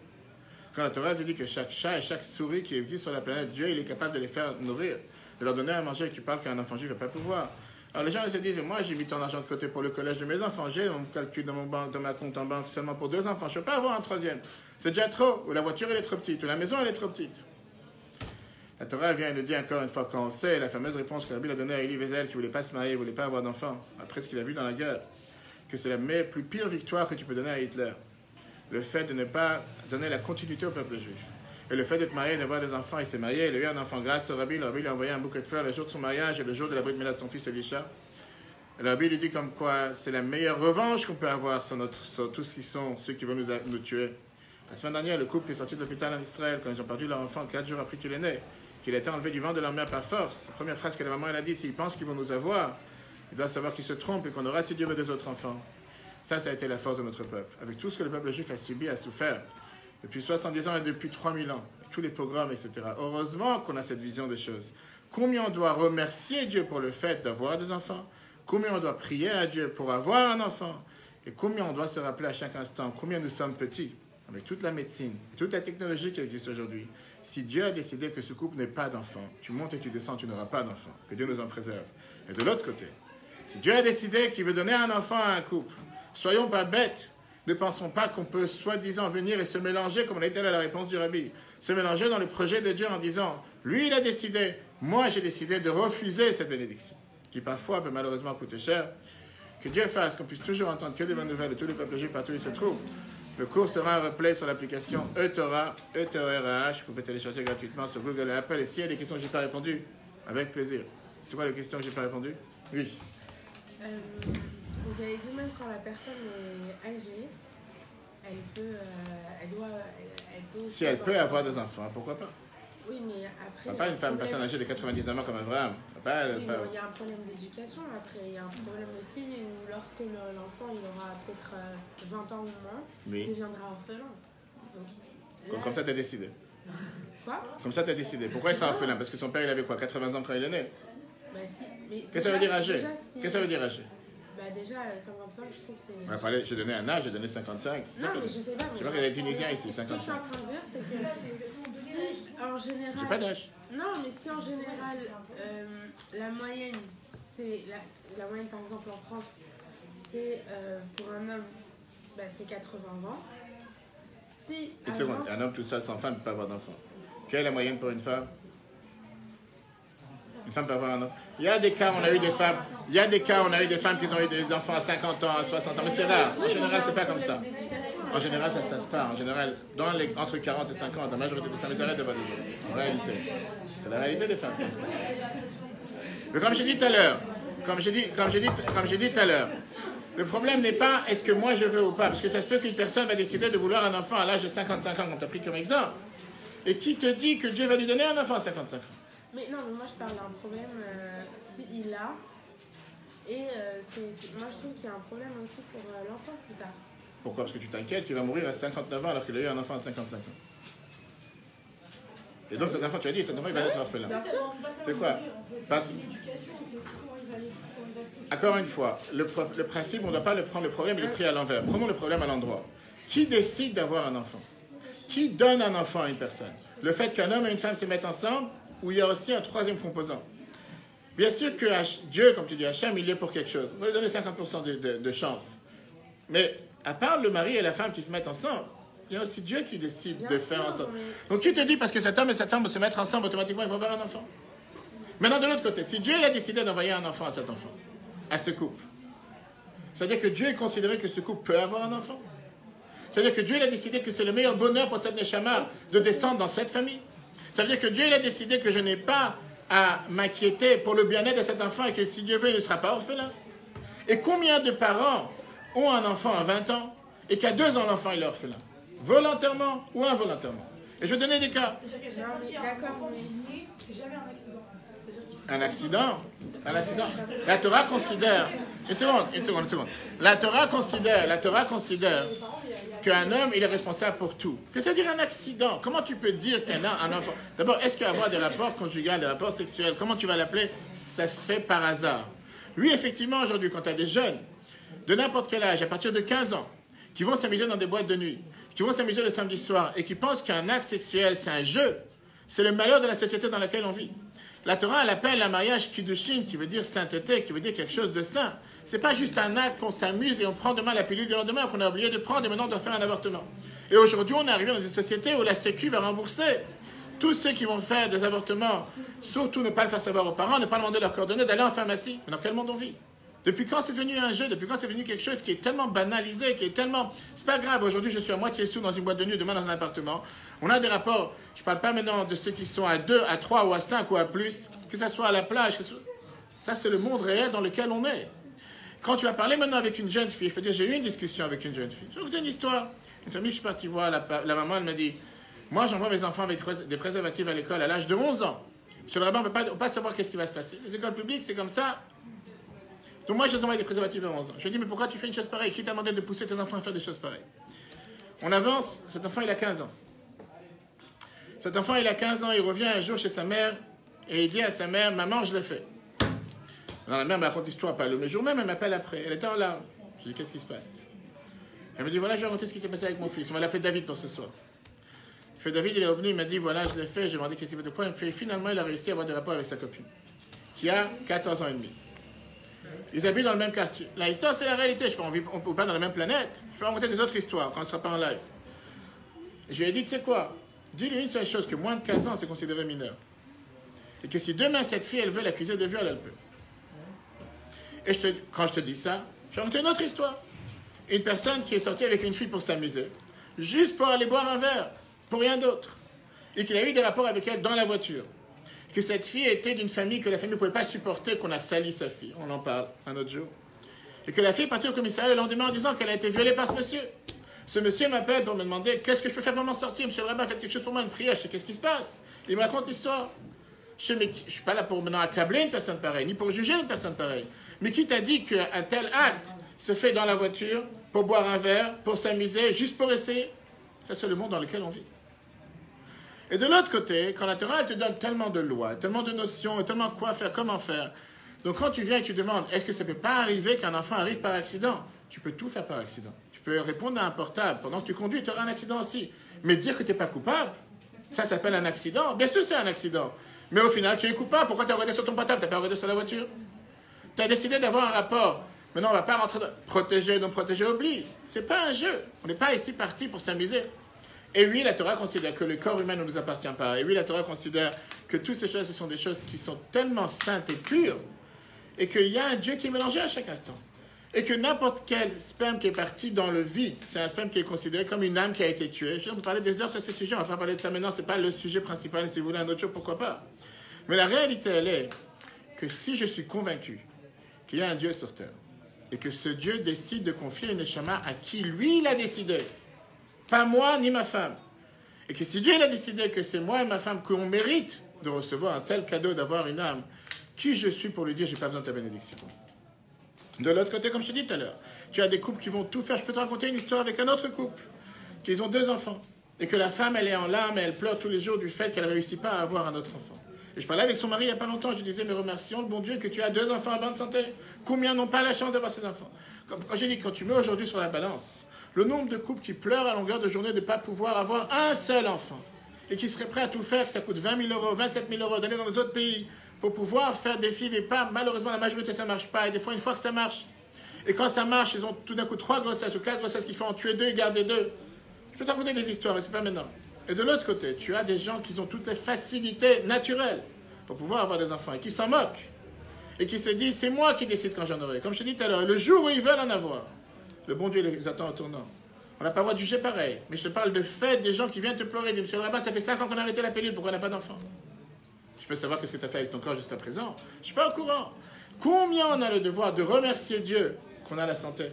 Speaker 1: Quand la Torah te dit que chaque chat et chaque souris qui existe sur la planète, Dieu il est capable de les faire nourrir, de leur donner à manger, et tu parles qu'un enfant juif ne va pas pouvoir. Alors les gens ils se disent, moi j'ai mis tant d'argent de côté pour le collège de mes enfants, j'ai mon calcul dans ma compte en banque seulement pour 2 enfants, je ne peux pas avoir un 3e. C'est déjà trop, ou la voiture elle est trop petite, ou la maison elle est trop petite. La Torah vient et nous dit encore une fois, quand on sait la fameuse réponse que la Bible a donnée à Elie Wiesel, qui ne voulait pas se marier, qui ne voulait pas avoir d'enfants, après ce qu'il a vu dans la guerre, que c'est la plus pire victoire que tu peux donner à Hitler. Le fait de ne pas donner la continuité au peuple juif. Et le fait d'être marié, d'avoir des enfants, il s'est marié, il a eu un enfant grâce au Rabbi, le Rabbi lui a envoyé un bouquet de fleurs le jour de son mariage et le jour de la brit milah de son fils Elisha. Le Rabbi lui dit comme quoi c'est la meilleure revanche qu'on peut avoir sur tout ce qui sont ceux qui vont nous tuer. La semaine dernière, le couple est sorti de l'hôpital en Israël quand ils ont perdu leur enfant 4 jours après qu'il est né, qu'il a été enlevé du ventre de leur mère par force. La première phrase que la maman elle a dit, s'ils pensent qu'ils vont nous avoir, ils doivent savoir qu'ils se trompent et qu'on aura, si Dieu veut, des autres enfants. Ça a été la force de notre peuple. Avec tout ce que le peuple juif a subi, a souffert, depuis 70 ans et depuis 3000 ans, tous les pogroms, etc. Heureusement qu'on a cette vision des choses. Combien on doit remercier Dieu pour le fait d'avoir des enfants? Combien on doit prier à Dieu pour avoir un enfant? Et combien on doit se rappeler à chaque instant combien nous sommes petits, avec toute la médecine et toute la technologie qui existe aujourd'hui. Si Dieu a décidé que ce couple n'ait pas d'enfant, tu montes et tu descends, tu n'auras pas d'enfant. Que Dieu nous en préserve. Et de l'autre côté, si Dieu a décidé qu'il veut donner un enfant à un couple, soyons pas bêtes. Ne pensons pas qu'on peut soi-disant venir et se mélanger, comme on a été à la réponse du Rabbi, se mélanger dans le projet de Dieu en disant, lui il a décidé, moi j'ai décidé de refuser cette bénédiction, qui parfois peut malheureusement coûter cher. Que Dieu fasse qu'on puisse toujours entendre que des bonnes nouvelles de tous les peuples juifs partout où ils se trouvent. Le cours sera un replay sur l'application eTorah, E-T-O-R-A-H. Vous pouvez télécharger gratuitement sur Google et Apple. Et s'il y a des questions que je n'ai pas répondues, avec plaisir. C'est quoi les questions que je n'ai pas répondues? Oui.
Speaker 6: Vous avez dit même quand la personne est âgée, elle peut
Speaker 1: si elle peut avoir des enfants, pourquoi pas?
Speaker 6: Oui, mais après...
Speaker 1: Pas une personne âgée de 99 ans comme Abraham.
Speaker 6: Il y a un problème d'éducation. Après, il y a un problème aussi où lorsque l'enfant il aura peut-être 20 ans ou moins, il deviendra orphelin. Donc,
Speaker 1: comme ça, tu as décidé.
Speaker 6: Quoi?
Speaker 1: Comme ça, tu as décidé. Pourquoi il sera orphelin? Parce que son père, il avait quoi? 80 ans quand il est né?
Speaker 6: Bah, si, mais
Speaker 1: qu'est-ce que ça veut dire âgé? Qu'est-ce que ça veut dire âgé?
Speaker 6: Bah déjà, 55, je trouve que c'est...
Speaker 1: On a parlé, j'ai donné un âge, j'ai donné 55.
Speaker 6: Non, mais je sais pas.
Speaker 1: Je sais pas qu'il y a des Tunisiens ici, 55.
Speaker 6: Ce que je suis en train de dire, c'est que si, en général...
Speaker 1: J'ai pas d'âge.
Speaker 6: Non, mais si en général, la moyenne, c'est la moyenne, par exemple, en France, c'est pour un homme, c'est 80 ans. Si
Speaker 1: un homme tout seul sans femme ne peut pas avoir d'enfant. Quelle est la moyenne pour une femme? Une femme peut avoir un enfant. Il y a des cas, on a eu des femmes, qui ont eu des enfants à 50 ans, à 60 ans, mais c'est rare. En général, c'est pas comme ça. En général, ça se passe pas. En général, entre 40 et 50, la majorité des femmes, elles arrêtent d'avoir des enfants. En réalité. C'est la réalité des femmes. Mais comme j'ai dit tout à l'heure, le problème n'est pas est-ce que moi je veux ou pas, parce que ça se peut qu'une personne va décider de vouloir un enfant à l'âge de 55 ans, comme tu as pris comme exemple. Et qui te dit que Dieu va lui donner un enfant à 55 ans?
Speaker 6: Mais non, mais moi je parle d'un problème s'il a. Et moi je trouve qu'il y a un problème aussi pour l'enfant plus tard.
Speaker 1: Pourquoi? Parce que tu t'inquiètes qu'il va mourir à 59 ans alors qu'il a eu un enfant à 55 ans. Et donc cet enfant, tu as dit, cet enfant il va être orphelin. C'est quoi? Encore une fois, le principe, on ne doit pas prendre le problème et le prix à l'envers. Prenons le problème à l'endroit. Qui décide d'avoir un enfant? Qui donne un enfant à une personne? Le fait qu'un homme et une femme se mettent ensemble, ou il y a aussi un troisième composant? Bien sûr que Dieu, comme tu dis, Hachem, il est pour quelque chose. On va lui donner 50% de chance. Mais à part le mari et la femme qui se mettent ensemble, il y a aussi Dieu qui décide de faire en sorte. Donc qui te dit parce que cet homme et cette femme vont se mettre ensemble, automatiquement ils vont avoir un enfant? Maintenant de l'autre côté, si Dieu il a décidé d'envoyer un enfant à cet enfant, à ce couple, c'est-à-dire que Dieu est considéré que ce couple peut avoir un enfant. C'est-à-dire que Dieu il a décidé que c'est le meilleur bonheur pour cette Neshama de descendre dans cette famille. Ça veut dire que Dieu il a décidé que je n'ai pas à m'inquiéter pour le bien-être de cet enfant et que si Dieu veut, il ne sera pas orphelin. Et combien de parents ont un enfant à 20 ans et qu'à 2 ans l'enfant il est orphelin? Volontairement ou involontairement? Et je vais donner des cas.
Speaker 4: C'est jamais un accident.
Speaker 1: Un accident? Un accident. La Torah considère... Une seconde. La Torah considère qu'un homme, il est responsable pour tout. Qu'est-ce que ça veut dire un accident? Comment tu peux dire qu'un enfant... D'abord, est-ce qu'avoir des rapports conjugaux, des rapports sexuels, comment tu vas l'appeler? Ça se fait par hasard. Oui, effectivement, aujourd'hui, quand tu as des jeunes de n'importe quel âge, à partir de 15 ans, qui vont s'amuser dans des boîtes de nuit, qui vont s'amuser le samedi soir, et qui pensent qu'un acte sexuel, c'est un jeu, c'est le malheur de la société dans laquelle on vit. La Torah, elle appelle le mariage kiddushin, qui veut dire sainteté, qui veut dire quelque chose de saint. C'est pas juste un acte qu'on s'amuse et on prend demain la pilule du lendemain qu'on a oublié de prendre et maintenant on doit faire un avortement. Et aujourd'hui, on est arrivé dans une société où la Sécu va rembourser tous ceux qui vont faire des avortements, surtout ne pas le faire savoir aux parents, ne pas demander leurs coordonnées, d'aller en pharmacie. Mais dans quel monde on vit? Depuis quand c'est devenu un jeu? Depuis quand c'est devenu quelque chose qui est tellement banalisé, qui est tellement... C'est pas grave, aujourd'hui je suis à moitié sous dans une boîte de nuit, demain dans un appartement. On a des rapports, je parle pas maintenant de ceux qui sont à 2, à 3 ou à 5 ou à plus, que ce soit à la plage, ça c'est le monde réel dans lequel on est. Quand tu vas parler maintenant avec une jeune fille, je peux dire, j'ai eu une discussion avec une jeune fille. Je vais vous dire une histoire. Une famille, je suis parti voir, la maman, elle m'a dit, moi j'envoie mes enfants avec des préservatifs à l'école à l'âge de 11 ans. Monsieur le rabbin, on ne peut pas savoir qu'est-ce qui va se passer. Les écoles publiques, c'est comme ça. Donc moi, je les envoie des préservatifs à 11 ans. Je lui dis, mais pourquoi tu fais une chose pareille? Qui t'a demandé de pousser tes enfants à faire des choses pareilles? On avance, cet enfant, il a 15 ans. Cet enfant, il a 15 ans, il revient un jour chez sa mère, et il dit à sa mère, maman, je l'ai fait. Alors la mère me raconte l'histoire, pas le jour même, elle m'appelle après. Elle était en larmes. Je dis, qu'est-ce qui se passe? Elle me dit, voilà, je vais raconter ce qui s'est passé avec mon fils. On va l'appeler David pour ce soir. Je fais, David, il est revenu, il m'a dit, voilà, je l'ai fait, j'ai demandé qu'est-ce qui s'est passé de quoi. Il me fait, finalement, il a réussi à avoir des rapports avec sa copine, qui a 14 ans et demi. Ils habitent dans le même quartier. La histoire, c'est la réalité. On ne vit pas dans la même planète. Je peux raconter des autres histoires quand on ne sera pas en live. Je lui ai dit, tu sais quoi? Dis-lui une seule chose, que moins de 15 ans, c'est considéré mineur. Et que si demain, cette fille, elle veut l'accuser de viol, elle peut. Et quand je te dis ça, je vais raconter une autre histoire. Une personne qui est sortie avec une fille pour s'amuser, juste pour aller boire un verre, pour rien d'autre. Et qu'il a eu des rapports avec elle dans la voiture. Que cette fille était d'une famille que la famille ne pouvait pas supporter, qu'on a sali sa fille. On en parle un autre jour. Et que la fille est partie au commissariat le lendemain en disant qu'elle a été violée par ce monsieur. Ce monsieur m'appelle pour me demander qu'est-ce que je peux faire pour m'en sortir. Monsieur le rabbin, faites quelque chose pour moi, une prière. Je sais qu'est-ce qui se passe. Il me raconte l'histoire. Je ne suis pas là pour maintenant accabler une personne pareille, ni pour juger une personne pareille. Mais qui t'a dit qu'un tel acte se fait dans la voiture, pour boire un verre, pour s'amuser, juste pour essayer? Ça, c'est le monde dans lequel on vit. Et de l'autre côté, quand la Torah elle te donne tellement de lois, tellement de notions, et tellement quoi faire, comment faire. Donc quand tu viens et tu demandes, est-ce que ça ne peut pas arriver qu'un enfant arrive par accident? Tu peux tout faire par accident. Tu peux répondre à un portable. Pendant que tu conduis, tu auras un accident aussi. Mais dire que tu n'es pas coupable, ça s'appelle un accident. Bien sûr, c'est un accident. Mais au final, tu es coupable. Pourquoi tu as regardé sur ton portable? Tu n'as pas regardé sur la voiture? Tu as décidé d'avoir un rapport. Maintenant, on ne va pas rentrer dans protéger, non protéger, oublie. Ce n'est pas un jeu. On n'est pas ici parti pour s'amuser. Et oui, la Torah considère que le corps humain ne nous appartient pas. Et oui, la Torah considère que toutes ces choses, ce sont des choses qui sont tellement saintes et pures, et qu'il y a un Dieu qui est mélangé à chaque instant. Et que n'importe quel sperme qui est parti dans le vide, c'est un sperme qui est considéré comme une âme qui a été tuée. Je vais vous parler des heures sur ce sujet, on ne va pas parler de ça maintenant, ce n'est pas le sujet principal. Si vous voulez un autre jour, pourquoi pas. Mais la réalité, elle est que si je suis convaincu qu'il y a un Dieu sur terre, et que ce Dieu décide de confier une neshama à qui lui, il a décidé, pas moi ni ma femme. Et que si Dieu il a décidé que c'est moi et ma femme qu'on mérite de recevoir un tel cadeau, d'avoir une âme, qui je suis pour lui dire, j'ai pas besoin de ta bénédiction. De l'autre côté, comme je te dis tout à l'heure, tu as des couples qui vont tout faire. Je peux te raconter une histoire avec un autre couple, qu'ils ont 2 enfants, et que la femme, elle est en larmes et elle pleure tous les jours du fait qu'elle ne réussit pas à avoir un autre enfant. Et je parlais avec son mari il n'y a pas longtemps, je lui disais, mais remercions le bon Dieu que tu as 2 enfants en bonne santé. Combien n'ont pas la chance d'avoir ces enfants? Quand j'ai dit, quand tu mets aujourd'hui sur la balance, le nombre de couples qui pleurent à longueur de journée de ne pas pouvoir avoir un seul enfant et qui seraient prêts à tout faire, que ça coûte 20 000 euros, 24 000 euros, d'aller dans les autres pays pour pouvoir faire des filles et pas, malheureusement, la majorité, ça ne marche pas. Et des fois, une fois que ça marche, et quand ça marche, ils ont tout d'un coup 3 grossesses ou 4 grossesses qui font en tuer 2 et garder 2. Je peux te raconter des histoires, mais ce n'est pas maintenant. Et de l'autre côté, tu as des gens qui ont toutes les facilités naturelles pour pouvoir avoir des enfants et qui s'en moquent. Et qui se disent, c'est moi qui décide quand j'en aurai. Comme je te dis tout à l'heure, le jour où ils veulent en avoir, le bon Dieu les attend au tournant. On n'a pas le droit de juger pareil. Mais je te parle de fait des gens qui viennent te pleurer. Ils disent, monsieur le rabbin, ça fait 5 ans qu'on a arrêté la pilule, pourquoi on n'a pas d'enfant? Je peux savoir qu'est-ce que tu as fait avec ton corps jusqu'à présent. Je ne suis pas au courant. Combien on a le devoir de remercier Dieu qu'on a la santé?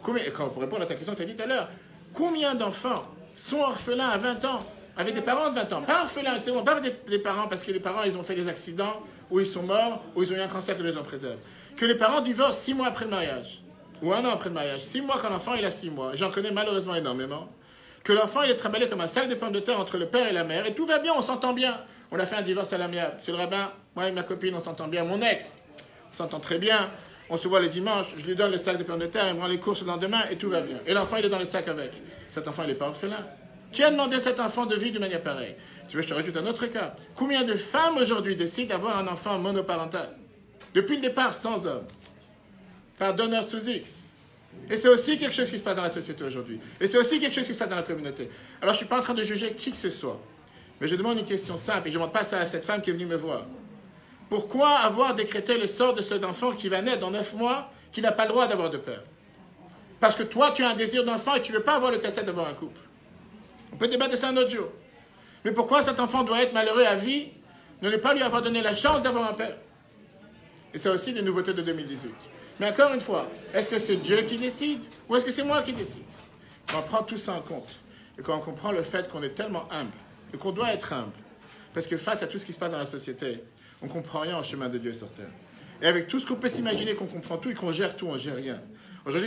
Speaker 1: Combien, et quand, pour répondre à ta question que tu as dit tout à l'heure, combien d'enfants sont orphelins à 20 ans, avec des parents de 20 ans? Pas orphelins, pas des parents parce que les parents, ils ont fait des accidents, ou ils sont morts, ou ils ont eu un cancer que les en préserve. Que les parents divorcent 6 mois après le mariage. Ou 1 an après le mariage, 6 mois quand l'enfant il a 6 mois. J'en connais malheureusement énormément. Que l'enfant il est trimballé comme un sac de pommes de terre entre le père et la mère, et tout va bien, on s'entend bien. On a fait un divorce à l'amiable. Monsieur le rabbin, moi et ma copine, on s'entend bien. Mon ex, on s'entend très bien. On se voit le dimanche, je lui donne le sac de pommes de terre, il me rend les courses le lendemain, et tout va bien. Et l'enfant il est dans le sac avec. Cet enfant il n'est pas orphelin. Qui a demandé à cet enfant de vivre d'une manière pareille? Tu veux, je te rajoute un autre cas. Combien de femmes aujourd'hui décident d'avoir un enfant monoparental? Depuis le départ, sans homme. Par donneur sous X. Et c'est aussi quelque chose qui se passe dans la société aujourd'hui. Et c'est aussi quelque chose qui se passe dans la communauté. Alors je ne suis pas en train de juger qui que ce soit. Mais je demande une question simple, et je ne demande pas ça à cette femme qui est venue me voir. Pourquoi avoir décrété le sort de cet enfant qui va naître dans 9 mois, qui n'a pas le droit d'avoir de père? Parce que toi, tu as un désir d'enfant et tu ne veux pas avoir le casse-tête d'avoir un couple. On peut débattre de ça un autre jour. Mais pourquoi cet enfant doit être malheureux à vie, ne pas lui avoir donné la chance d'avoir un père? Et c'est aussi des nouveautés de 2018. Mais encore une fois, est-ce que c'est Dieu qui décide ou est-ce que c'est moi qui décide? On prend tout ça en compte. Et quand on comprend le fait qu'on est tellement humble et qu'on doit être humble, parce que face à tout ce qui se passe dans la société, on ne comprend rien au chemin de Dieu sur terre. Et avec tout ce qu'on peut s'imaginer qu'on comprend tout et qu'on gère tout, on ne gère rien. Aujourd'hui,